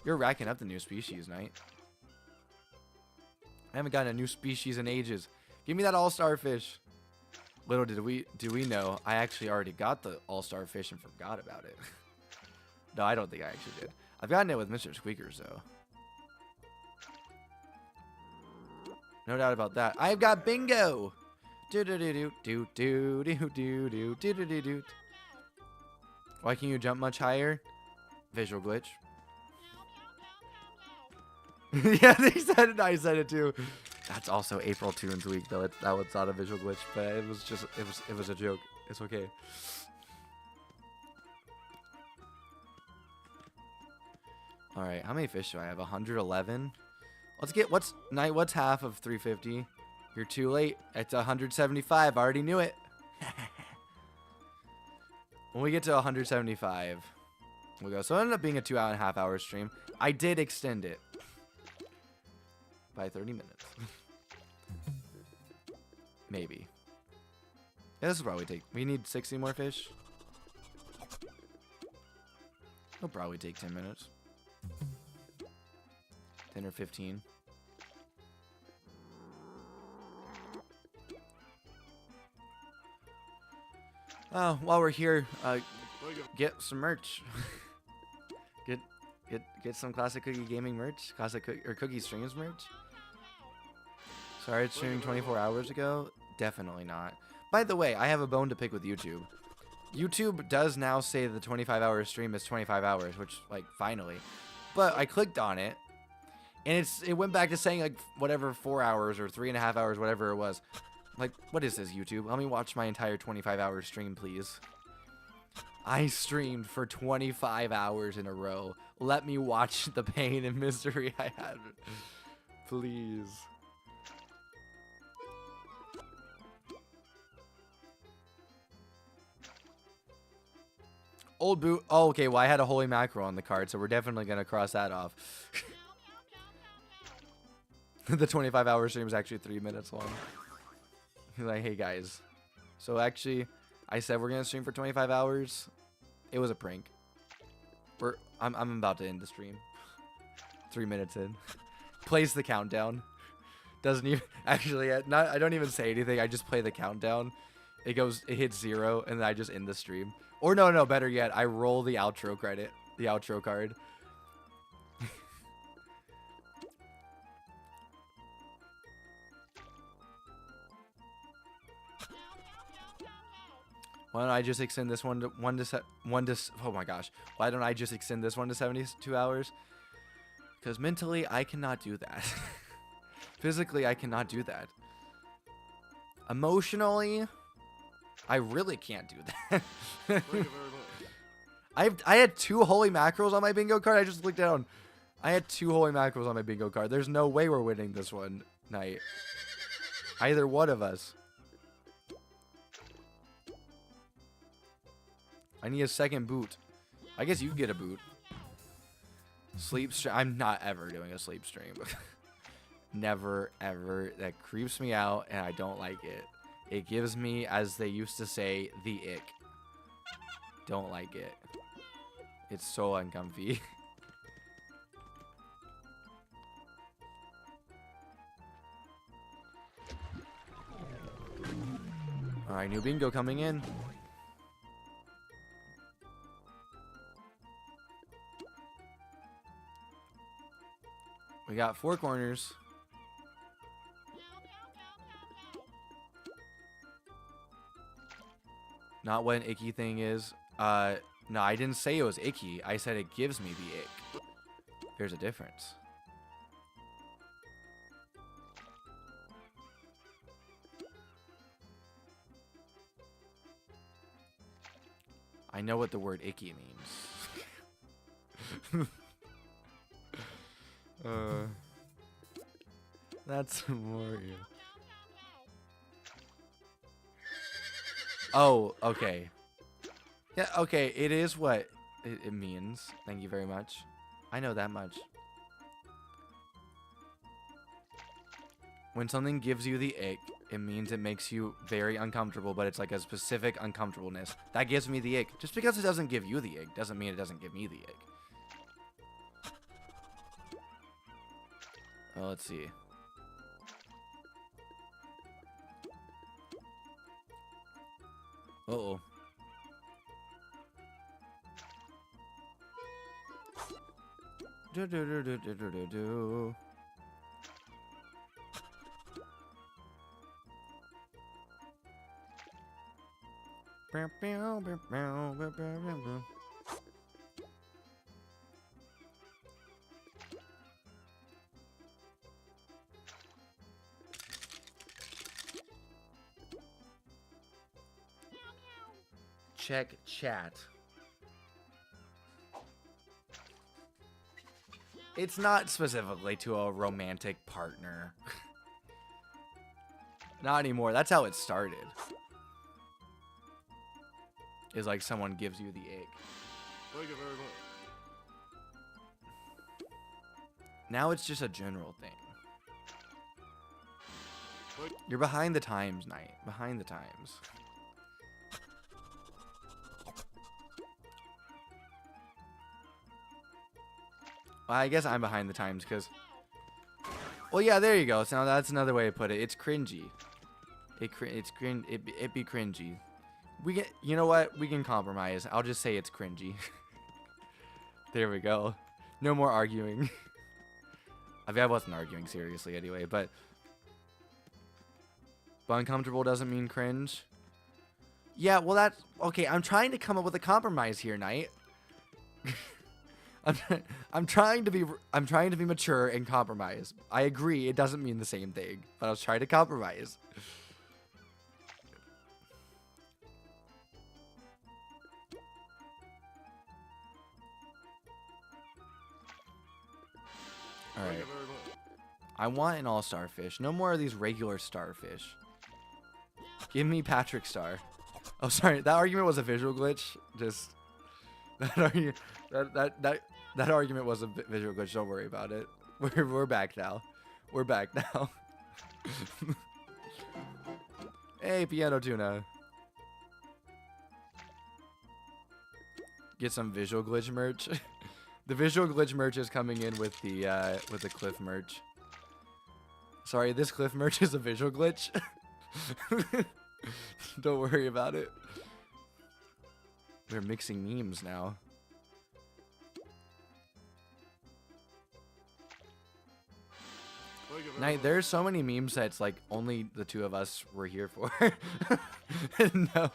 You're racking up the new species, Knight. I haven't gotten a new species in ages. Give me that all-star fish. Little do we know, I actually already got the all-star fish and forgot about it. No, I don't think I actually did. I've gotten it with Mr. Squeakers, though. No doubt about that. I've got bingo! Do-do-do-do-do-do-do-do-do-do-do-do. Why can you jump much higher? Visual glitch. Yeah, they said it. I said it too. That's also April Toons week, though. That one's not a visual glitch, but it was just it was a joke. It's okay. All right, how many fish do I have? 111. Let's get what's half of 350? You're too late. It's 175. I already knew it. When we get to 175, we'll go. So it ended up being a 2.5-hour stream. I did extend it by 30 minutes. Maybe. Yeah, this will probably take... We need 60 more fish. It'll probably take 10 minutes. 10 or 15. While we're here, get some merch. Get some Classic Cookie Gaming merch. Cookie Streams merch. Started streaming 24 hours ago. Definitely not. By the way, I have a bone to pick with YouTube. YouTube does now say the 25-hour stream is 25 hours, which, like, finally. But I clicked on it, and it went back to saying, like, whatever, 4 hours or 3.5 hours, whatever it was. Like, what is this, YouTube? Let me watch my entire 25-hour stream, please. I streamed for 25 hours in a row. Let me watch the pain and misery I had. Please. Old boot. Oh, okay. Well, I had a holy mackerel on the card, so we're definitely going to cross that off. The 25-hour stream is actually 3 minutes long. Like, hey, guys. So, actually, I said we're going to stream for 25 hours. It was a prank. I'm about to end the stream. 3 minutes in. Plays the countdown. Doesn't even... Actually, I don't even say anything. I just play the countdown. It hits 0, and then I just end the stream. Or no, better yet, I roll the outro credit. The outro card. Why don't I just extend this one to oh my gosh. Why don't I just extend this one to 72 hours? Because mentally, I cannot do that. Physically, I cannot do that. Emotionally, I really can't do that. Thank you very much. I had 2 holy mackerels on my bingo card. I just looked down. I had 2 holy mackerels on my bingo card. There's no way we're winning this one night. Either one of us. I need a second boot. I guess you can get a boot. Sleep stream. I'm not ever doing a sleep stream. Never, ever. That creeps me out, and I don't like it. It gives me, as they used to say, the ick. Don't like it. It's so uncomfy. Alright, new bingo coming in. We got 4 corners. Not what an icky thing is. No, I didn't say it was icky. I said it gives me the ick. There's a difference. I know what the word icky means. That's more. Oh, okay. Yeah, okay. It is what it means. Thank you very much. I know that much. When something gives you the ick, it means it makes you very uncomfortable, but it's like a specific uncomfortableness. That gives me the ick. Just because it doesn't give you the ick doesn't mean it doesn't give me the ick. Well, let's see. Uh-oh. Do do do do do do do do. Check chat. It's not specifically to a romantic partner. Not anymore. That's how it started. Is like someone gives you the ick. Thank you very much. Now it's just a general thing. What? You're behind the times, Knight. Behind the times. Well, I guess I'm behind the times because... Well, yeah, there you go. So now that's another way to put it. It's cringy. It be cringy. We get, you know what? We can compromise. I'll just say it's cringy. There we go. No more arguing. I mean, I wasn't arguing seriously anyway, but uncomfortable doesn't mean cringe. Yeah, well that's okay. I'm trying to come up with a compromise here, Knight. I'm trying to be mature and compromise. I agree it doesn't mean the same thing, but I was trying to compromise. All right. I want an all-star fish. No more of these regular starfish. Give me Patrick Star. Oh, sorry. That argument was a visual glitch. Just that argument was a visual glitch. Don't worry about it. We're back now. We're back now. Hey, Piano Tuna. Get some visual glitch merch. The visual glitch merch is coming in with the cliff merch. Sorry, this cliff merch is a visual glitch. Don't worry about it. They're mixing memes now. Knight, there's so many meme sets like only the two of us were here for. No.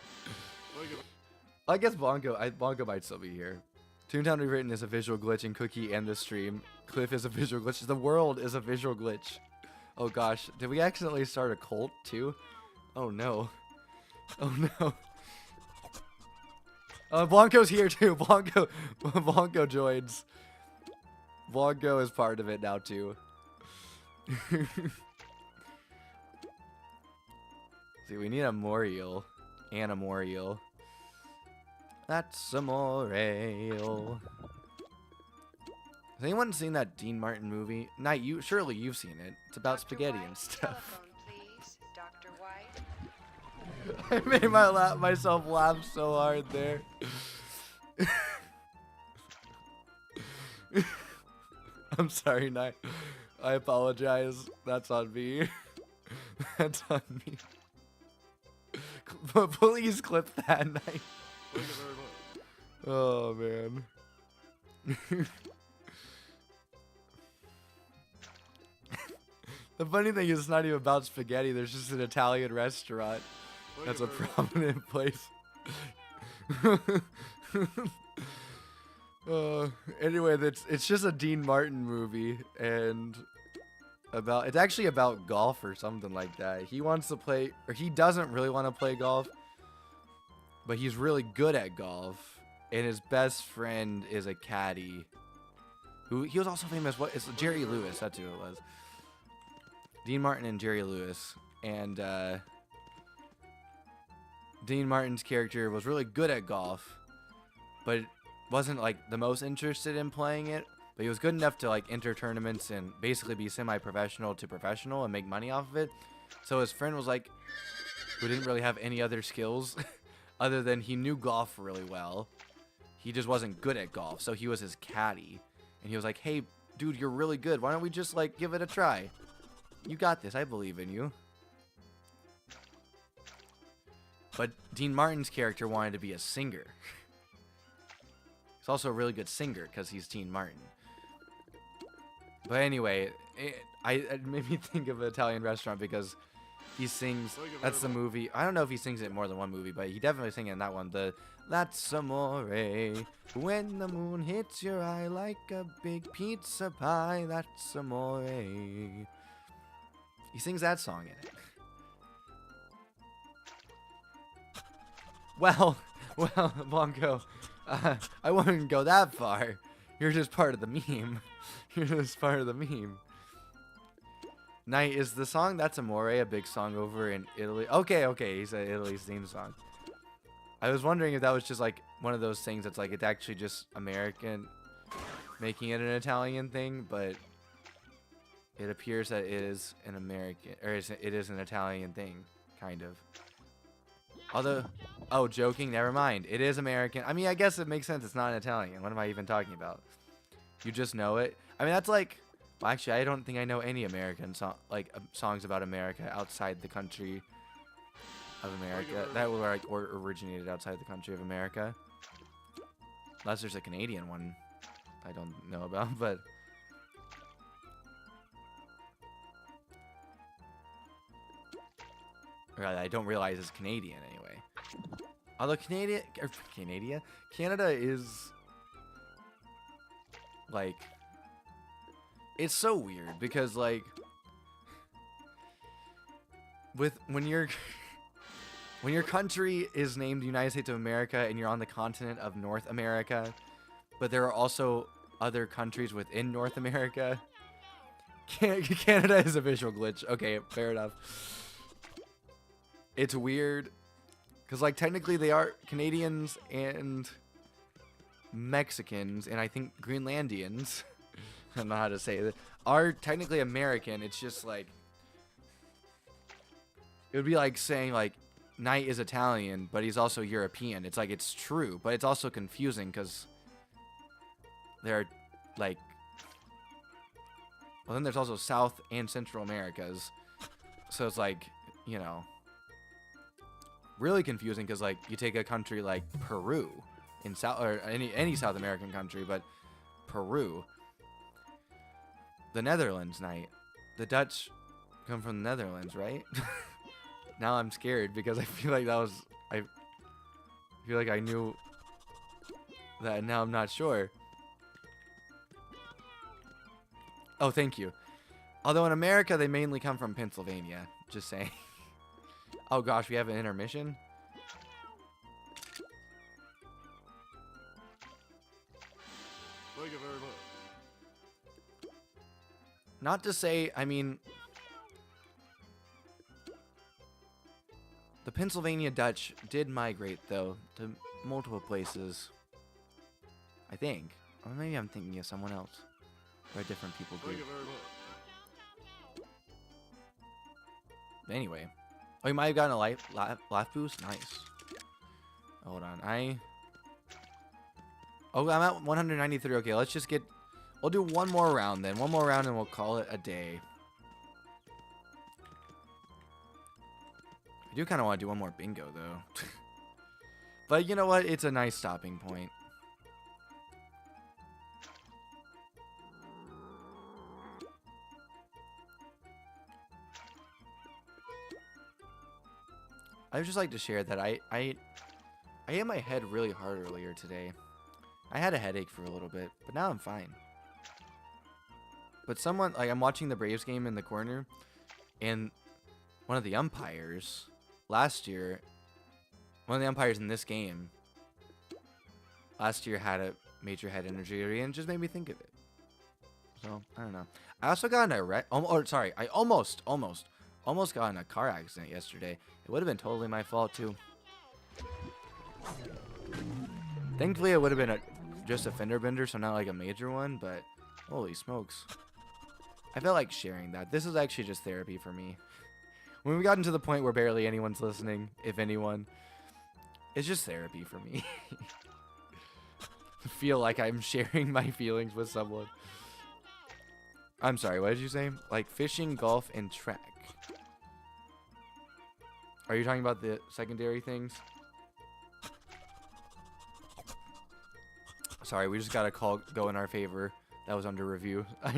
I guess Bongo might still be here. Toontown Rewritten is a visual glitch in Cookie and the stream. Cliff is a visual glitch. The world is a visual glitch. Oh gosh, did we accidentally start a cult too? Oh no. Oh no. Blanco's here too. Blanco joins. Blanco is part of it now too. See, we need a Moriel. And a Moriel. That's a Moriel. Has anyone seen that Dean Martin movie? Knight, surely you've seen it. It's about spaghetti and stuff. Please, Dr. White. I made myself laugh so hard there. I'm sorry, Knight. I apologize. That's on me. That's on me. But please clip that, Knight. Oh, man. The funny thing is, it's not even about spaghetti. There's just an Italian restaurant that's a prominent place. Anyway, it's just a Dean Martin movie, and it's actually about golf or something like that. He wants to play, or he doesn't really want to play golf, but he's really good at golf, and his best friend is a caddy. Who he was also famous. What? It's Jerry Lewis. That's who it was. Dean Martin and Jerry Lewis, and Dean Martin's character was really good at golf, but wasn't like the most interested in playing it. But he was good enough to like enter tournaments and basically be semi-professional to professional and make money off of it. So his friend was like, who didn't really have any other skills other than he knew golf really well. He just wasn't good at golf, so he was his caddy. And he was like, hey, dude, you're really good. Why don't we just like give it a try? You got this. I believe in you. But Dean Martin's character wanted to be a singer. He's also a really good singer because he's Dean Martin. But anyway, it made me think of an Italian restaurant because he sings. That's the movie. I don't know if he sings it in more than one movie, but he definitely sings it in that one. That's amore. When the moon hits your eye like a big pizza pie. That's amore. He sings that song in it. Well, Blanco, I wouldn't go that far. You're just part of the meme. You're just part of the meme. Night is the song. That's Amore, a big song over in Italy. Okay, he said Italy's theme song. I was wondering if that was just like one of those things that's like it's actually just American making it an Italian thing, but it appears that it is an American, or it is an Italian thing, kind of. Although, oh, joking, never mind. It is American. I mean, I guess it makes sense. It's not an Italian. What am I even talking about? You just know it. I mean, that's like, well, actually, I don't think I know any American songs about America outside the country of America. That were like originated outside the country of America. Unless there's a Canadian one I don't know about, but. I don't realize it's Canadian anyway. Although Canada is like, it's so weird because like when your country is named United States of America and you're on the continent of North America, but there are also other countries within North America. Canada is a visual glitch. Okay, fair enough. It's weird because like technically they are Canadians and Mexicans and I think Greenlandians, I don't know how to say it, are technically American. It's just like, it would be like saying like Knight is Italian, but he's also European. It's like, it's true, but it's also confusing because there are like, well then there's also South and Central Americas. So it's like, you know, really confusing because like you take a country like Peru in South, or any South American country, but Peru, the Netherlands, Night, the Dutch come from the Netherlands, right? Now I'm scared because I feel like I feel like I knew that, and now I'm not sure. Oh, thank you. Although in America they mainly come from Pennsylvania, just saying. Oh gosh, we have an intermission? Thank you very much. Not to say, I mean, the Pennsylvania Dutch did migrate, though, to multiple places. I think. Or maybe I'm thinking of someone else. Or a different people group. Thank you very much. Anyway. Oh, you might have gotten a life boost? Nice. Hold on. Oh, I'm at 193. Okay, let's just get... We'll do one more round then. One more round and we'll call it a day. I do kind of want to do one more bingo, though. But you know what? It's a nice stopping point. I would just like to share that I hit my head really hard earlier today. I had a headache for a little bit, but now I'm fine. But someone, like, I'm watching the Braves game in the corner, and one of the umpires last year One of the umpires in this game last year had a major head injury and just made me think of it. So, I don't know. I also got in a wreck. I almost got in a car accident yesterday. It would have been totally my fault, too. Thankfully, it would have been just a fender bender, so not like a major one, but holy smokes. I felt like sharing that. This is actually just therapy for me. When we gotten to the point where barely anyone's listening, if anyone, it's just therapy for me. Feel like I'm sharing my feelings with someone. I'm sorry, what did you say? Like fishing, golf, and track. Are you talking about the secondary things? Sorry, we just got a call go in our favor. That was under review. I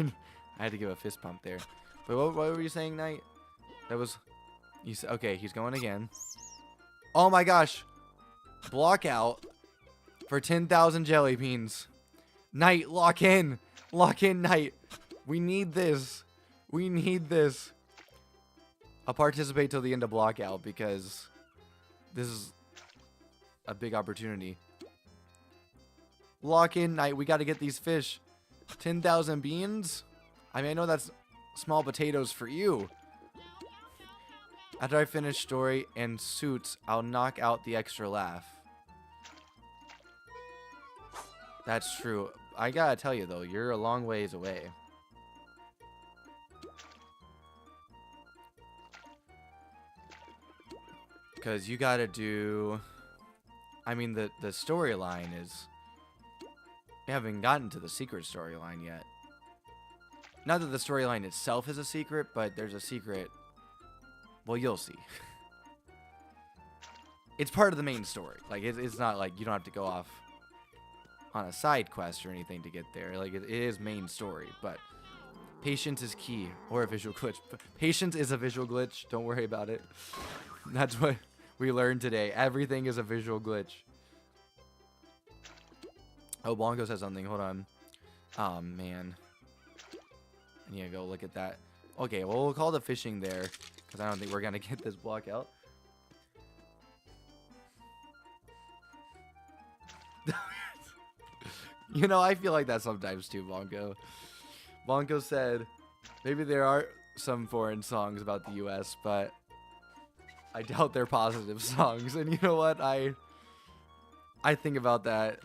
had to give a fist pump there. But what were you saying, Knight? That was... You said, okay, he's going again. Oh my gosh. Block out for 10,000 jelly beans. Knight, lock in. Lock in, Knight. We need this. We need this. I'll participate till the end of block out because this is a big opportunity. Lock in, Knight. We got to get these fish. 10,000 beans? I mean, I know that's small potatoes for you. After I finish story and suits, I'll knock out the extra laugh. That's true. I gotta tell you, though, you're a long ways away. Because you gotta do... I mean, the storyline is... We haven't gotten to the secret storyline yet. Not that the storyline itself is a secret, but there's a secret... Well, you'll see. It's part of the main story. Like, it's not like you don't have to go off on a side quest or anything to get there. Like, it is main story, but patience is key. Or a visual glitch. Patience is a visual glitch. Don't worry about it. That's what we learned today. Everything is a visual glitch. Oh, Blanco says something. Hold on. Oh, man. I need to go look at that. Okay, well, we'll call the fishing there. Because I don't think we're going to get this block out. You know, I feel like that sometimes too, Bongo. Bongo said, maybe there are some foreign songs about the U.S., but I doubt they're positive songs. And you know what? I think about that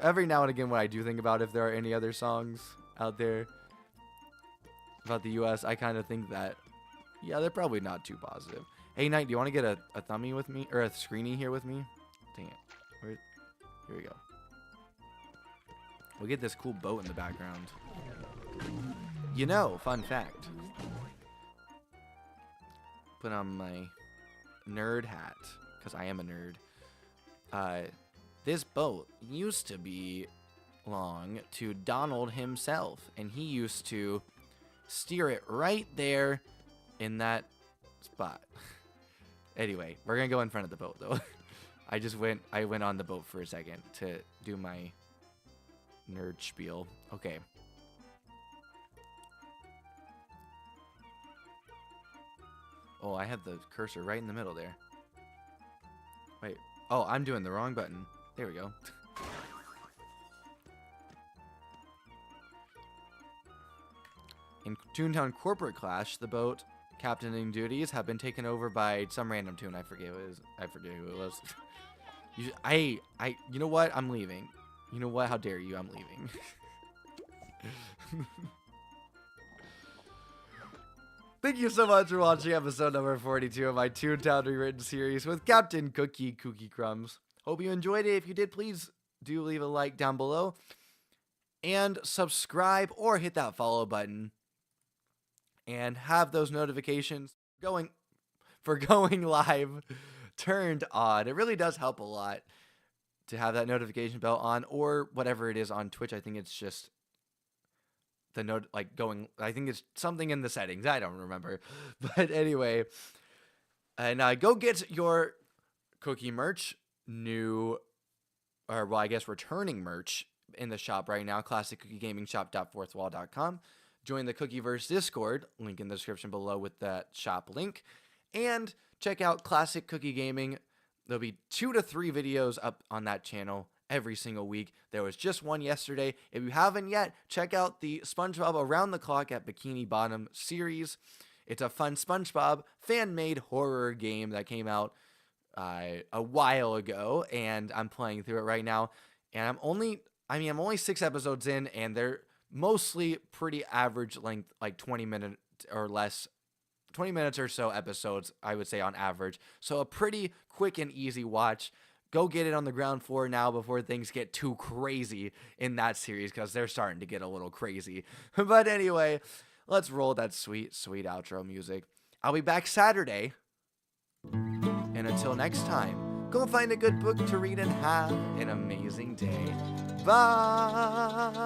every now and again when I do think about if there are any other songs out there about the U.S., I kind of think that, yeah, they're probably not too positive. Hey, Knight, do you want to get a thumbie with me? Or a screeny here with me? Dang it. Here we go. We'll get this cool boat in the background. You know, fun fact. Put on my nerd hat, because I am a nerd. This boat used to belong to Donald himself, and he used to steer it right there in that spot. Anyway, we're gonna go in front of the boat though. I went on the boat for a second to do my nerd spiel. Okay. Oh, I have the cursor right in the middle there. Wait. Oh, I'm doing the wrong button. There we go. In Toontown Corporate Clash, the boat captaining duties have been taken over by some random toon. I forget who it was. You know what? I'm leaving. You know what? How dare you? I'm leaving. Thank you so much for watching episode number 42 of my Toontown Rewritten series with Captain Cookie Kookycrumbs. Hope you enjoyed it. If you did, please do leave a like down below. And subscribe or hit that follow button. And have those notifications going live turned on. It really does help a lot to have that notification bell on, or whatever it is on Twitch. I think it's just the note, like going, I think it's something in the settings. I don't remember. But anyway, and go get your cookie merch, returning merch in the shop right now, classiccookiegamingshop.fourthwall.com. Join the Cookieverse Discord, link in the description below with that shop link. And check out Classic Cookie Gaming There'll be 2 to 3 videos up on that channel every single week. There was just one yesterday. If you haven't yet, check out the SpongeBob Around the Clock at Bikini Bottom series. It's a fun SpongeBob fan-made horror game that came out a while ago, and I'm playing through it right now. And I'm only 6 episodes in, and they're mostly pretty average length, like 20 minutes or less. 20 minutes or so episodes, I would say, on average. So a pretty quick and easy watch. Go get it on the ground floor now before things get too crazy in that series, because they're starting to get a little crazy. But anyway, let's roll that sweet, sweet outro music. I'll be back Saturday. And until next time, go find a good book to read and have an amazing day. Bye!